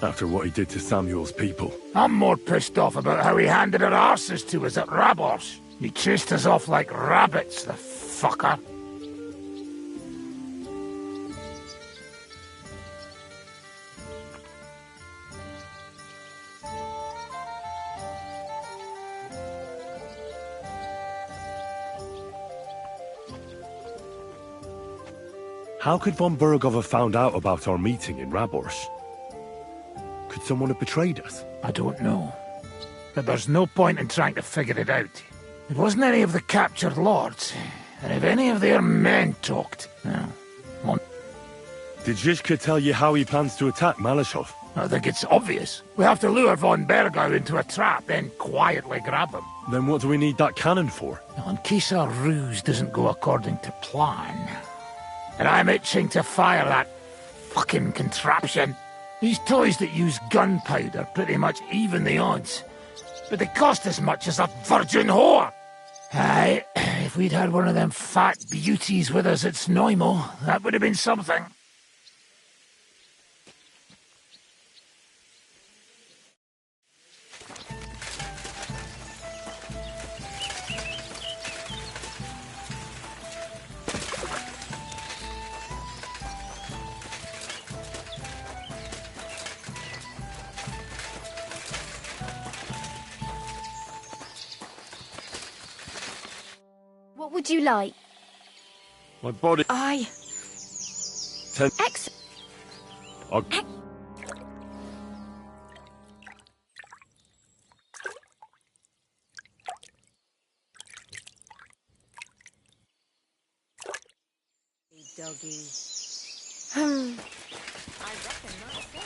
After what he did to Samuel's people. I'm more pissed off about how he handed our arses to us at Rabos. He chased us off like rabbits, the fucker. How could von Burgov have found out about our meeting in Rabors? Could someone have betrayed us? I don't know. But there's no point in trying to figure it out. It wasn't any of the captured lords, and if any of their men talked, well, Did Zizka tell you how he plans to attack Malashov? I think it's obvious. We have to lure von Bergau into a trap, then quietly grab him. Then what do we need that cannon for? In case our ruse doesn't go according to plan. And I'm itching to fire that fucking contraption. These toys that use gunpowder pretty much even the odds. But they cost as much as a virgin whore! Aye, if we'd had one of them fat beauties with us at Snoimo, that would have been something. What would you like? My body... I... Ten... Ex... I'll... Doggy. I reckon that's it.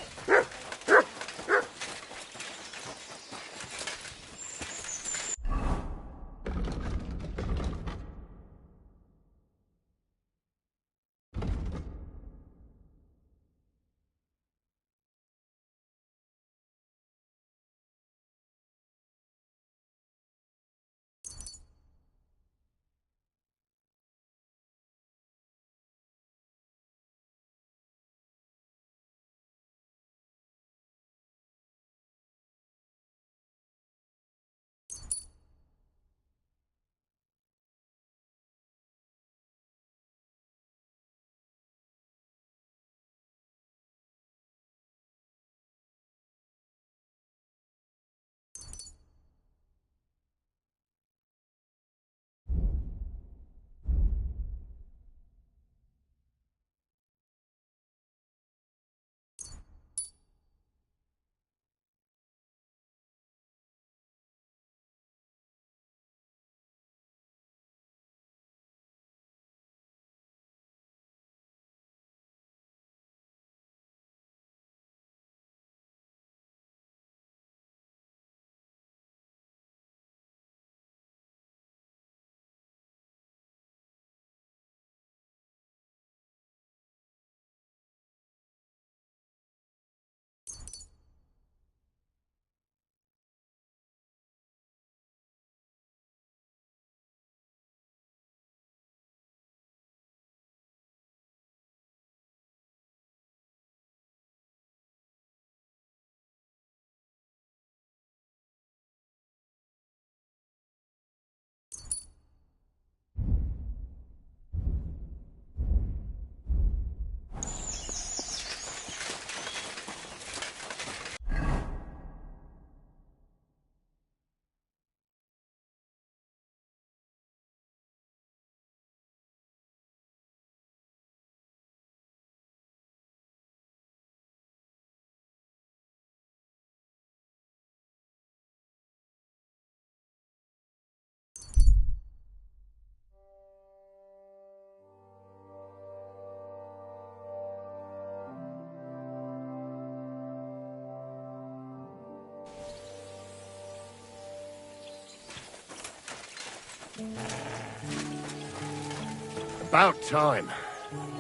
About time.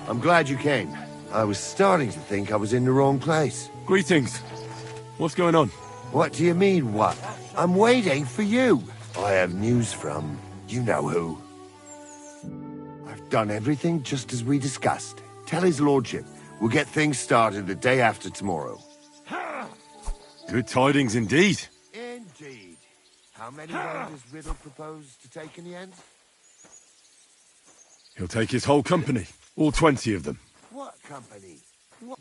I'm glad you came. I was starting to think I was in the wrong place. Greetings. What's going on? What do you mean, what? I'm waiting for you. I have news from you-know-who. I've done everything just as we discussed. Tell his lordship we'll get things started the day after tomorrow. Good tidings indeed. Indeed. How many men does Riddle propose to take in the end? He'll take his whole company. All 20 of them. What company?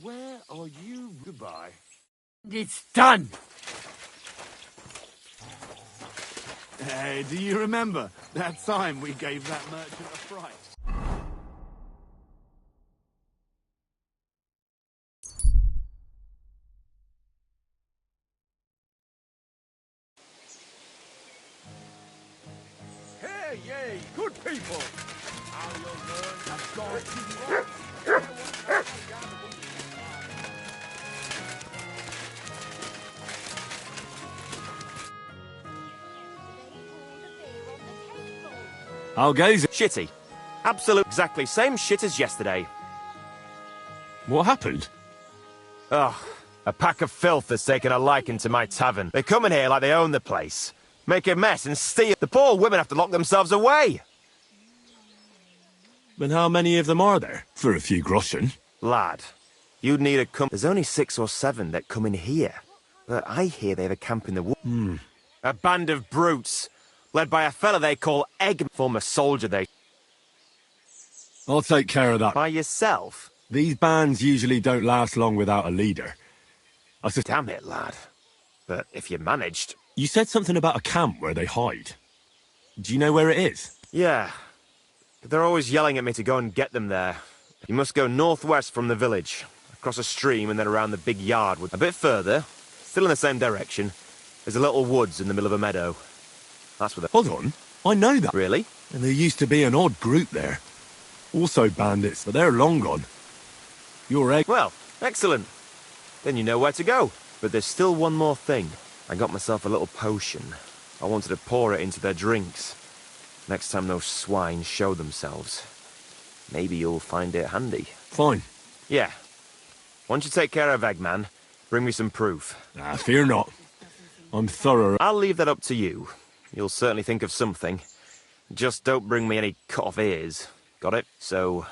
Where are you? Goodbye. It's done! Hey, do you remember that time we gave that merchant a fright? Hey, yay, good people! How you'll learn that God I'll gaze. Shitty. Absolute exactly same shit as yesterday. What happened? Ugh. A pack of filth has taken a liking to my tavern. They come in here like they own the place. Make a mess and steal. The poor women have to lock themselves away. But how many of them are there? For a few groschen. Lad, you'd need a There's only 6 or 7 that come in here. But I hear they have a camp in the woods. A band of brutes, led by a fella they call Egg. Former soldier they... I'll take care of that. By yourself? These bands usually don't last long without a leader. I said, damn it, lad. But if you managed... You said something about a camp where they hide. Do you know where it is? Yeah. But they're always yelling at me to go and get them there. You must go northwest from the village, across a stream and then around the big yard. A bit further, still in the same direction, there's a little woods in the middle of a meadow. That's where the... Hold on. I know that. Really? And there used to be an odd group there. Also bandits, but they're long gone. Your egg... Well, excellent. Then you know where to go. But there's still one more thing. I got myself a little potion. I wanted to pour it into their drinks. Next time those swine show themselves. Maybe you'll find it handy. Fine. Yeah. Once you take care of Eggman, bring me some proof. Fear not. I'm thorough. I'll leave that up to you. You'll certainly think of something. Just don't bring me any cut-off ears. Got it? So...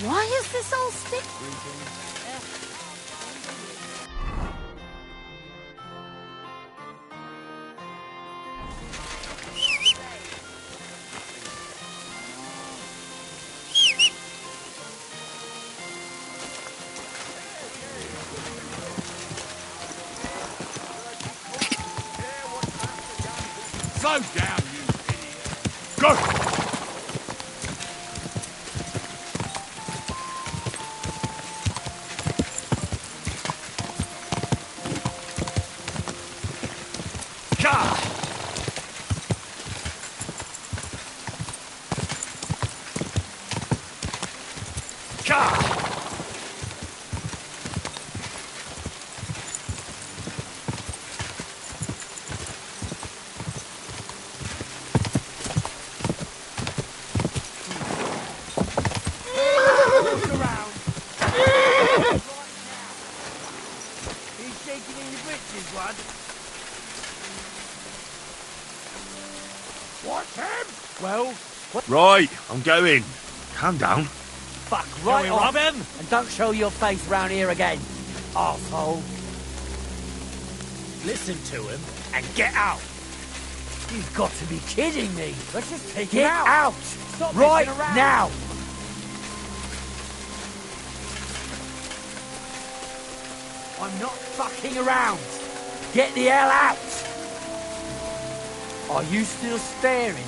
Why is this all stick? Slow down, you idiot! Go! Right, I'm going. Calm down. Fuck right off, and don't show your face round here again, arsehole. Listen to him and get out. You've got to be kidding me. Let's just take him out. Get out! Stop right now! I'm not fucking around. Get the hell out! Are you still staring?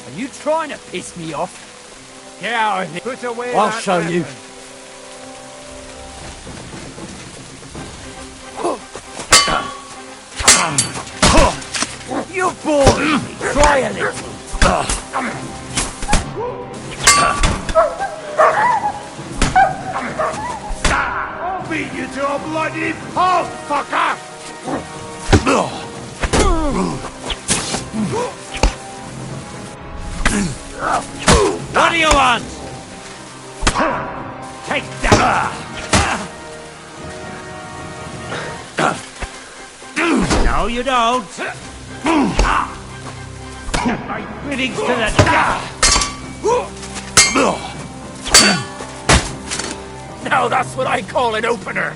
Are you trying to piss me off? Get out of here. Put away I'll that show you. You're boring me. Try a little. I'll beat you to a bloody pulp, fucker! Take that! No, you don't. My biddings to the Now that's what I call an opener.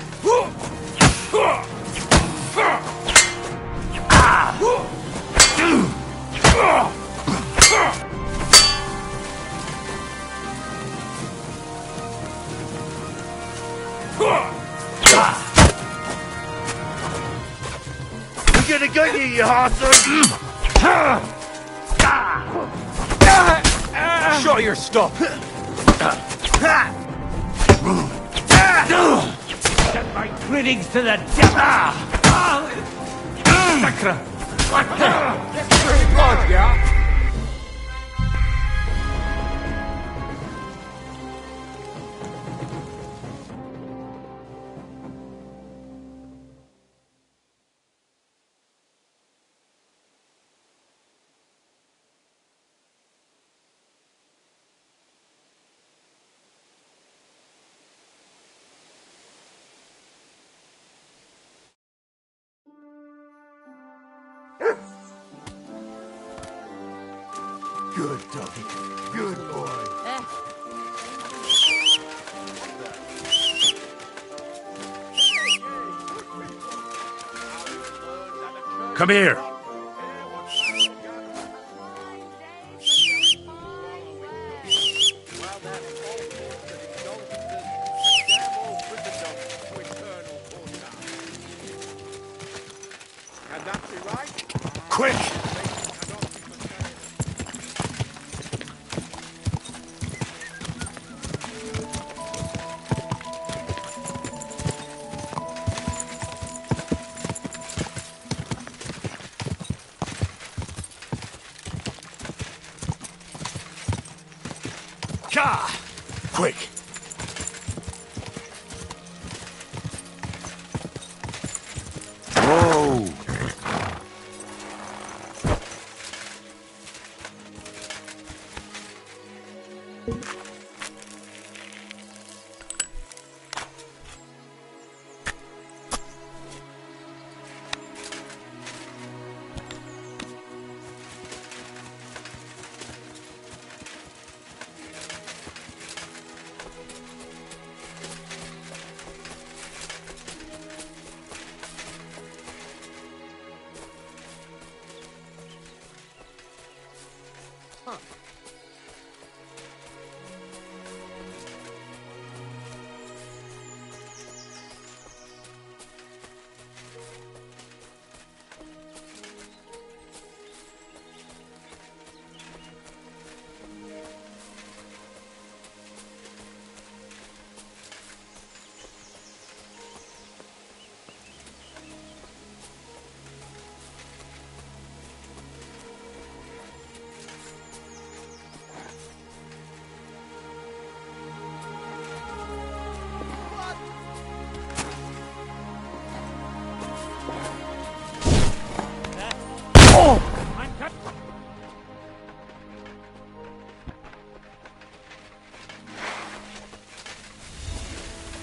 We're gonna get you, you hosser! Show your stuff. Get my greetings to the devil. Sacre. What the? Pretty good, yeah? Good doggy. Good boy. Come here. Quick! Quick! Whoa!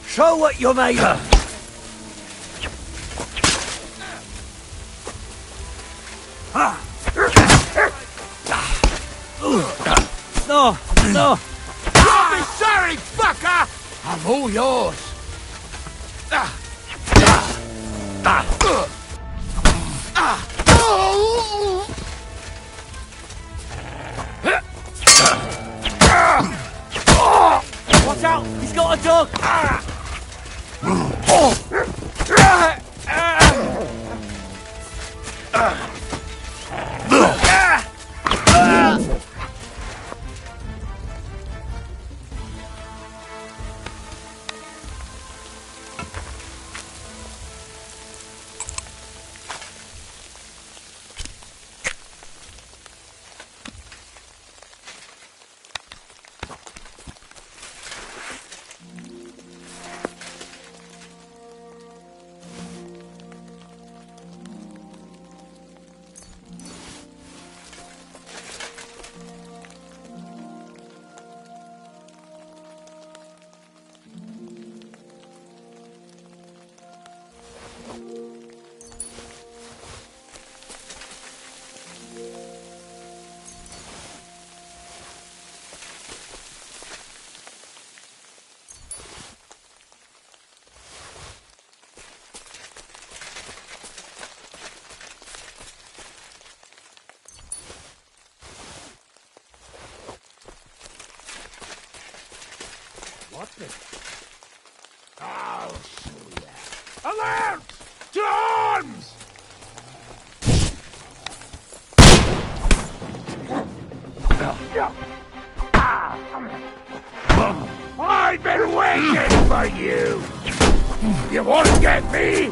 Show what you're made of! No, no! I'll be sorry, fucker! I'm all yours. Watch out! He's got a dog! What the? Oh, alert! To arms! I've been waiting for you! You won't get me!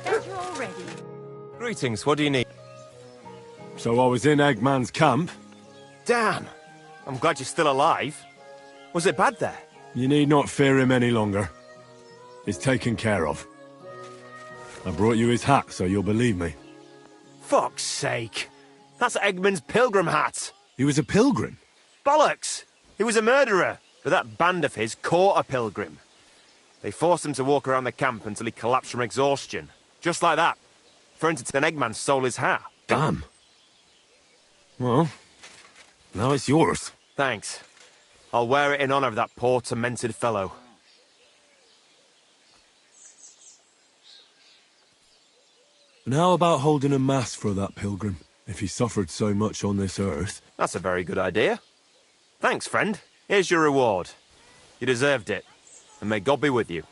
Better already. Greetings, what do you need? So I was in Eggman's camp? Damn! I'm glad you're still alive. Was it bad there? You need not fear him any longer. It's taken care of. I brought you his hat, so you'll believe me. Fuck's sake! That's Eggman's pilgrim hat! He was a pilgrim? Bollocks! He was a murderer, but that band of his caught a pilgrim. They forced him to walk around the camp until he collapsed from exhaustion. Just like that. For instance, an Eggman stole his hat. Damn. Well, now it's yours. Thanks. I'll wear it in honor of that poor, tormented fellow. And how about holding a mass for that pilgrim, if he suffered so much on this earth? That's a very good idea. Thanks, friend. Here's your reward. You deserved it. And may God be with you.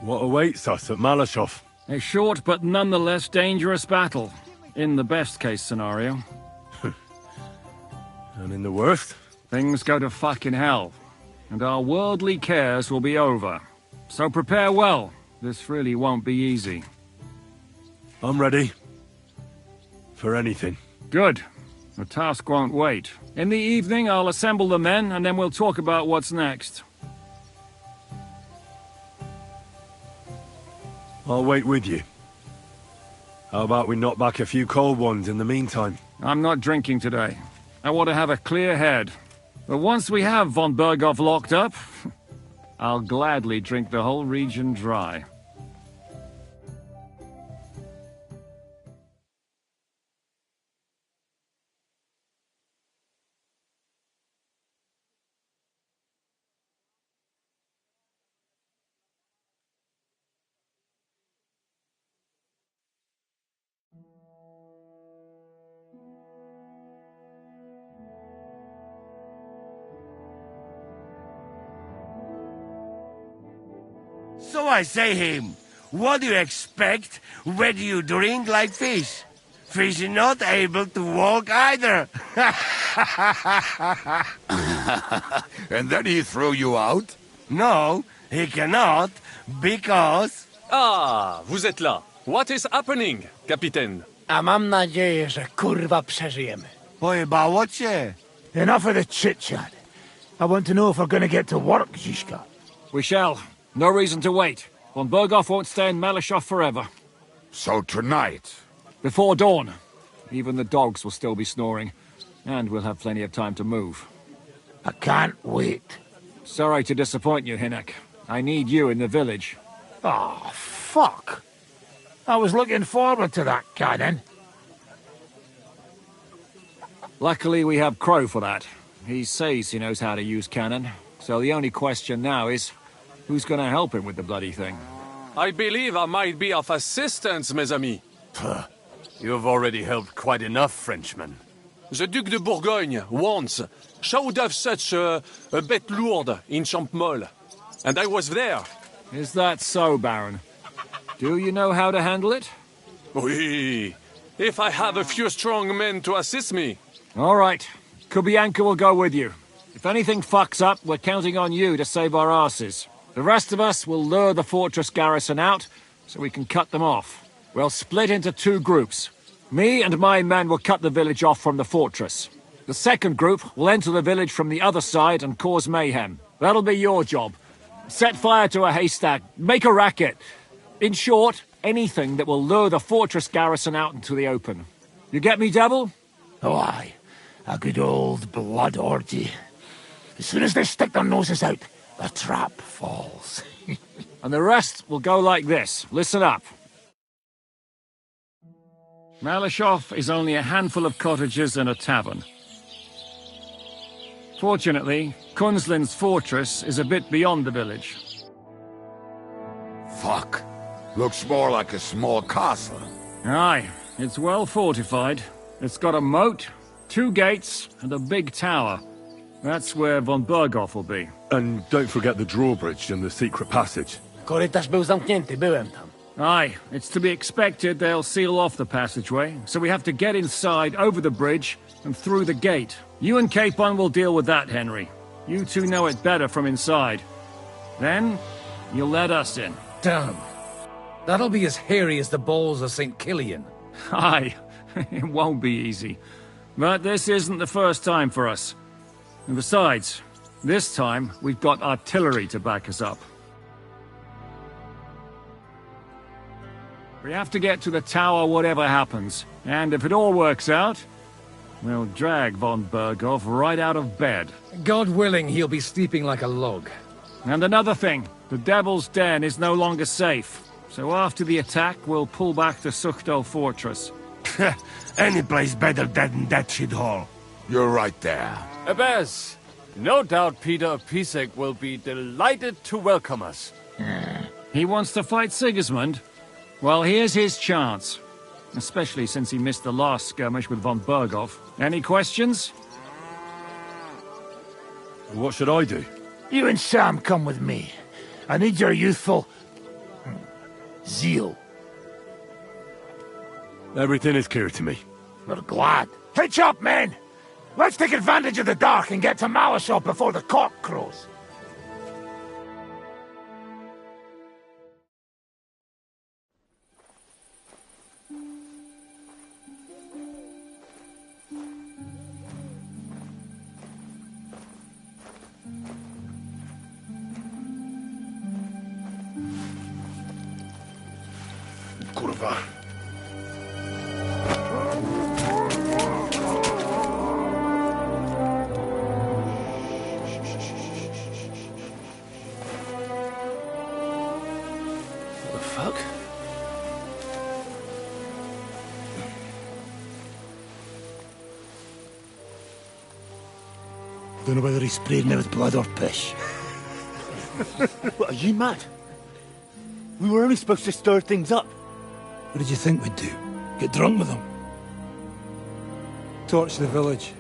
What awaits us at Malashov? A short but nonetheless dangerous battle. In the best-case scenario. And in the worst? Things go to fucking hell. And our worldly cares will be over. So prepare well. This really won't be easy. I'm ready. For anything. Good. The task won't wait. In the evening, I'll assemble the men, and then we'll talk about what's next. I'll wait with you. How about we knock back a few cold ones in the meantime? I'm not drinking today. I want to have a clear head. But once we have von Berghoff locked up, I'll gladly drink the whole region dry. So I say him, what do you expect when you drink like fish? Fish is not able to walk either. And then he threw you out? No, he cannot, because... Ah, vous êtes là. What is happening, Capitaine? A mam nadzieję, że kurwa przeżyjemy. Pojebało cię. Enough of the chit-chat. I want to know if we're going to get to work, Zizka. We shall. No reason to wait. Von Berghoff won't stay in Malishov forever. So tonight? Before dawn. Even the dogs will still be snoring. And we'll have plenty of time to move. I can't wait. Sorry to disappoint you, Hinek. I need you in the village. Oh, fuck. I was looking forward to that cannon. Luckily, we have Crow for that. He says he knows how to use cannon. So the only question now is, who's going to help him with the bloody thing? I believe I might be of assistance, mes amis. You've already helped quite enough, Frenchmen. The Duc de Bourgogne, once, showed off such a bête lourde in Champmol. And I was there. Is that so, Baron? Do you know how to handle it? Oui. If I have a few strong men to assist me. All right. Kubianka will go with you. If anything fucks up, we're counting on you to save our asses. The rest of us will lure the fortress garrison out, so we can cut them off. We'll split into 2 groups. Me and my men will cut the village off from the fortress. The second group will enter the village from the other side and cause mayhem. That'll be your job. Set fire to a haystack, make a racket. In short, anything that will lure the fortress garrison out into the open. You get me, Devil? Oh, aye. A good old blood orgy. As soon as they stick their noses out, the trap falls. And the rest will go like this. Listen up. Malishov is only a handful of cottages and a tavern. Fortunately, Kunzlin's fortress is a bit beyond the village. Fuck. Looks more like a small castle. Aye, it's well fortified. It's got a moat, 2 gates, and a big tower. That's where von Berghoff will be. And don't forget the drawbridge and the secret passage. Korytarz był zamknięty, byłem tam. Aye, it's to be expected they'll seal off the passageway, so we have to get inside, over the bridge, and through the gate. You and Capon will deal with that, Henry. You two know it better from inside. Then, you'll let us in. Damn. That'll be as hairy as the balls of St. Killian. Aye, it won't be easy. But this isn't the first time for us. And besides, this time we've got artillery to back us up. We have to get to the tower whatever happens, and if it all works out, we'll drag von Berghoff right out of bed. God willing, he'll be sleeping like a log. And another thing, the Devil's Den is no longer safe, so after the attack, we'll pull back to Sukhto Fortress. Any place better than that shithole. You're right there. Abez, no doubt Peter of Pisek will be delighted to welcome us. He wants to fight Sigismund? Well, here's his chance. Especially since he missed the last skirmish with von Berghoff. Any questions? What should I do? You and Sam come with me. I need your youthful... zeal. Everything is clear to me. We're glad. Hitch up, men! Let's take advantage of the dark and get to Malishov before the cock crows. Kurwa. What the fuck? Don't know whether he sprayed me with blood or piss. What, are you mad? We were only supposed to stir things up. What did you think we'd do? Get drunk with them? Torch the village.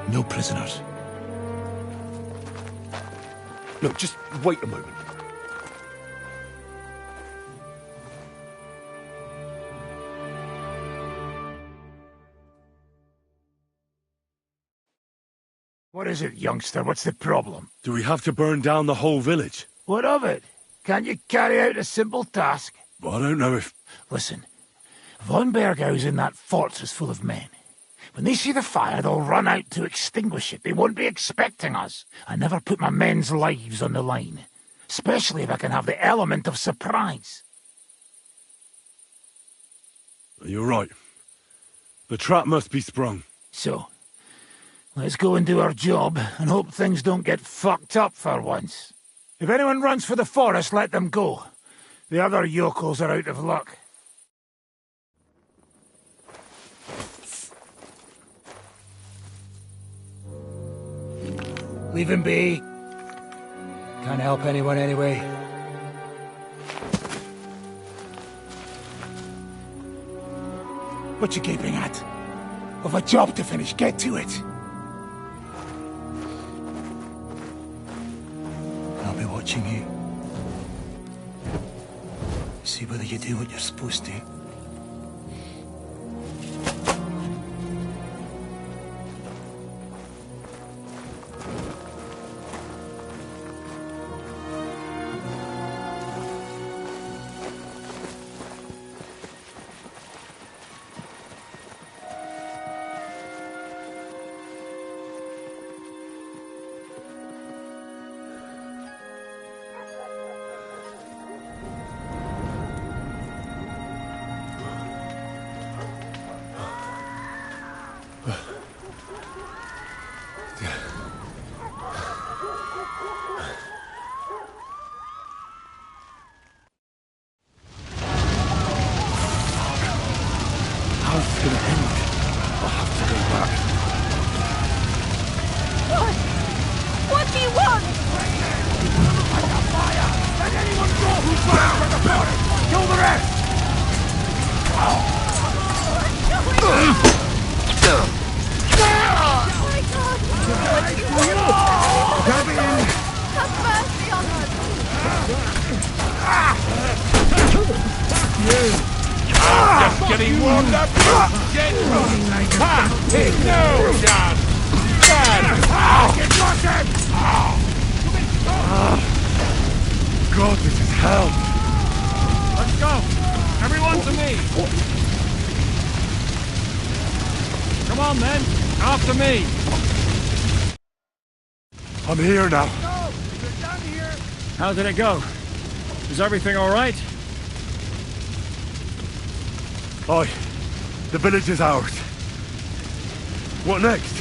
No prisoners. Look, just wait a moment. What is it, youngster? What's the problem? Do we have to burn down the whole village? What of it? Can't you carry out a simple task? Well, I don't know if... Listen, von Bergau's in that fortress full of men. When they see the fire, they'll run out to extinguish it. They won't be expecting us. I never put my men's lives on the line, especially if I can have the element of surprise. You're right. The trap must be sprung. So, let's go and do our job and hope things don't get fucked up for once. If anyone runs for the forest, let them go. The other yokels are out of luck. Leave him be. Can't help anyone anyway. What you gaping at? I've a job to finish. Get to it. I'll be watching you. See whether you do what you're supposed to. What do you want? Let anyone go who's running from the building! Kill the rest! Have mercy on us! Just getting warmed up! Get rolling like a no, John! Get lost him! God, this is hell! Let's go! Everyone to me! Come on, then! After me! I'm here now. How did it go? Is everything all right? Aye. The village is ours. What next?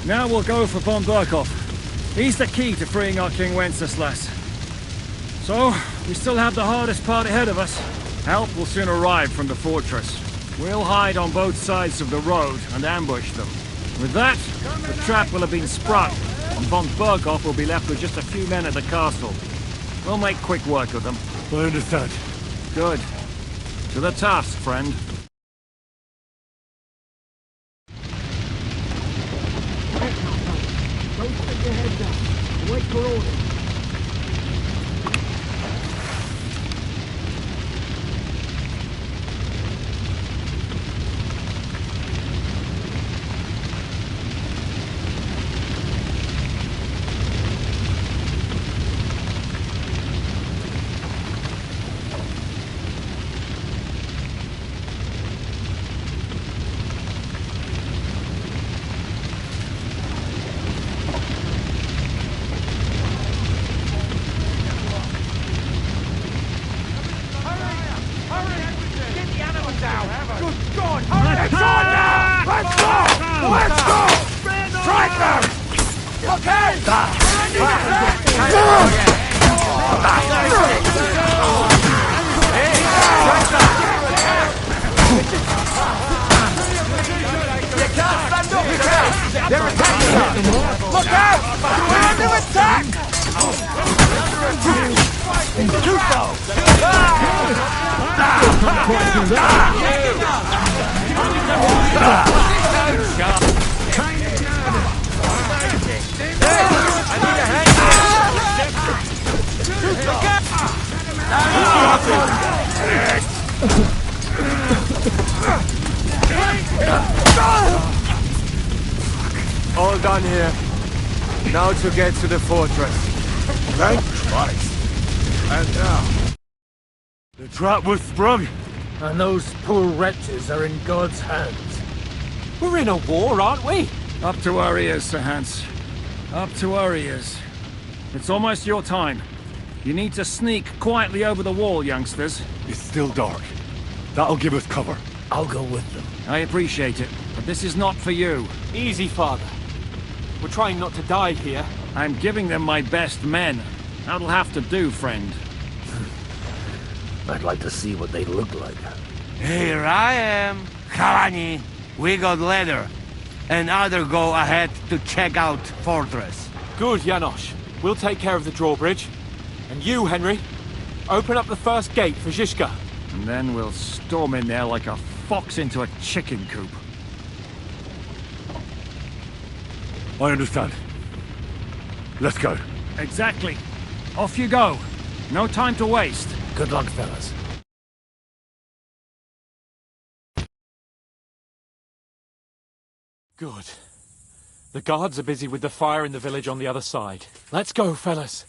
Now we'll go for von Berkhoff. He's the key to freeing our King Wenceslas. So, we still have the hardest part ahead of us. Help will soon arrive from the fortress. We'll hide on both sides of the road and ambush them. With that, the trap will have been sprung, and von Berkhoff will be left with just a few men at the castle. We'll make quick work of them. I understand. Good. To the task, friend. Don't stick your head down. Wait for orders. All done here. Now to get to the fortress. Thank Christ. And now... The trap was sprung. And those poor wretches are in God's hands. We're in a war, aren't we? Up to our ears, Sir Hans. Up to our ears. It's almost your time. You need to sneak quietly over the wall, youngsters. It's still dark. That'll give us cover. I'll go with them. I appreciate it, but this is not for you. Easy, Father. We're trying not to die here. I'm giving them my best men. That'll have to do, friend. I'd like to see what they look like. Here I am. Kalani, we got leather. And other go ahead to check out fortress. Good, Janosch. We'll take care of the drawbridge. And you, Henry, open up the first gate for Zizka. And then we'll storm in there like a fox into a chicken coop. I understand. Let's go. Exactly. Off you go. No time to waste. Good luck, fellas. Good. The guards are busy with the fire in the village on the other side. Let's go, fellas.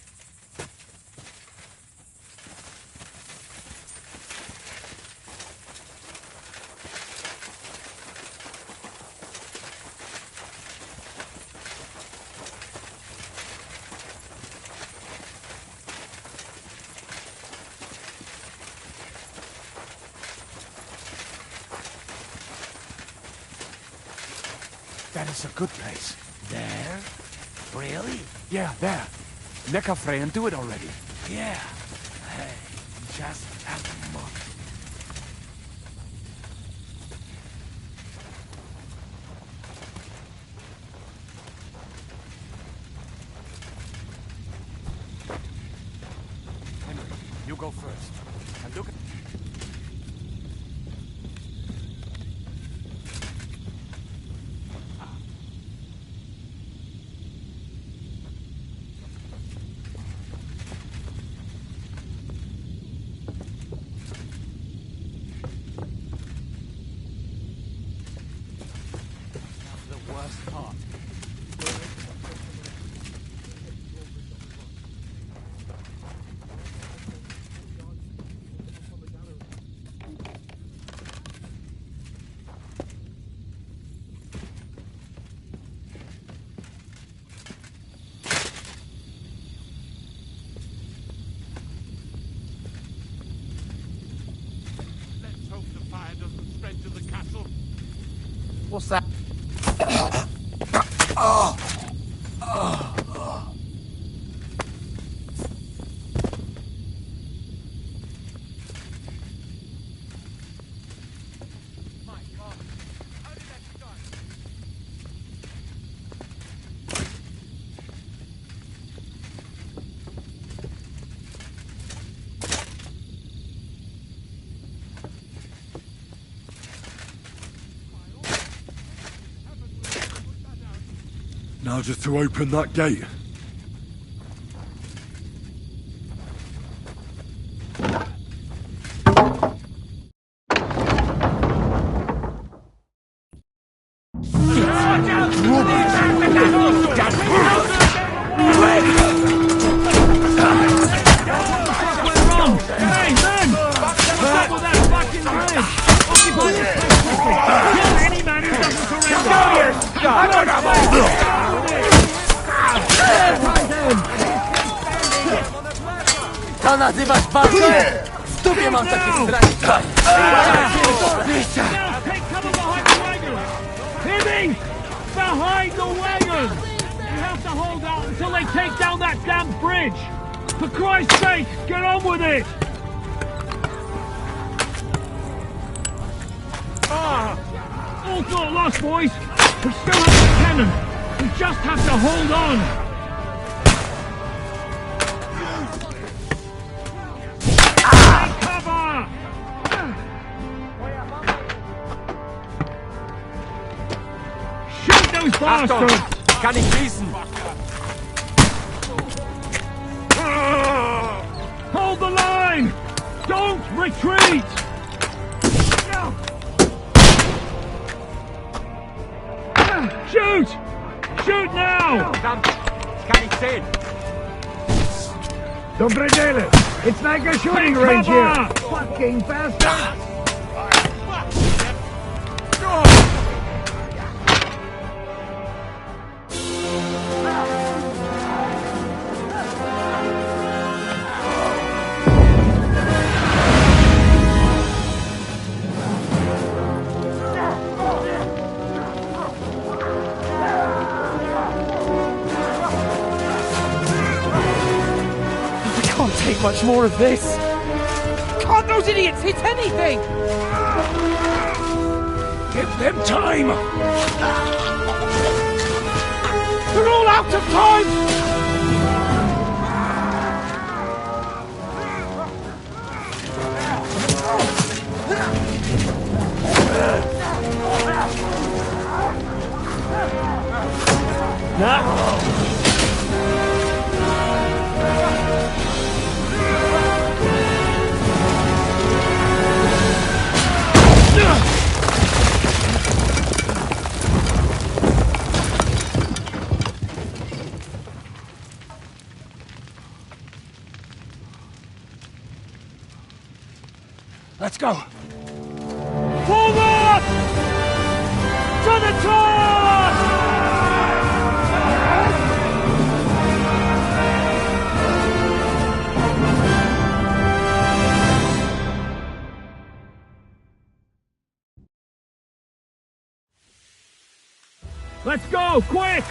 That is a good place. There? Really? Yeah, there. Neckarfrey and do it already. Yeah. Hey, just have a look. Henry, you go first. And look at... What's that? Now just to open that gate. To nazywasz walką? W dupie mam takie straszne. Timmy! Behind the wagon! You have to hold out until they take down that damn bridge! For Christ's sake, get on with it! All's not lost, boys! We still have the cannon! We just have to hold on! Achtung! Kann ich schießen! Hold the line! Don't retreat! Shoot! Shoot now! Verdammt! Ich kann nicht sehen! Dobre dziele! It's like a shooting range here! Fucking bastard! take much more of this. Can't those idiots hit anything? Give them time! They're all out of time! Let's go. Forward! To the charge! Let's go, quick!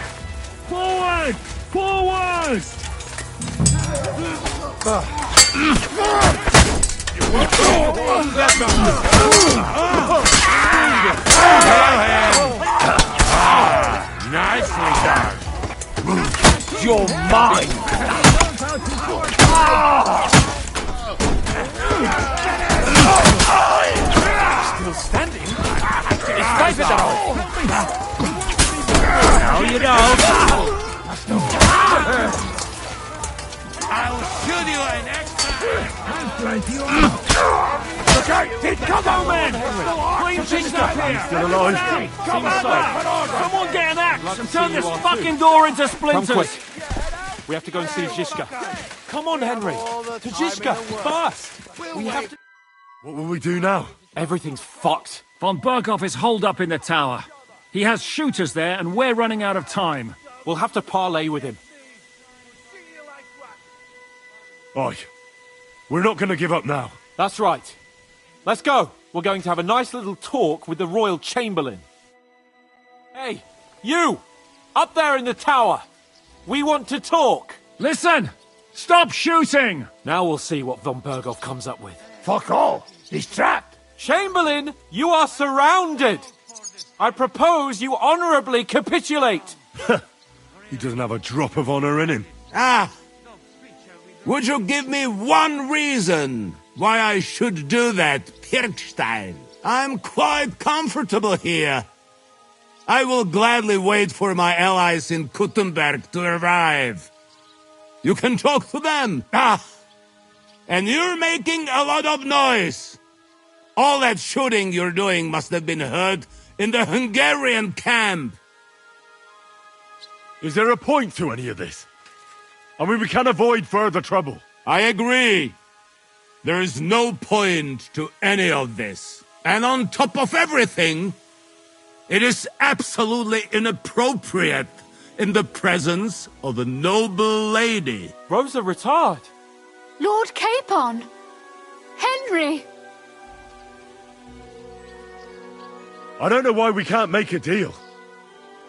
Forward! Forward! Nicely done. You're mine! Still standing? It's five at all. Now you know. I'll shoot you an extra. Okay, come on, man! Clean things up here! Still alive? Come on, someone get an axe and turn this fucking door into splinters! Come quick. We have to go and see Zizka. Come on, Henry. To Zizka, fast! We have to... What will we do now? Everything's fucked. Von Berghoff is holed up in the tower. He has shooters there, and we're running out of time. We'll have to parley with him. Oi. We're not going to give up now. That's right. Let's go. We're going to have a nice little talk with the Royal Chamberlain. Hey, you! Up there in the tower! We want to talk! Listen! Stop shooting! Now we'll see what Von Berghoff comes up with. Fuck all! He's trapped! Chamberlain, you are surrounded! I propose you honourably capitulate! He doesn't have a drop of honor in him. Ah! Would you give me one reason why I should do that, Pirkstein? I'm quite comfortable here. I will gladly wait for my allies in Kuttenberg to arrive. You can talk to them. Ah! And you're making a lot of noise. All that shooting you're doing must have been heard in the Hungarian camp. Is there a point to any of this? I mean, we can avoid further trouble. I agree. There is no point to any of this. And on top of everything, it is absolutely inappropriate in the presence of a noble lady. Rosa Retard. Lord Capon. Henry. I don't know why we can't make a deal.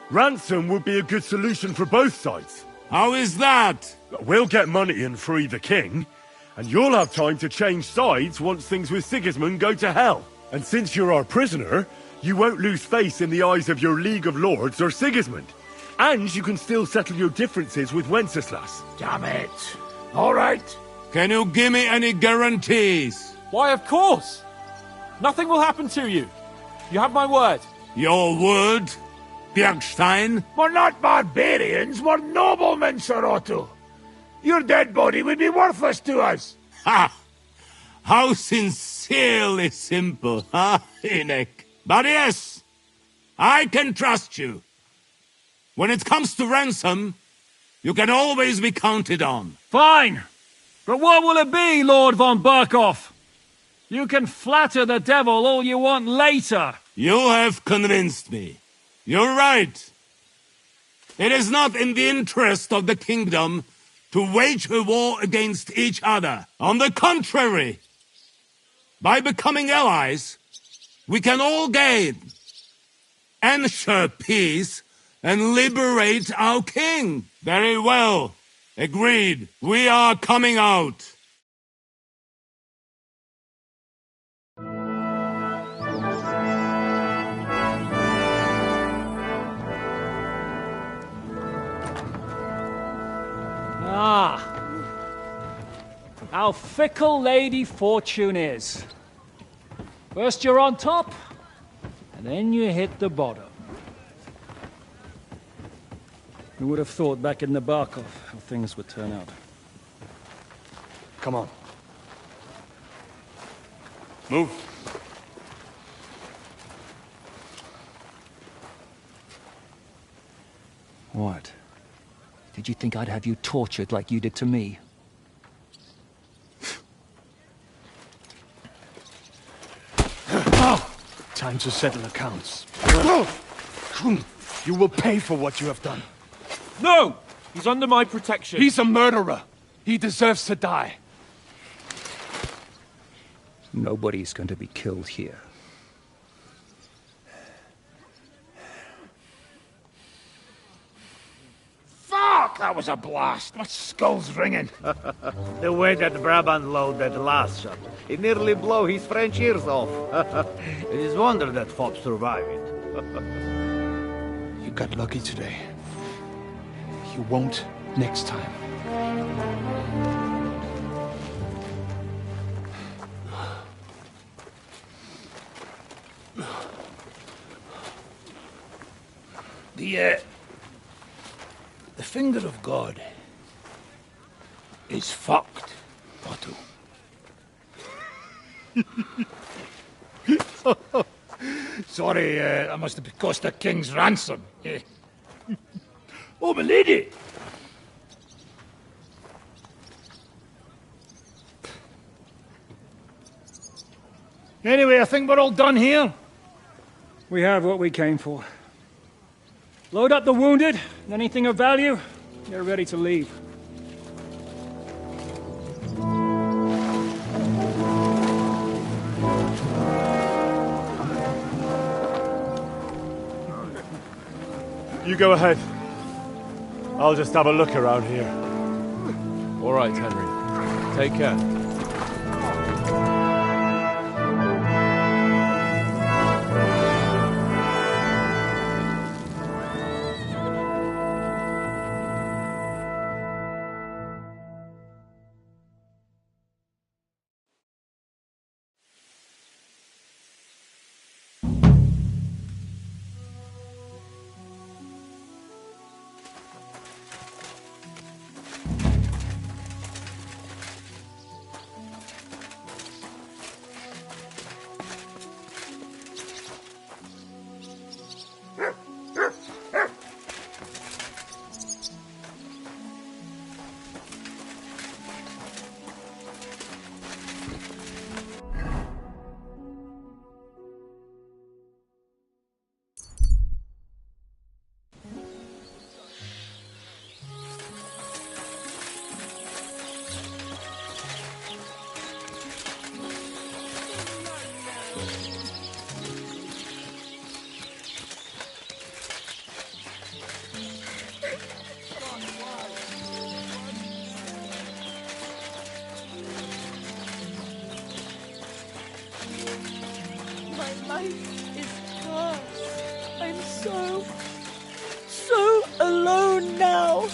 Ransom would be a good solution for both sides. How is that? We'll get money and free the king, and you'll have time to change sides once things with Sigismund go to hell. And since you're our prisoner, you won't lose face in the eyes of your League of Lords or Sigismund. And you can still settle your differences with Wenceslas. Damn it. All right. Can you give me any guarantees? Why, of course. Nothing will happen to you. You have my word. Your word, Bjergstein? We're not barbarians, we're noblemen, Sir Otto. Your dead body would be worthless to us. Ha! How sincerely simple, huh, Enoch? But yes, I can trust you. When it comes to ransom, you can always be counted on. Fine. But what will it be, Lord von Berkhoff? You can flatter the devil all you want later. You have convinced me. You're right. It is not in the interest of the kingdom to wage a war against each other. On the contrary, by becoming allies, we can all gain, ensure peace, and liberate our king. Very well. Agreed. We are coming out. Ah. How fickle Lady Fortune is. First you're on top, and then you hit the bottom. Who would have thought back in Nabokov how things would turn out? Come on. Move. What? Did you think I'd have you tortured like you did to me? Time to settle accounts. You will pay for what you have done. No! He's under my protection. He's a murderer. He deserves to die. Nobody's going to be killed here. Fuck! That was a blast. My skull's ringing. The way that Brabant load that last shot, it nearly blow his French ears off. It is wonder that Fop survived it. You got lucky today. You won't next time. The finger of God is fucked, Otto. Sorry, that must have cost a king's ransom. Oh, my lady! Anyway, I think we're all done here. We have what we came for. Load up the wounded, and anything of value, get ready to leave. You go ahead. I'll just have a look around here. All right, Henry. Take care. life is cursed. I'm so alone now.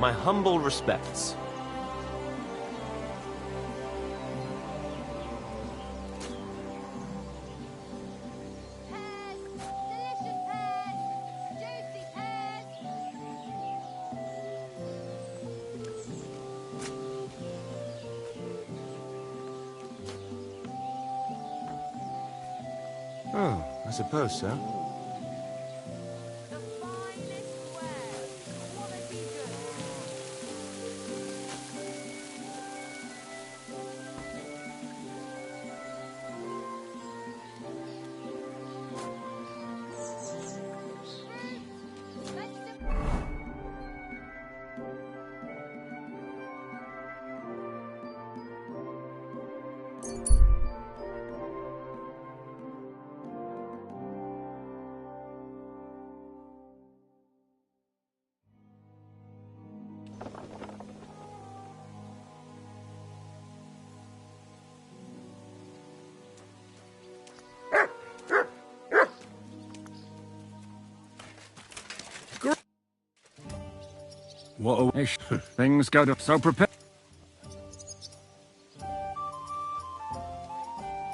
My humble respects. Oh, I suppose so. What a things go to so prepared.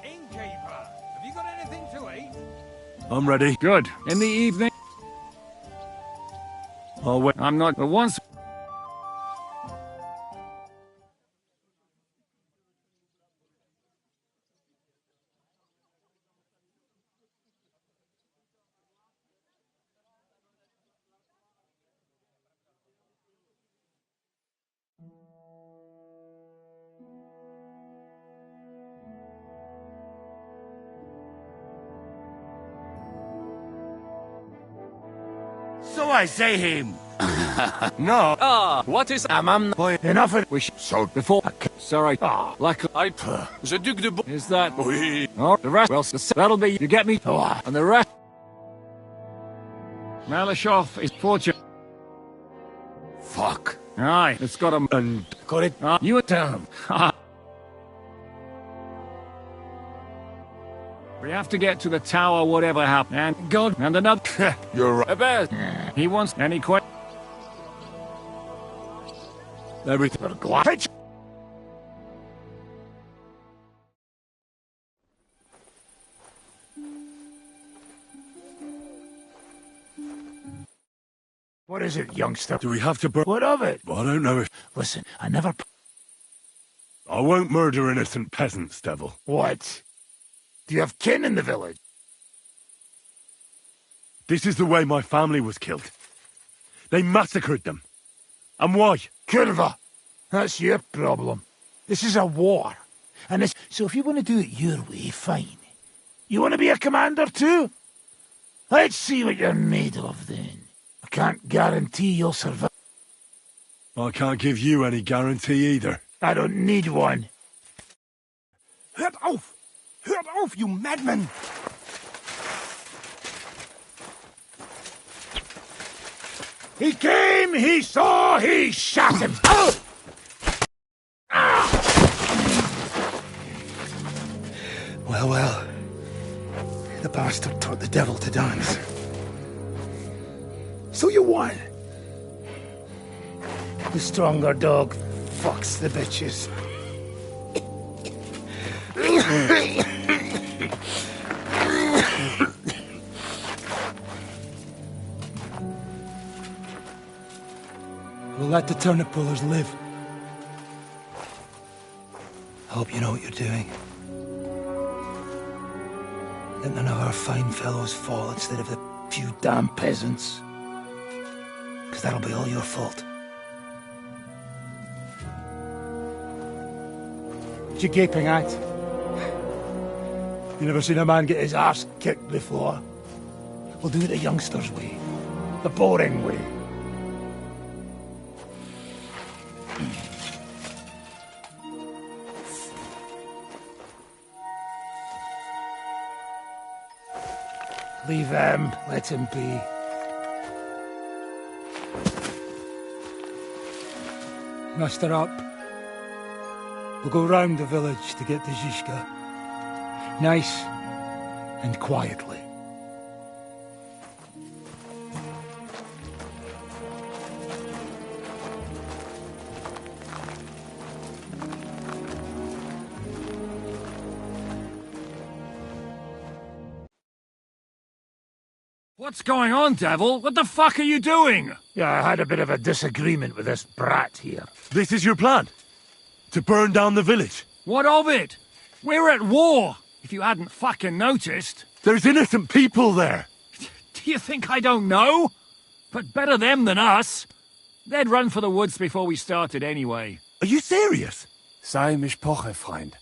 Innkeeper, have you got anything to eat? I'm ready. Good. In the evening. I'll wait. I'm not. But once. So I say him. No. Ah, what is... Boy, enough of we so before. Sorry. Like I... The Duc de Bo... Is that... Oui. Oh, the rest... Well, that'll be... You get me? Oh, and the rest... Malashov is fortune. Fuck. Aye, it's got him. And... Got it? You tell him. We have to get to the tower, whatever happens. And God, and another... You're right. He wants any question. Everything. What is it, youngster? Do we have to burn? What of it? I don't know if... Listen, I never... I won't murder innocent peasants, Devil. What? Do you have kin in the village? This is the way my family was killed. They massacred them. And why? Curva, that's your problem. This is a war. And it's... So if you want to do it your way, fine. You want to be a commander too? Let's see what you're made of then. I can't guarantee you'll survive. I can't give you any guarantee either. I don't need one. Hört auf! Hört auf, you madman! He came, he saw, he shot him. Oh! Well, well. The bastard taught the devil to dance. So you won. The stronger dog fucks the bitches. We'll let the turnip pullers live. I hope you know what you're doing. Let none of our fine fellows fall instead of the few damn peasants. Because that'll be all your fault. What you gaping at? You never seen a man get his arse kicked before? We'll do it the youngsters' way. The boring way. Leave him. Let him be. Muster up. We'll go round the village to get to Zizka. Nice and quietly. What's going on, Devil? What the fuck are you doing? Yeah, I had a bit of a disagreement with this brat here. This is your plan? To burn down the village? What of it? We're at war, if you hadn't fucking noticed. There's innocent people there. Do you think I don't know? But better them than us. They'd run for the woods before we started anyway. Are you serious? Sei mishpoche, friend.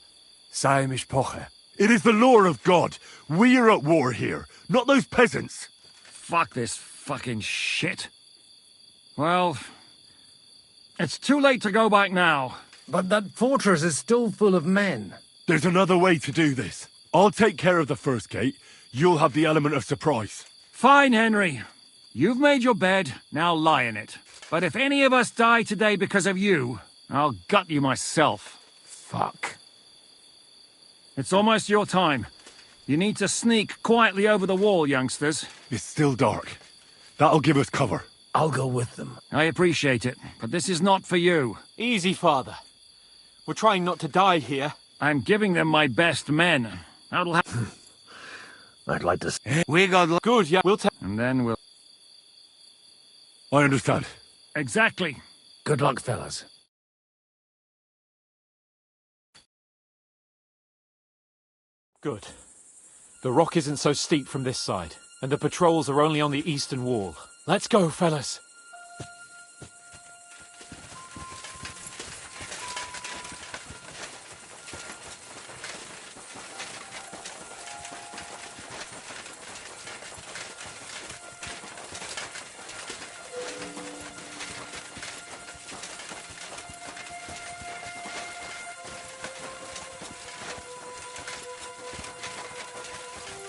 Sei mishpoche. It is the law of God. We are at war here, not those peasants. Fuck this fucking shit. Well, it's too late to go back now. But that fortress is still full of men. There's another way to do this. I'll take care of the first gate. You'll have the element of surprise. Fine, Henry. You've made your bed, now lie in it. But if any of us die today because of you, I'll gut you myself. Fuck. It's almost your time. You need to sneak quietly over the wall, youngsters. It's still dark. That'll give us cover. I'll go with them. I appreciate it, but this is not for you. Easy, Father. We're trying not to die here. I'm giving them my best men. That'll happen. I'd like to... We got... Good, yeah, we'll take... And then we'll... I understand. Exactly. Good luck, fellas. Good. The rock isn't so steep from this side, and the patrols are only on the eastern wall. Let's go, fellas.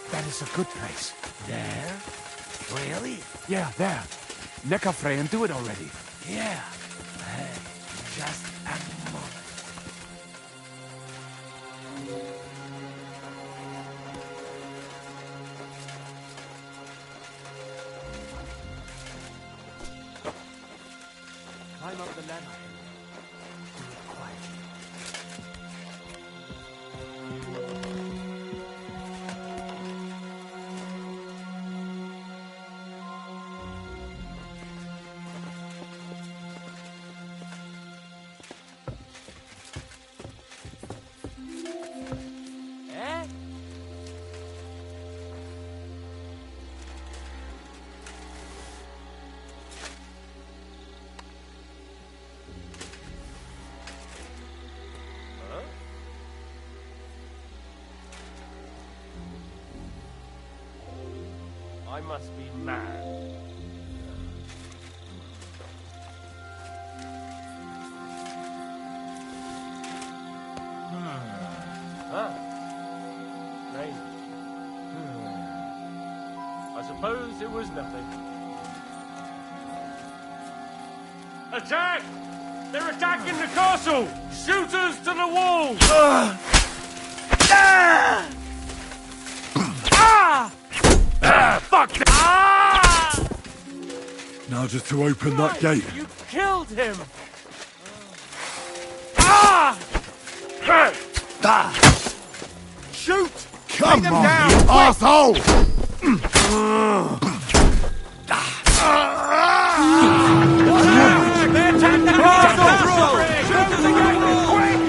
That is a good place. There? Really? Yeah, there. Neckarfreyen do it already. Yeah. Hey, just a moment. Climb up the ladder. Do it quietly. I must be mad. Ah. Rain. I suppose it was nothing. Attack! They're attacking the castle! Shooters to the walls! Fuck! Ah! Now just to open that gate. You killed him! Ah! Shoot! Come them on, down, you quick! asshole! They attacked the castle! Shoot the gate, quick!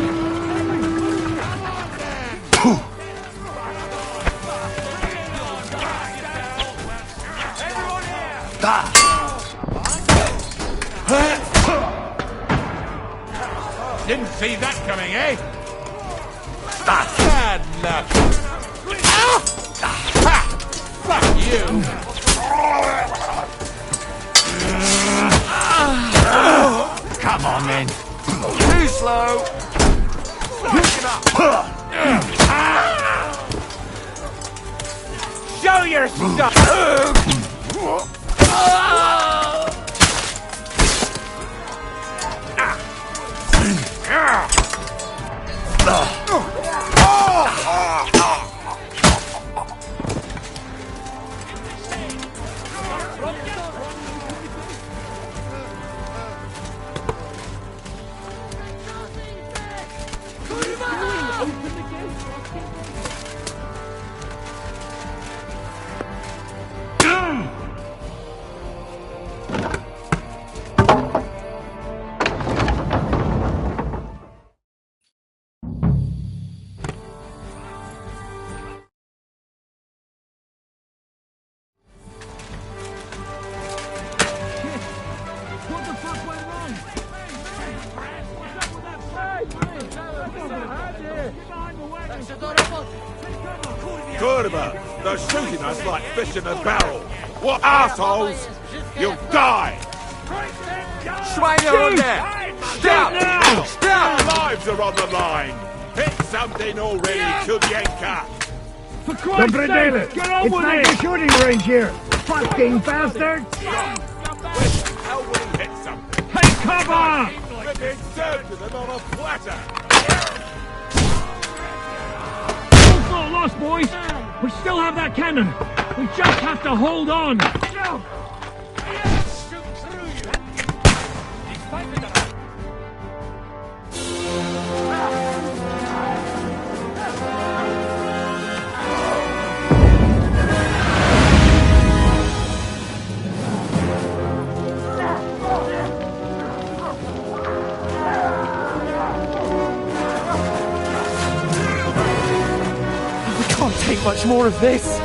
Didn't see that coming, eh? Bad luck. Fuck you. Come on, then. Too slow! Pick it up! Show your stuff! Kurba! They're shooting us like fish in a barrel! What assholes! You'll die! Schweine on there! Stop! Our lives are on the line! Hit something already, Kubienka! For Christ's sake, get on with it! It's not a shooting range here, fucking bastard! How will he hit something? Take cover! Flipping served to them on a platter! All's not lost, boys! We still have that cannon! We just have to hold on! Can't take much more of this.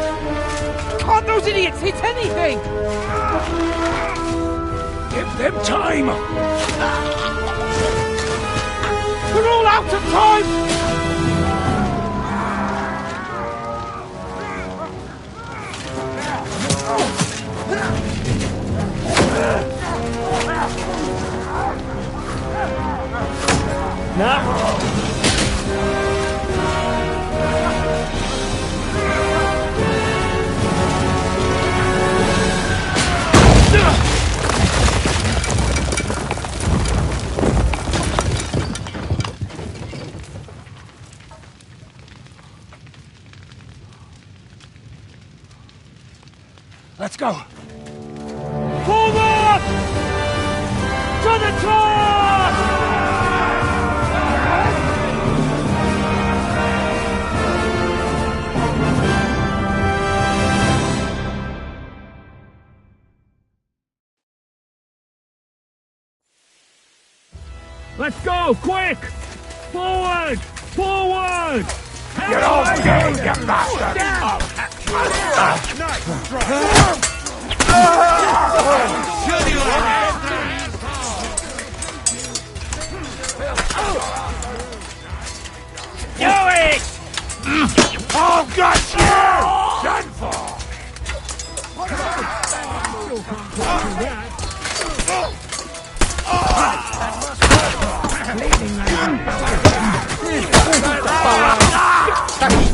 Can't those idiots hit anything? Give them time! We're all out of time! Let's go. Forward! To the top! Let's go, quick! Forward! Forward! Get off the game, you bastard! Do it! Oh, got you! Done for!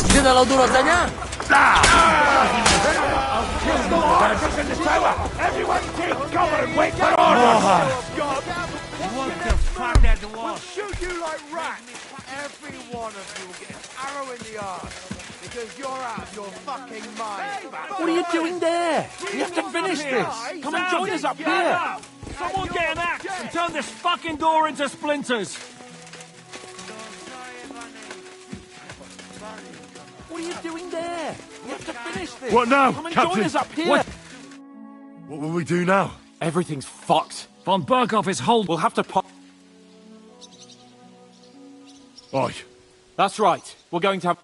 Dia dalam durut tanya. Everyone take cover and wait for orders! What the fuck that was? We'll shoot you like rats! Every one of you will get an arrow in the arse! Because you're out of your fucking mind! What are you doing there? We have to finish this. Come and join us up here. Someone get an axe and turn this fucking door into splinters! What are you doing there? We have to finish this. What now, Come and Captain? join us up here. What will we do now? Everything's fucked. Von Berghoff is hold. We'll have to pop. Oi. That's right. We're going to have.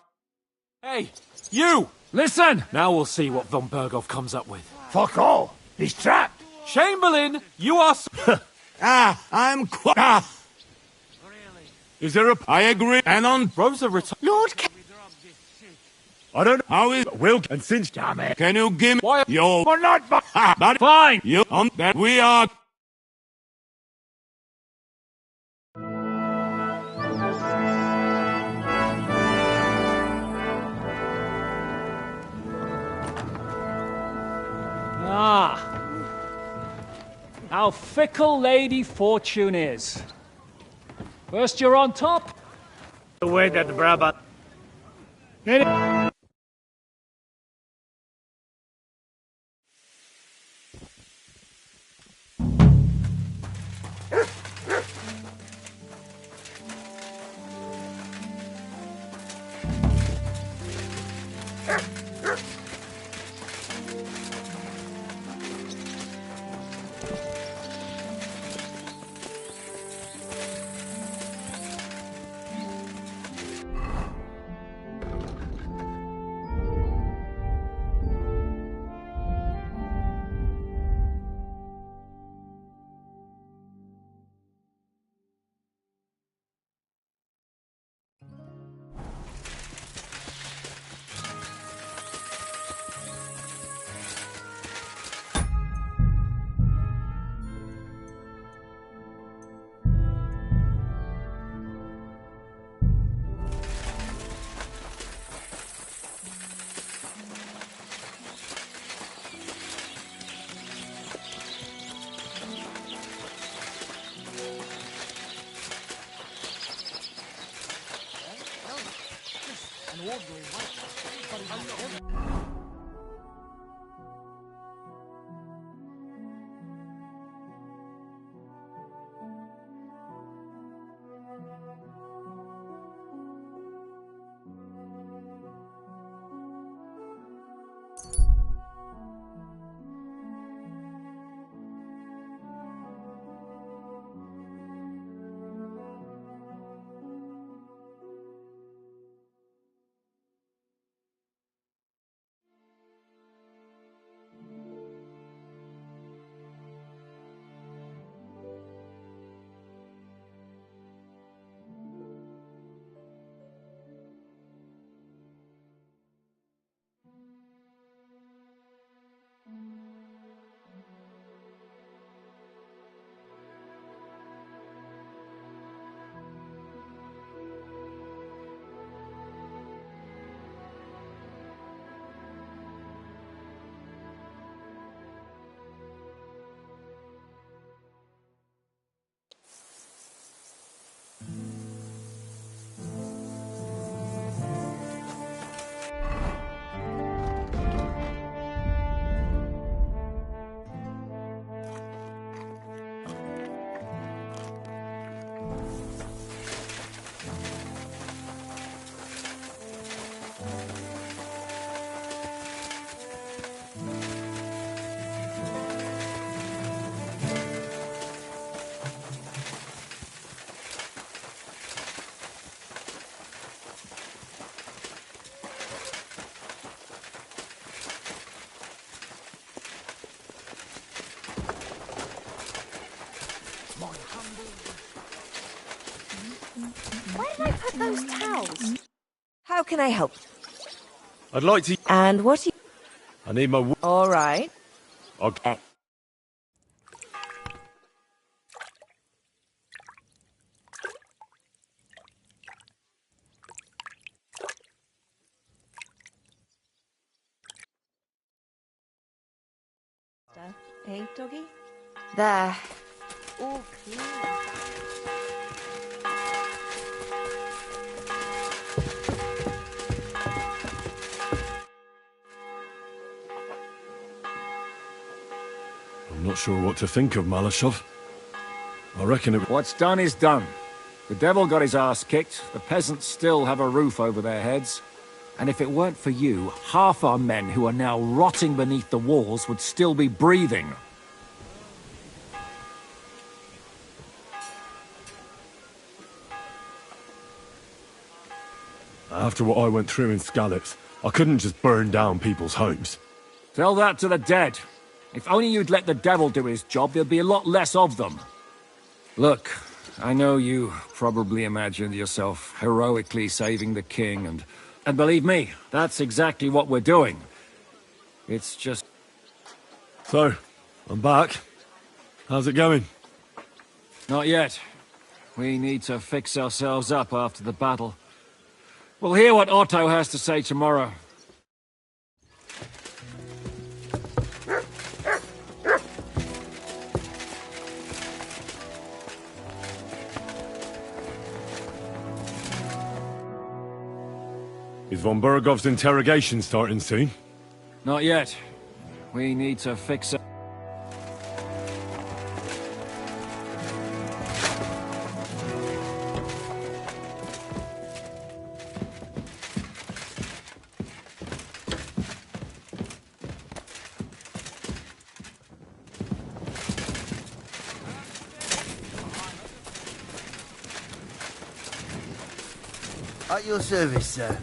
Hey, you! Listen! Now we'll see what Von Berghoff comes up with. Fuck all! He's trapped! Chamberlain, you are. I'm quite. Is there a... I agree. And on Rosa retired. Lord I don't know. how is Will and since... Damn it! can you give me Why- your We're not but Fine! you on that we are How fickle Lady Fortune is. First you're on top. the way that the Brabant. house. How can I help? I'd like to... And what you... I need my... All right. Okay. Hey, doggy? There. All clean. I'm not sure what to think of Malashov. I reckon it... What's done is done. The devil got his ass kicked, the peasants still have a roof over their heads. And if it weren't for you, half our men who are now rotting beneath the walls would still be breathing. After what I went through in Skalitz, I couldn't just burn down people's homes. Tell that to the dead. If only you'd let the devil do his job, there'd be a lot less of them. Look, I know you probably imagined yourself heroically saving the king, and believe me, that's exactly what we're doing. It's just... So, I'm back. How's it going? Not yet. We need to fix ourselves up after the battle. We'll hear what Otto has to say tomorrow. Is von Bergov's interrogation starting soon? Not yet. We need to fix it. At your service, sir.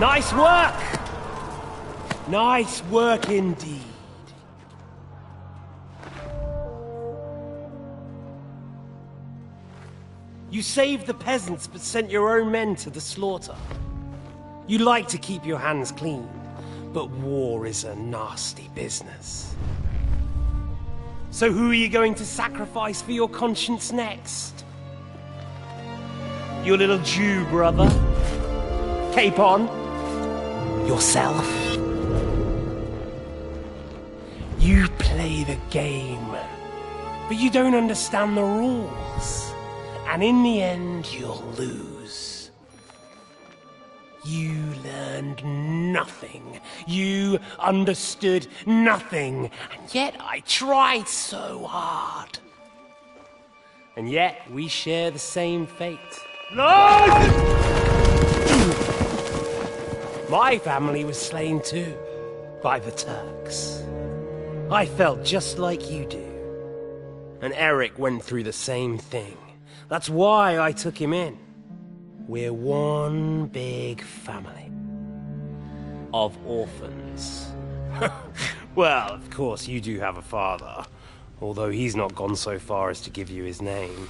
Nice work! Nice work indeed. You saved the peasants but sent your own men to the slaughter. You like to keep your hands clean, but war is a nasty business. So who are you going to sacrifice for your conscience next? Your little Jew brother? Capon? Yourself? You play the game, but you don't understand the rules. And in the end, you'll lose. You learned nothing. You understood nothing. And yet I tried so hard. And yet we share the same fate. My family was slain too, by the Turks. I felt just like you do. And Eric went through the same thing. That's why I took him in. We're one big family. Of orphans. Well, of course you do have a father. Although he's not gone so far as to give you his name.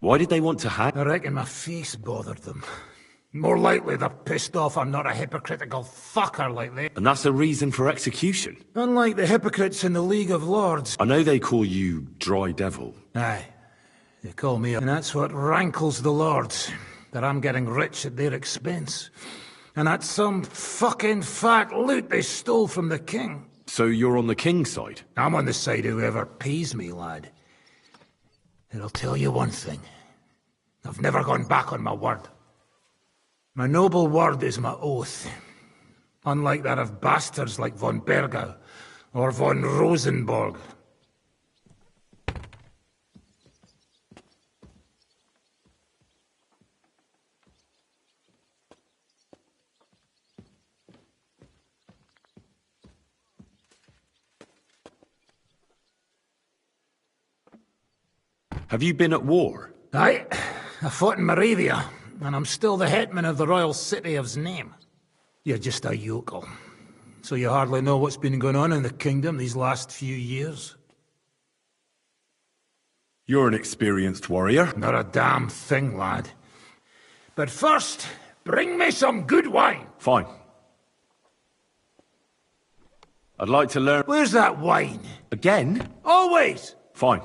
Why did they want to hang? I reckon my face bothered them. More likely they're pissed off I'm not a hypocritical fucker like they. And that's a reason for execution. Unlike the hypocrites in the League of Lords. I know they call you Dry Devil. Aye. They call me, and that's what rankles the Lords. That I'm getting rich at their expense. And that's some fucking fat loot they stole from the king. So you're on the king's side? I'm on the side of whoever pays me, lad. And I'll tell you one thing. I've never gone back on my word. My noble word is my oath. Unlike that of bastards like von Bergau or von Rosenborg. Have you been at war? Aye. I fought in Moravia, and I'm still the hetman of the royal city of Znaim. You're just a yokel. So you hardly know what's been going on in the kingdom these last few years? You're an experienced warrior. Not a damn thing, lad. But first, bring me some good wine. Fine. I'd like to learn... Where's that wine? Again? Always! Fine.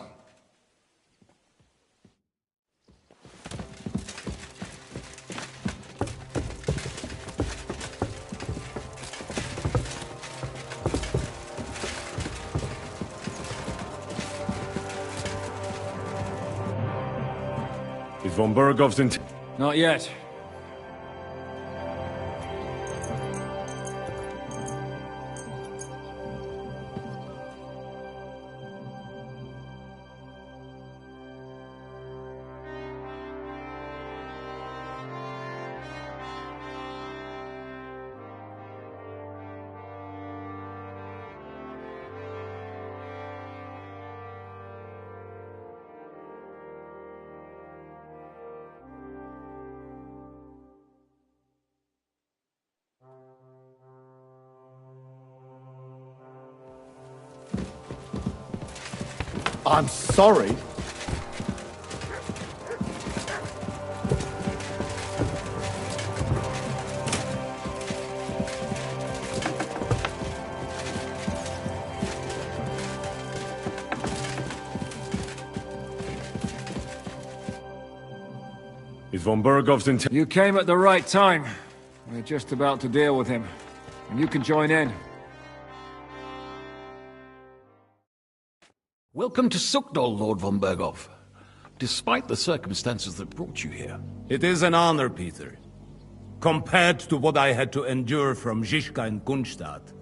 Is von Bergov's in... Not yet. I'm sorry. Is von Bergov's in... You came at the right time. We're just about to deal with him. And you can join in. Welcome to Sukdol, Lord von Bergov. Despite the circumstances that brought you here. It is an honor, Peter. Compared to what I had to endure from Zizka and Kunstadt,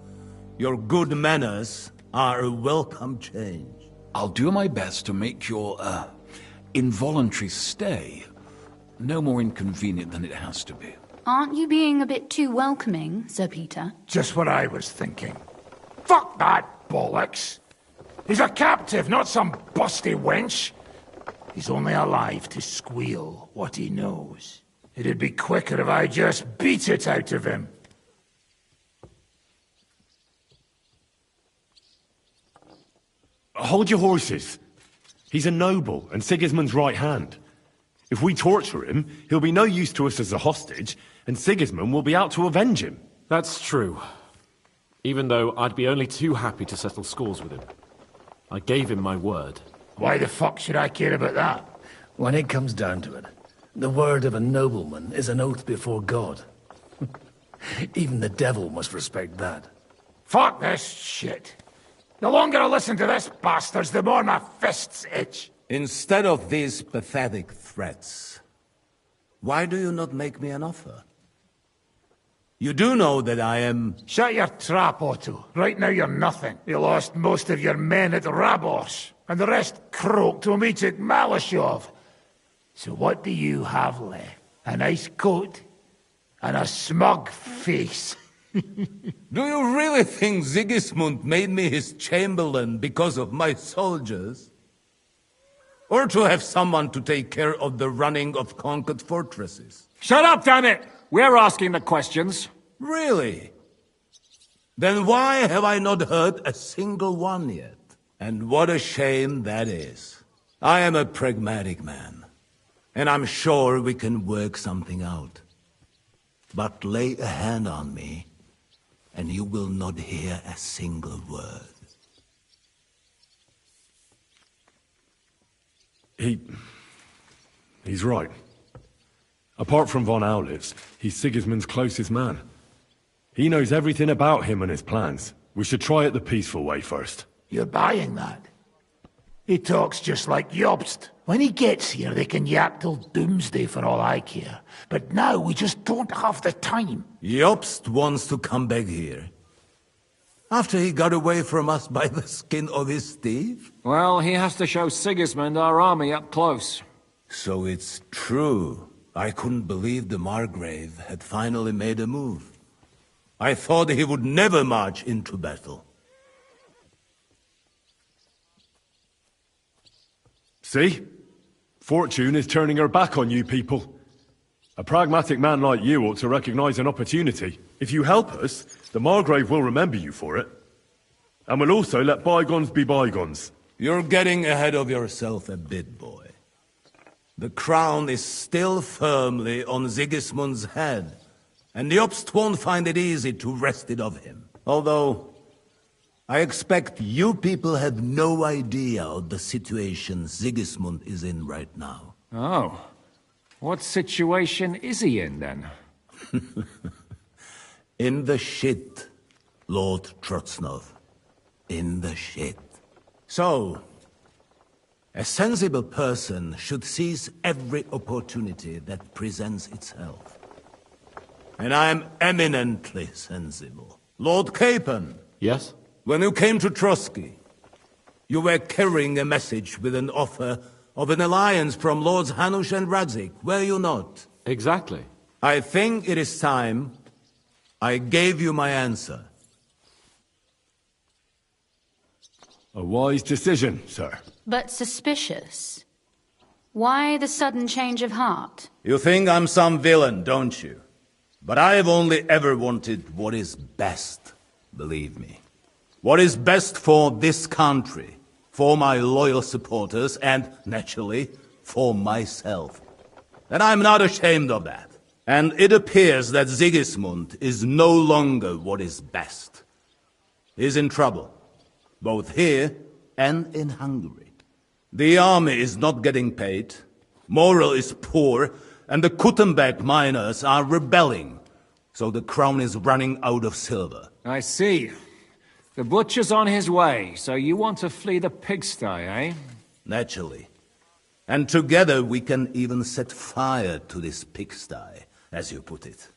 your good manners are a welcome change. I'll do my best to make your, involuntary stay no more inconvenient than it has to be. Aren't you being a bit too welcoming, Sir Peter? Just what I was thinking. Fuck that bollocks! He's a captive, not some busty wench. He's only alive to squeal what he knows. It'd be quicker if I just beat it out of him. Hold your horses. He's a noble and Sigismund's right hand. If we torture him, he'll be no use to us as a hostage, and Sigismund will be out to avenge him. That's true. Even though I'd be only too happy to settle scores with him. I gave him my word. Why the fuck should I care about that? When it comes down to it, the word of a nobleman is an oath before God. Even the devil must respect that. Fuck this shit. The longer I listen to this bastards, the more my fists itch. Instead of these pathetic threats, why do you not make me an offer? You do know that I am... Shut your trap, Otto. Right now you're nothing. You lost most of your men at Rabos, and the rest croaked when we took Malashov. So what do you have left? A nice coat and a smug face. Do you really think Sigismund made me his chamberlain because of my soldiers? Or to have someone to take care of the running of conquered fortresses? Shut up, damn it! We're asking the questions. Really? Then why have I not heard a single one yet? And what a shame that is. I am a pragmatic man. And I'm sure we can work something out. But lay a hand on me, and you will not hear a single word. He's right. Apart from von Aulitz, he's Sigismund's closest man. He knows everything about him and his plans. We should try it the peaceful way first. You're buying that? He talks just like Jobst. When he gets here, they can yap till doomsday for all I care. But now we just don't have the time. Jobst wants to come back here. After he got away from us by the skin of his teeth? Well, he has to show Sigismund our army up close. So it's true. I couldn't believe the Margrave had finally made a move. I thought he would never march into battle. See? Fortune is turning her back on you people. A pragmatic man like you ought to recognize an opportunity. If you help us, the Margrave will remember you for it. And will also let bygones be bygones. You're getting ahead of yourself a bit, boy. The crown is still firmly on Sigismund's head, and Jobst won't find it easy to wrest it of him. Although, I expect you people have no idea of the situation Sigismund is in right now. Oh. What situation is he in, then? In the shit, Lord Trotznov. In the shit. So, a sensible person should seize every opportunity that presents itself. And I am eminently sensible. Lord Capon. Yes? When you came to Trotsky, you were carrying a message with an offer of an alliance from Lords Hanush and Radzik, were you not? Exactly. I think it is time I gave you my answer. A wise decision, sir. But suspicious. Why the sudden change of heart? You think I'm some villain, don't you? But I have only ever wanted what is best, believe me. What is best for this country, for my loyal supporters, and, naturally, for myself. And I'm not ashamed of that. And it appears that Sigismund is no longer what is best. He's in trouble, both here and in Hungary. The army is not getting paid, morale is poor, and the Kuttenberg miners are rebelling. So the crown is running out of silver. I see. The butcher's on his way, so you want to flee the pigsty, eh? Naturally. And together we can even set fire to this pigsty, as you put it.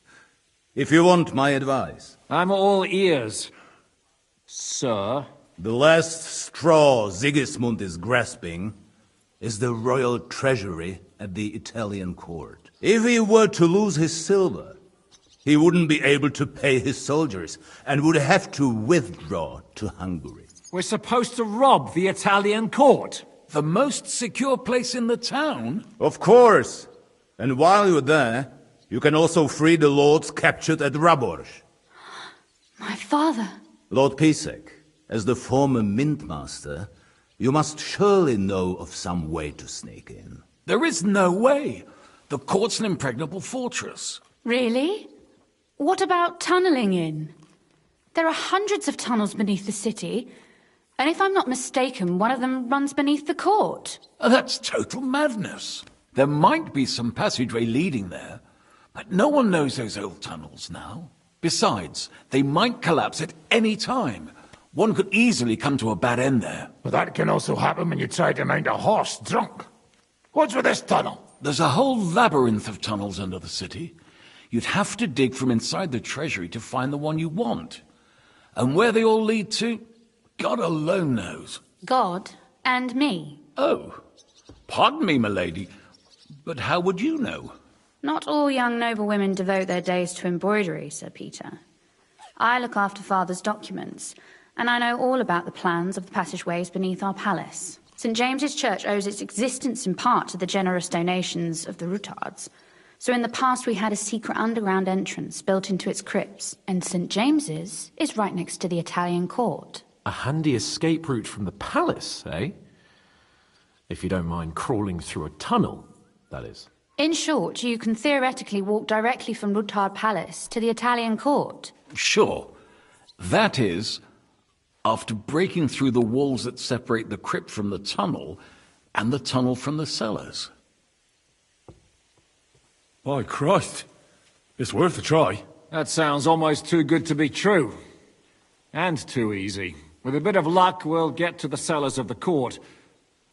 If you want my advice. I'm all ears, sir. The last straw Sigismund is grasping is the royal treasury at the Italian court. If he were to lose his silver, he wouldn't be able to pay his soldiers and would have to withdraw to Hungary. We're supposed to rob the Italian court. The most secure place in the town? Of course. And while you're there, you can also free the lords captured at Raborz. My father. Lord Pisek, as the former Mintmaster, you must surely know of some way to sneak in. There is no way. The court's an impregnable fortress. Really? What about tunneling in? There are hundreds of tunnels beneath the city, and if I'm not mistaken, one of them runs beneath the court. That's total madness. There might be some passageway leading there, but no one knows those old tunnels now. Besides, they might collapse at any time. One could easily come to a bad end there. But that can also happen when you try to mount a horse drunk. What's with this tunnel? There's a whole labyrinth of tunnels under the city. You'd have to dig from inside the treasury to find the one you want. And where they all lead to, God alone knows. God and me. Oh, pardon me, milady, but how would you know? Not all young noble women devote their days to embroidery, Sir Peter. I look after Father's documents, and I know all about the plans of the passageways beneath our palace. St. James's Church owes its existence in part to the generous donations of the Rutards. So in the past we had a secret underground entrance built into its crypts, and St. James's is right next to the Italian court. A handy escape route from the palace, eh? If you don't mind crawling through a tunnel. that is. In short, you can theoretically walk directly from Ruthard Palace to the Italian court. Sure. That is, after breaking through the walls that separate the crypt from the tunnel, and the tunnel from the cellars. By Christ. It's worth a try. That sounds almost too good to be true. And too easy. With a bit of luck, we'll get to the cellars of the court.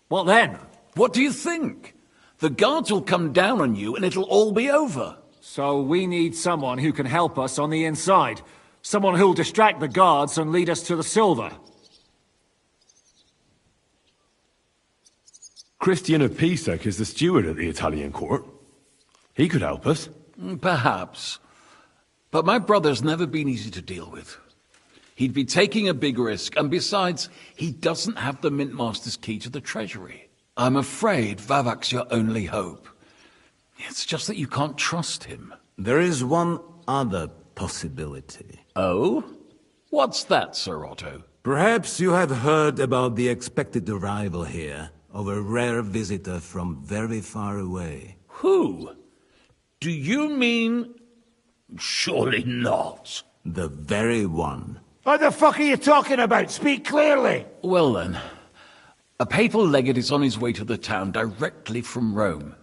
What then? What do you think? The guards will come down on you and it'll all be over. So we need someone who can help us on the inside. Someone who'll distract the guards and lead us to the silver. Christian of Pisek is the steward at the Italian court. He could help us. Perhaps. But my brother's never been easy to deal with. He'd be taking a big risk, and besides, he doesn't have the Mintmaster's key to the treasury. I'm afraid Vavak's your only hope. It's just that you can't trust him. There is one other possibility. Oh? What's that, Sir Otto? Perhaps you have heard about the expected arrival here of a rare visitor from very far away. Who? Do you mean... Surely not. The very one. What the fuck are you talking about? Speak clearly. Well then, a papal legate is on his way to the town directly from Rome.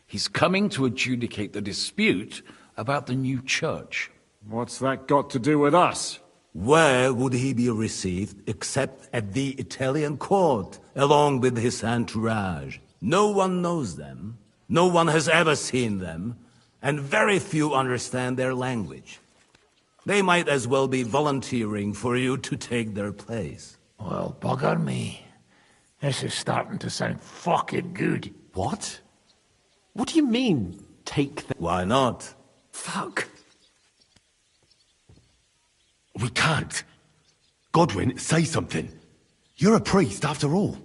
He's coming to adjudicate the dispute about the new church. What's that got to do with us? Where would he be received except at the Italian court, along with his entourage? No one knows them. No one has ever seen them. And very few understand their language. They might as well be volunteering for you to take their place. Well, bugger me. This is starting to sound fucking good. What? What do you mean, take the... Why not? Fuck. We can't. Godwin, say something. You're a priest, after all.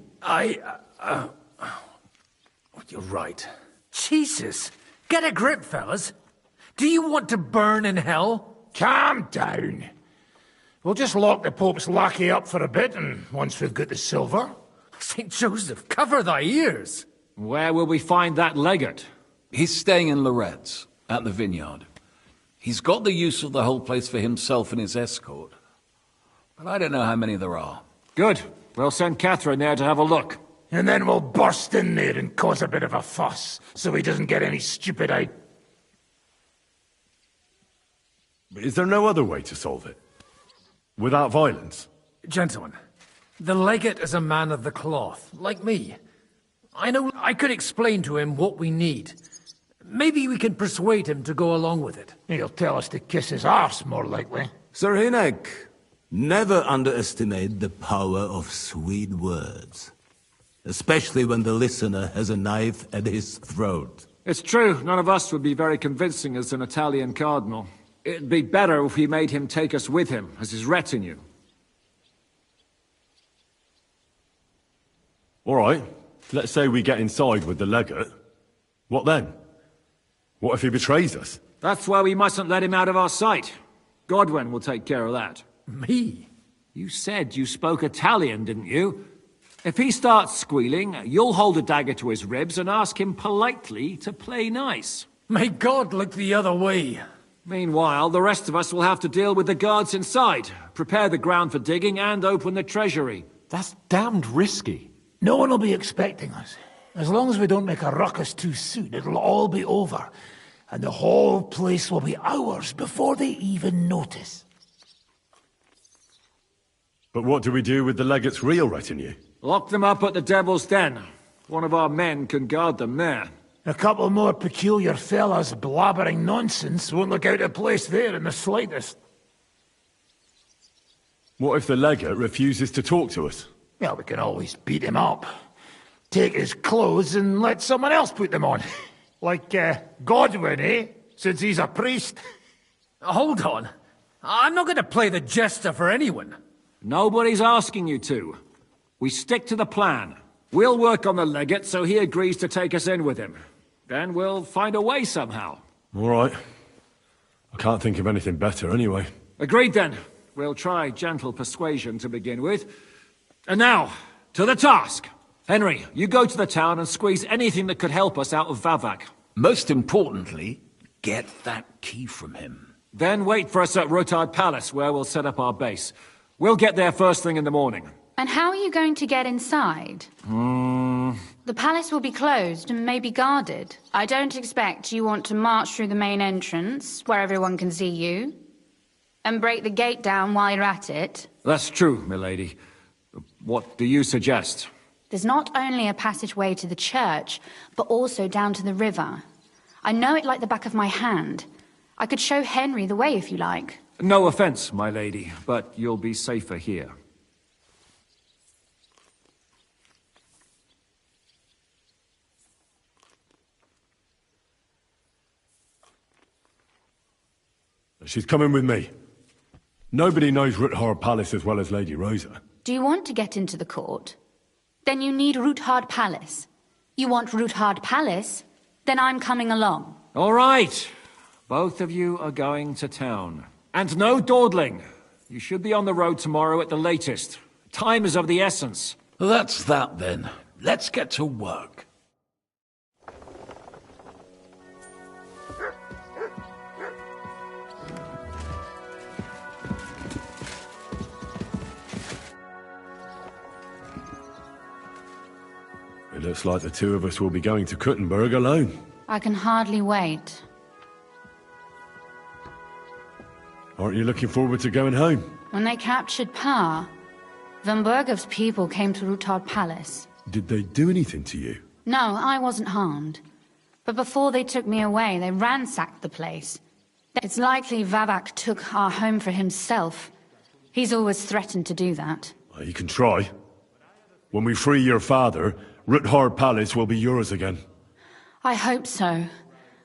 You're right. Jesus! Get a grip, fellas. Do you want to burn in hell? Calm down. We'll just lock the Pope's lackey up for a bit, and once we've got the silver... St. Joseph, cover thy ears! Where will we find that legate? He's staying in Loretz, at the vineyard. He's got the use of the whole place for himself and his escort. But I don't know how many there are. Good. We'll send Catherine there to have a look. And then we'll burst in there and cause a bit of a fuss, so he doesn't get any stupid idea. Is there no other way to solve it? Without violence? Gentlemen, the legate is a man of the cloth, like me. I know I could explain to him what we need. Maybe we can persuade him to go along with it. He'll tell us to kiss his arse, more likely. Sir Hynek, never underestimate the power of sweet words. Especially when the listener has a knife at his throat. It's true, none of us would be very convincing as an Italian cardinal. It'd be better if we made him take us with him, as his retinue. All right. Let's say we get inside with the legate. What then? What if he betrays us? That's why we mustn't let him out of our sight. Godwin will take care of that. Me? You said you spoke Italian, didn't you? If he starts squealing, you'll hold a dagger to his ribs and ask him politely to play nice. May God look the other way. Meanwhile, the rest of us will have to deal with the guards inside, prepare the ground for digging, and open the treasury. That's damned risky. No one will be expecting us. As long as we don't make a ruckus too soon, it'll all be over. And the whole place will be ours before they even notice. But what do we do with the legate's real retinue? Lock them up at the Devil's Den. One of our men can guard them there. A couple more peculiar fellas blabbering nonsense won't look out of place there in the slightest. What if the legate refuses to talk to us? Well, we can always beat him up. Take his clothes and let someone else put them on. Like, Godwin, eh? Since he's a priest. Hold on. I'm not going to play the jester for anyone. Nobody's asking you to. We stick to the plan. We'll work on the legate so he agrees to take us in with him. Then we'll find a way somehow. All right. I can't think of anything better anyway. Agreed then. We'll try gentle persuasion to begin with. And now, to the task. Henry, you go to the town and squeeze anything that could help us out of Vavak. Most importantly, get that key from him. Then wait for us at Rotard Palace, where we'll set up our base. We'll get there first thing in the morning. And how are you going to get inside? The palace will be closed and may be guarded. I don't expect you want to march through the main entrance, where everyone can see you, and break the gate down while you're at it. That's true, milady. What do you suggest? There's not only a passageway to the church, but also down to the river. I know it like the back of my hand. I could show Henry the way if you like. No offense, my lady, but you'll be safer here. She's coming with me. Nobody knows Ruthard Palace as well as Lady Rosa. Do you want to get into the court? Then you need Ruthard Palace. You want Ruthard Palace? Then I'm coming along. All right. Both of you are going to town. And no dawdling. You should be on the road tomorrow at the latest. Time is of the essence. That's that then. Let's get to work. It looks like the two of us will be going to Kuttenberg alone. I can hardly wait. Aren't you looking forward to going home? When they captured Pa, Van Bergov's people came to Ruthard Palace. Did they do anything to you? No, I wasn't harmed. But before they took me away, they ransacked the place. It's likely Vavak took our home for himself. He's always threatened to do that. Well, you can try. When we free your father, Ruthard Palace will be yours again. I hope so.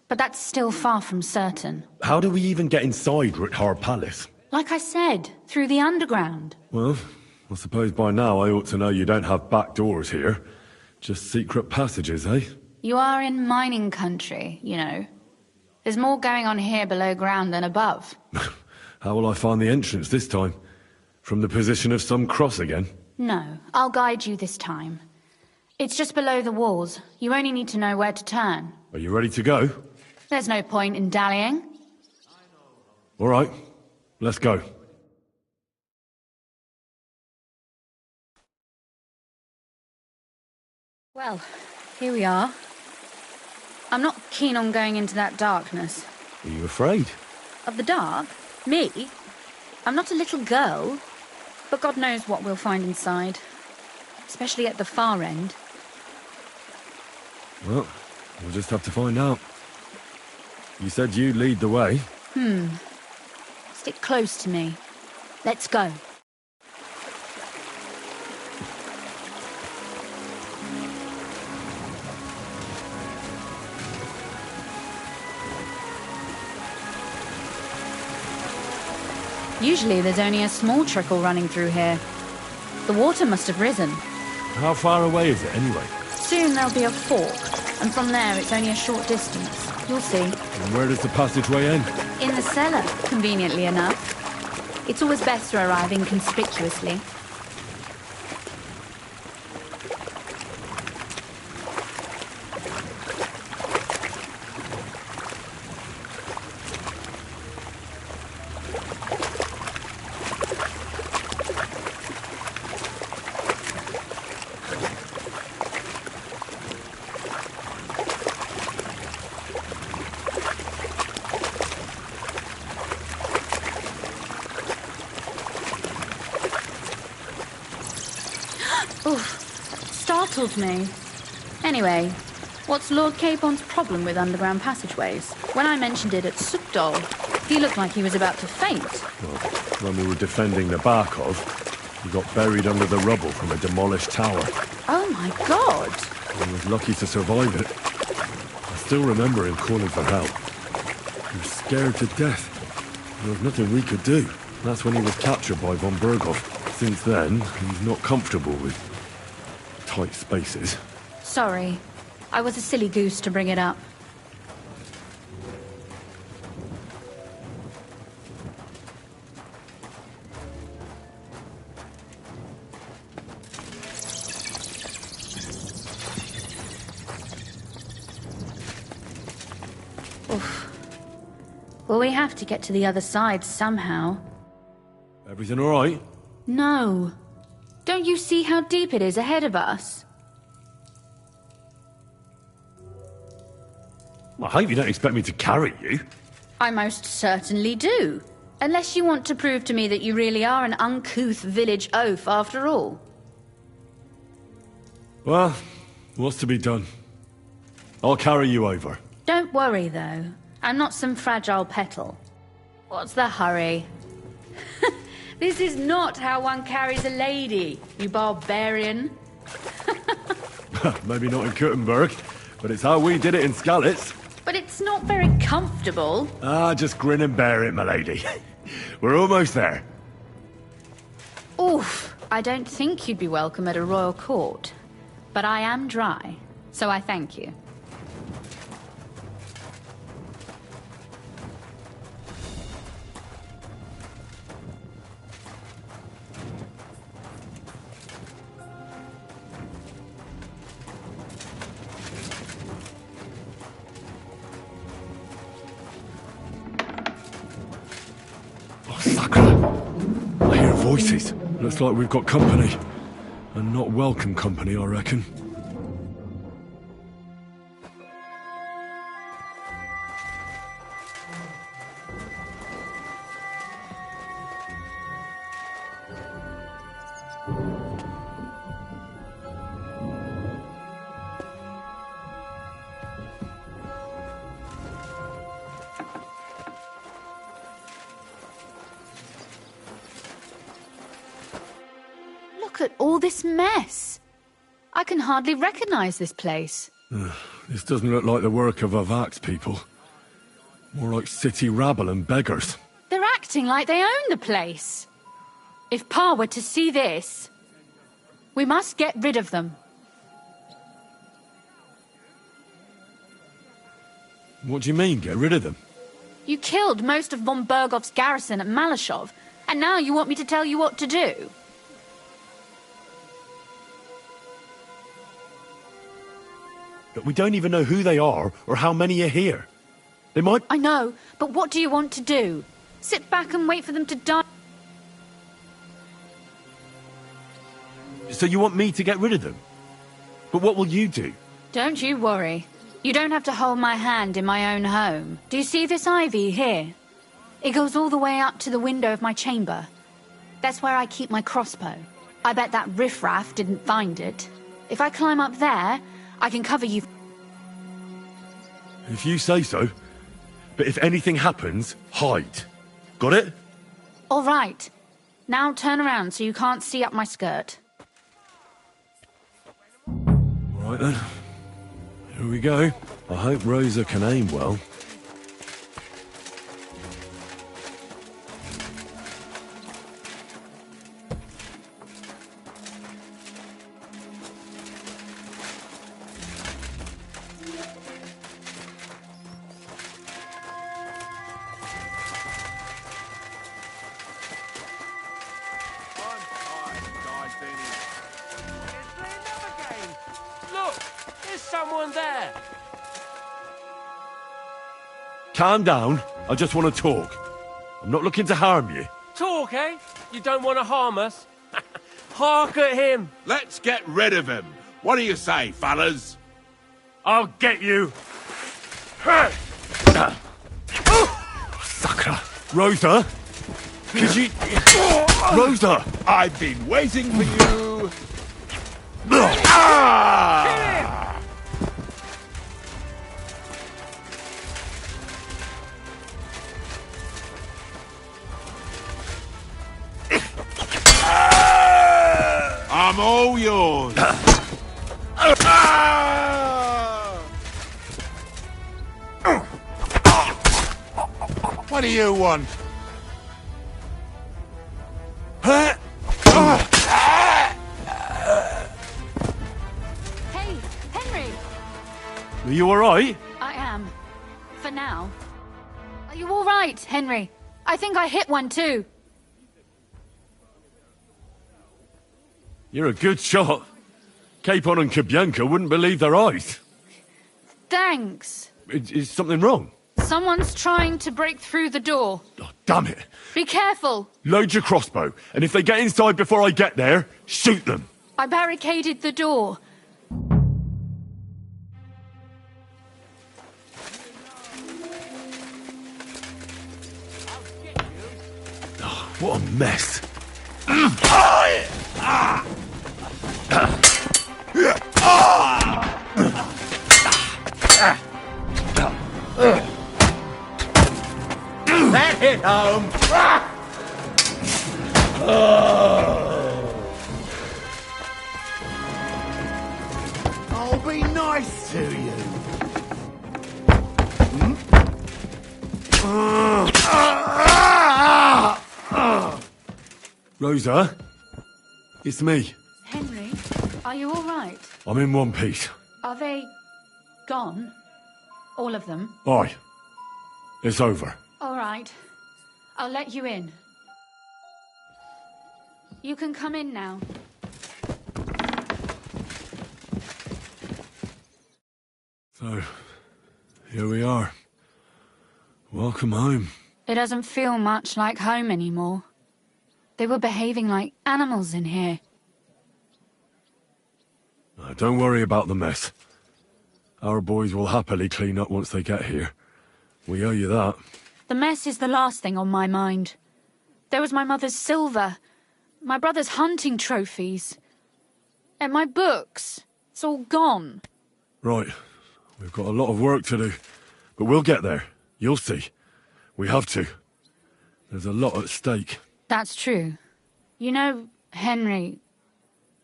But that's still far from certain. How do we even get inside Ruthard Palace? Like I said, through the underground. Well, I suppose by now I ought to know you don't have back doors here. Just secret passages, eh? You are in mining country, you know. There's more going on here below ground than above. How will I find the entrance this time? From the position of some cross again? No, I'll guide you this time. It's just below the walls. You only need to know where to turn. Are you ready to go? There's no point in dallying. All right, let's go. Well, here we are. I'm not keen on going into that darkness. Are you afraid? Of the dark? Me? I'm not a little girl. But God knows what we'll find inside. Especially at the far end. Well, we'll just have to find out. You said you'd lead the way. Stick close to me. Let's go. Usually there's only a small trickle running through here. The water must have risen. How far away is it anyway? Soon there'll be a fork, and from there it's only a short distance. You'll see. And where does the passageway end? In the cellar, conveniently enough. It's always best to arrive inconspicuously. Startled me. Anyway, what's Lord Capon's problem with underground passageways? When I mentioned it at Sukdol, he looked like he was about to faint. Well, when we were defending the Barkov, he got buried under the rubble from a demolished tower. Oh my God! He was lucky to survive it. I still remember him calling for help. He was scared to death. There was nothing we could do. That's when he was captured by von Berghoff. Since then, he's not comfortable with tight spaces. Sorry. I was a silly goose to bring it up. Well, we have to get to the other side somehow. Everything all right? No. Don't you see how deep it is ahead of us? I hope you don't expect me to carry you. I most certainly do. Unless you want to prove to me that you really are an uncouth village oaf after all. Well, what's to be done? I'll carry you over. Don't worry, though. I'm not some fragile petal. What's the hurry? This is not how one carries a lady, you barbarian. Maybe not in Kuttenberg, but it's how we did it in Skalitz. But it's not very comfortable. Just grin and bear it, my lady. We're almost there. Oof, I don't think you'd be welcome at a royal court. But I am dry, so I thank you. I hear voices. Looks like we've got company. And not welcome company, I reckon. Look at all this mess. I can hardly recognize this place. This doesn't look like the work of Avak's people. More like city rabble and beggars. They're acting like they own the place. If Pa were to see this, we must get rid of them. What do you mean, get rid of them? You killed most of von Bergov's garrison at Malashov, and now you want me to tell you what to do? But we don't even know who they are or how many are here. They might... I know, but what do you want to do? Sit back and wait for them to die? So you want me to get rid of them? But what will you do? Don't you worry. You don't have to hold my hand in my own home. Do you see this ivy here? It goes all the way up to the window of my chamber. That's where I keep my crossbow. I bet that riffraff didn't find it. If I climb up there, I can cover you. If you say so. But if anything happens, hide. Got it? All right. Now turn around so you can't see up my skirt. All right then. Here we go. I hope Rosa can aim well. Look, there's someone there. Calm down. I just want to talk. I'm not looking to harm you. Talk, eh? You don't want to harm us? Hark at him. Let's get rid of him. What do you say, fellas? I'll get you. Sakra. Rosa? Could you... Rosa! I've been waiting for you. Ah! I'm all yours. What do you want? Hey, Henry! Are you alright? I am. For now. Are you all right, Henry? I think I hit one too. You're a good shot. Capon and Kabianka wouldn't believe their eyes. Thanks. Is something wrong? Someone's trying to break through the door. Damn it! Be careful! Load your crossbow, and if they get inside before I get there, shoot them! I barricaded the door. What a mess! That hit home! I'll be nice to you. Rosa? It's me. Henry, are you all right? I'm in one piece. Are they gone? All of them? Aye. It's over. All right. I'll let you in. You can come in now. So, here we are. Welcome home. It doesn't feel much like home anymore. They were behaving like animals in here. Don't worry about the mess. Our boys will happily clean up once they get here. We owe you that. The mess is the last thing on my mind. There was my mother's silver, my brother's hunting trophies, and my books. It's all gone. Right. We've got a lot of work to do. But we'll get there. You'll see. We have to. There's a lot at stake. That's true. You know, Henry,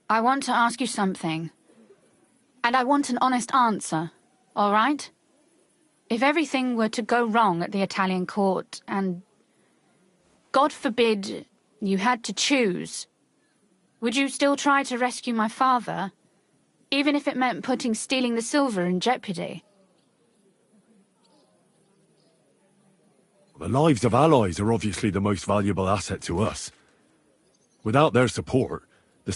I want to ask you something. And I want an honest answer, all right? If everything were to go wrong at the Italian court and, God forbid, you had to choose, would you still try to rescue my father, even if it meant putting stealing the silver in jeopardy? The lives of allies are obviously the most valuable asset to us. Without their support...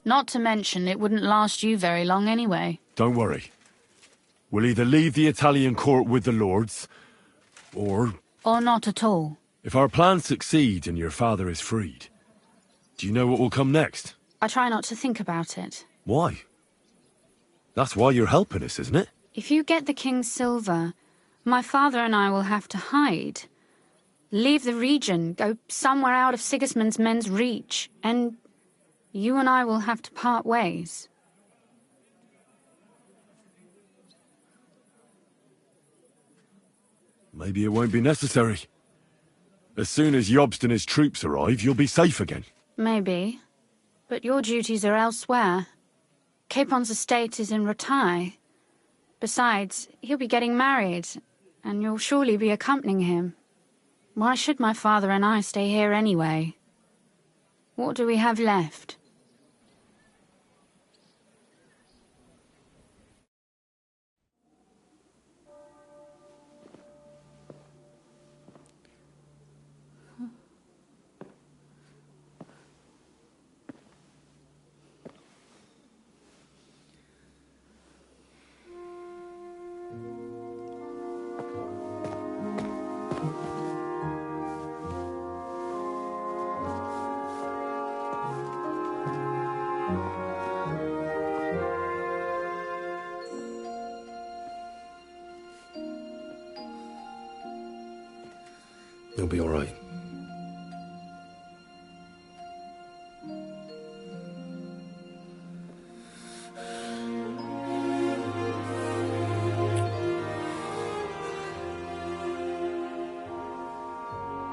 Not to mention, it wouldn't last you very long anyway. Don't worry. We'll either leave the Italian court with the lords, or... Or not at all. If our plan succeeds and your father is freed, do you know what will come next? I try not to think about it. Why? That's why you're helping us, isn't it? If you get the king's silver, my father and I will have to hide. Leave the region, go somewhere out of Sigismund's men's reach, and you and I will have to part ways. Maybe it won't be necessary. As soon as Jobst and his troops arrive, you'll be safe again. Maybe. But your duties are elsewhere. Capon's estate is in Rattay. Besides, he'll be getting married, and you'll surely be accompanying him. Why should my father and I stay here anyway? What do we have left? You'll be all right.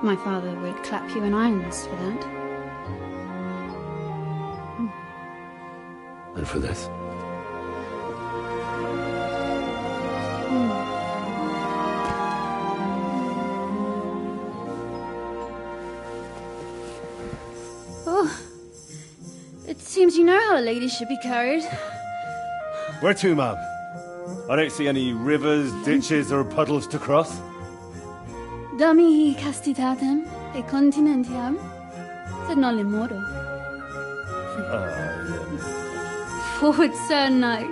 My father would clap you in irons for that. And for this? Oh, it seems you know how a lady should be carried. Where to, ma'am? I don't see any rivers, ditches, or puddles to cross. Dami castitatem e continentiam, sed non limoro. Forward, Sir Knight.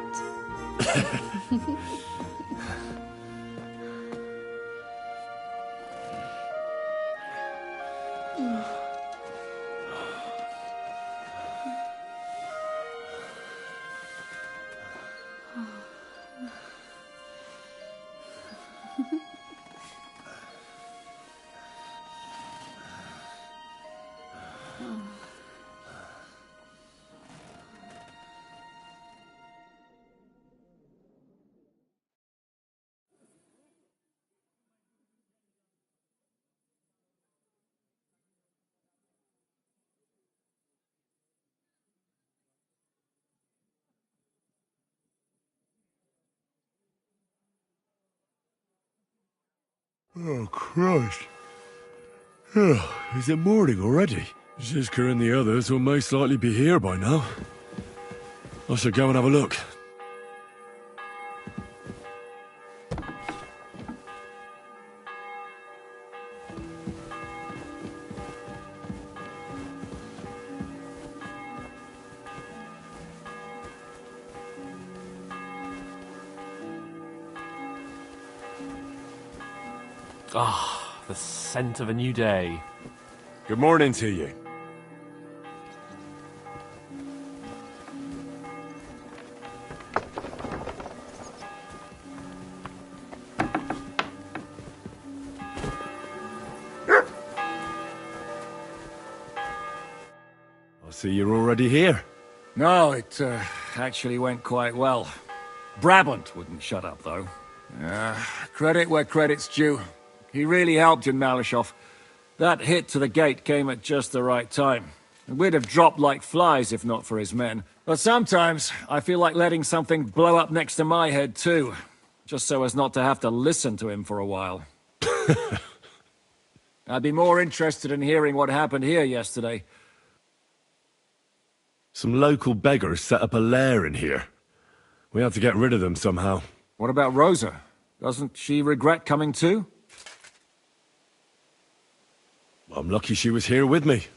Oh, Christ. Oh, is it morning already? Zizka and the others will most likely be here by now. I should go and have a look. Ah, the scent of a new day. Good morning to you. I see you're already here. No, it actually went quite well. Brabant wouldn't shut up, though. Credit where credit's due. He really helped in Malishov. That hit to the gate came at just the right time. We'd have dropped like flies if not for his men. But sometimes, I feel like letting something blow up next to my head too. Just so as not to have to listen to him for a while. I'd be more interested in hearing what happened here yesterday. Some local beggars set up a lair in here. We have to get rid of them somehow. What about Rosa? Doesn't she regret coming too? I'm lucky she was here with me.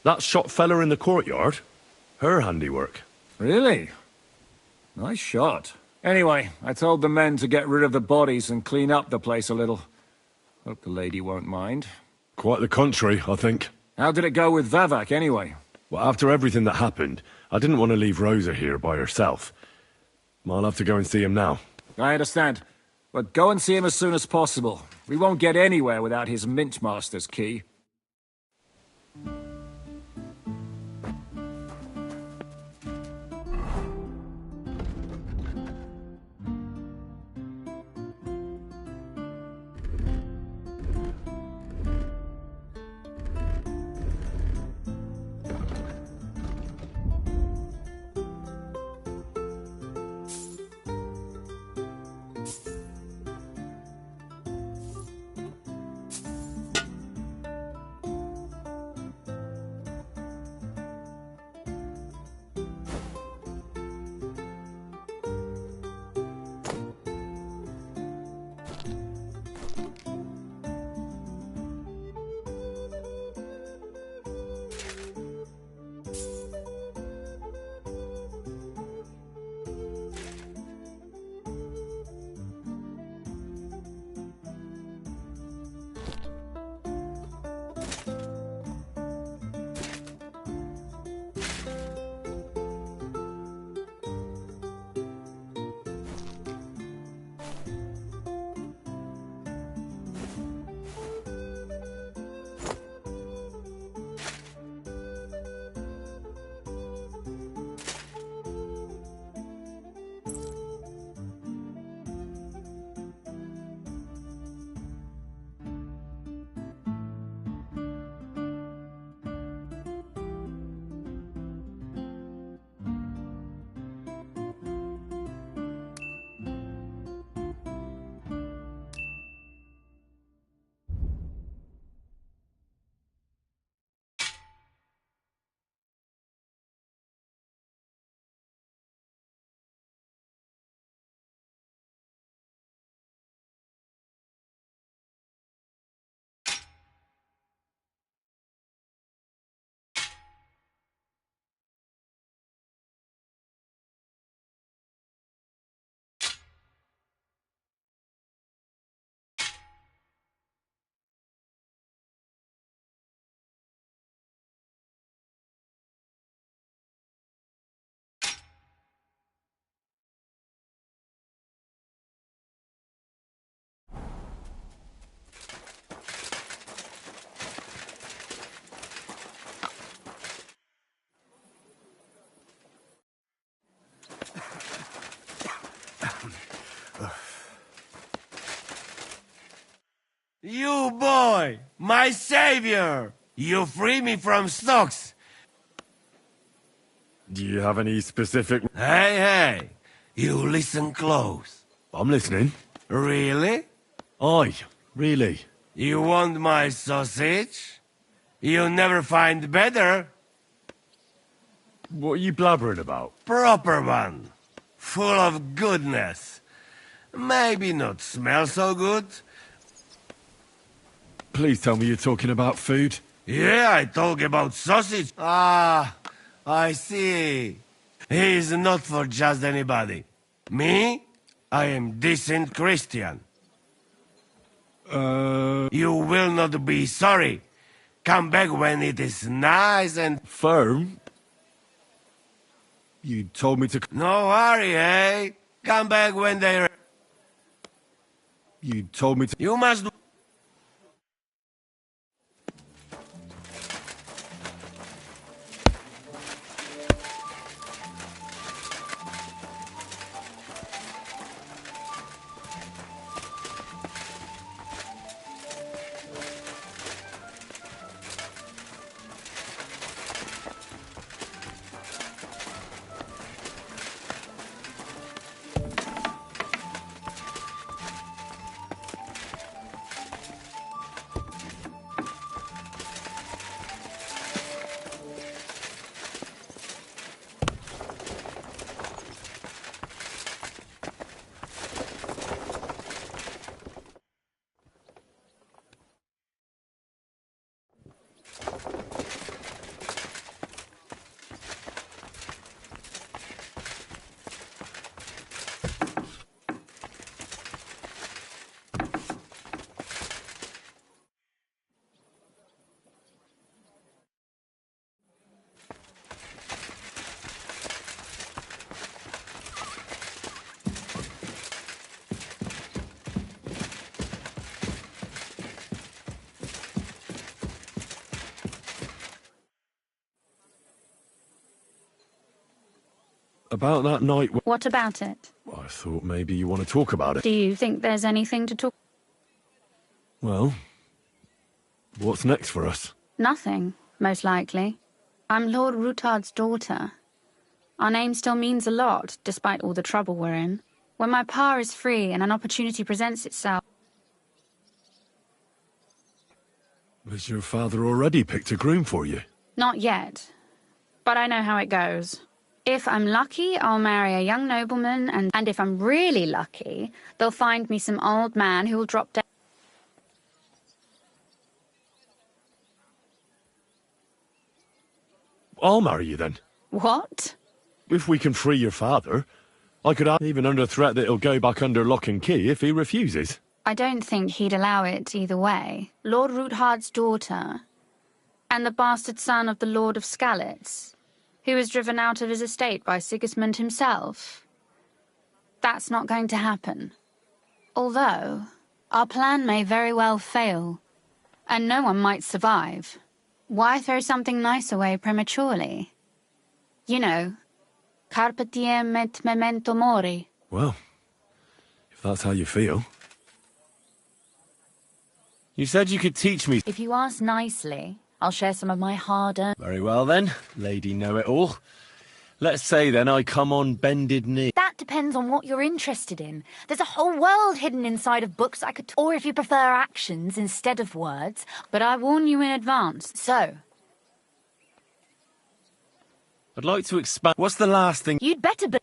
That shot fella in the courtyard, her handiwork. Really? Nice shot. Anyway, I told the men to get rid of the bodies and clean up the place a little. Hope the lady won't mind. Quite the contrary, I think. How did it go with Vavak, anyway? Well, after everything that happened, I didn't want to leave Rosa here by herself. I'll have to go and see him now. I understand. But go and see him as soon as possible. We won't get anywhere without his Mintmaster's key. You boy, my savior! You free me from stocks. Do you have any specific... Hey, you listen close. I'm listening. Really? Aye. Really? You want my sausage? You'll never find better. What are you blabbering about? Proper one. Full of goodness. Maybe not smell so good. Please tell me you're talking about food. Yeah, I talk about sausage. Ah, I see. He is not for just anybody. Me? I am decent Christian. You will not be sorry. Come back when it is nice and... Firm? You told me to... No hurry, eh? Come back when they're... You told me to... You must... About that night... What about it? I thought maybe you want to talk about it. Do you think there's anything to talk... Well, what's next for us? Nothing, most likely. I'm Lord Rutard's daughter. Our name still means a lot, despite all the trouble we're in. When my pa is free and an opportunity presents itself... Has your father already picked a groom for you? Not yet. But I know how it goes. If I'm lucky, I'll marry a young nobleman, and if I'm really lucky, they'll find me some old man who will drop dead. I'll marry you then. What? If we can free your father, I could even under threat that he'll go back under lock and key if he refuses. I don't think he'd allow it either way. Lord Ruthard's daughter, and the bastard son of the Lord of Skalitz, who was driven out of his estate by Sigismund himself. That's not going to happen. Although, our plan may very well fail, and no one might survive. Why throw something nice away prematurely? You know, carpe diem et memento mori. Well, if that's how you feel. You said you could teach me... If you ask nicely, I'll share some of my hard-earned... Very well then, Lady Know-It-All. Let's say then I come on bended knee. That depends on what you're interested in. There's a whole world hidden inside of books I could... Or if you prefer actions instead of words. But I warn you in advance, so... I'd like to expand... What's the last thing... You'd better be...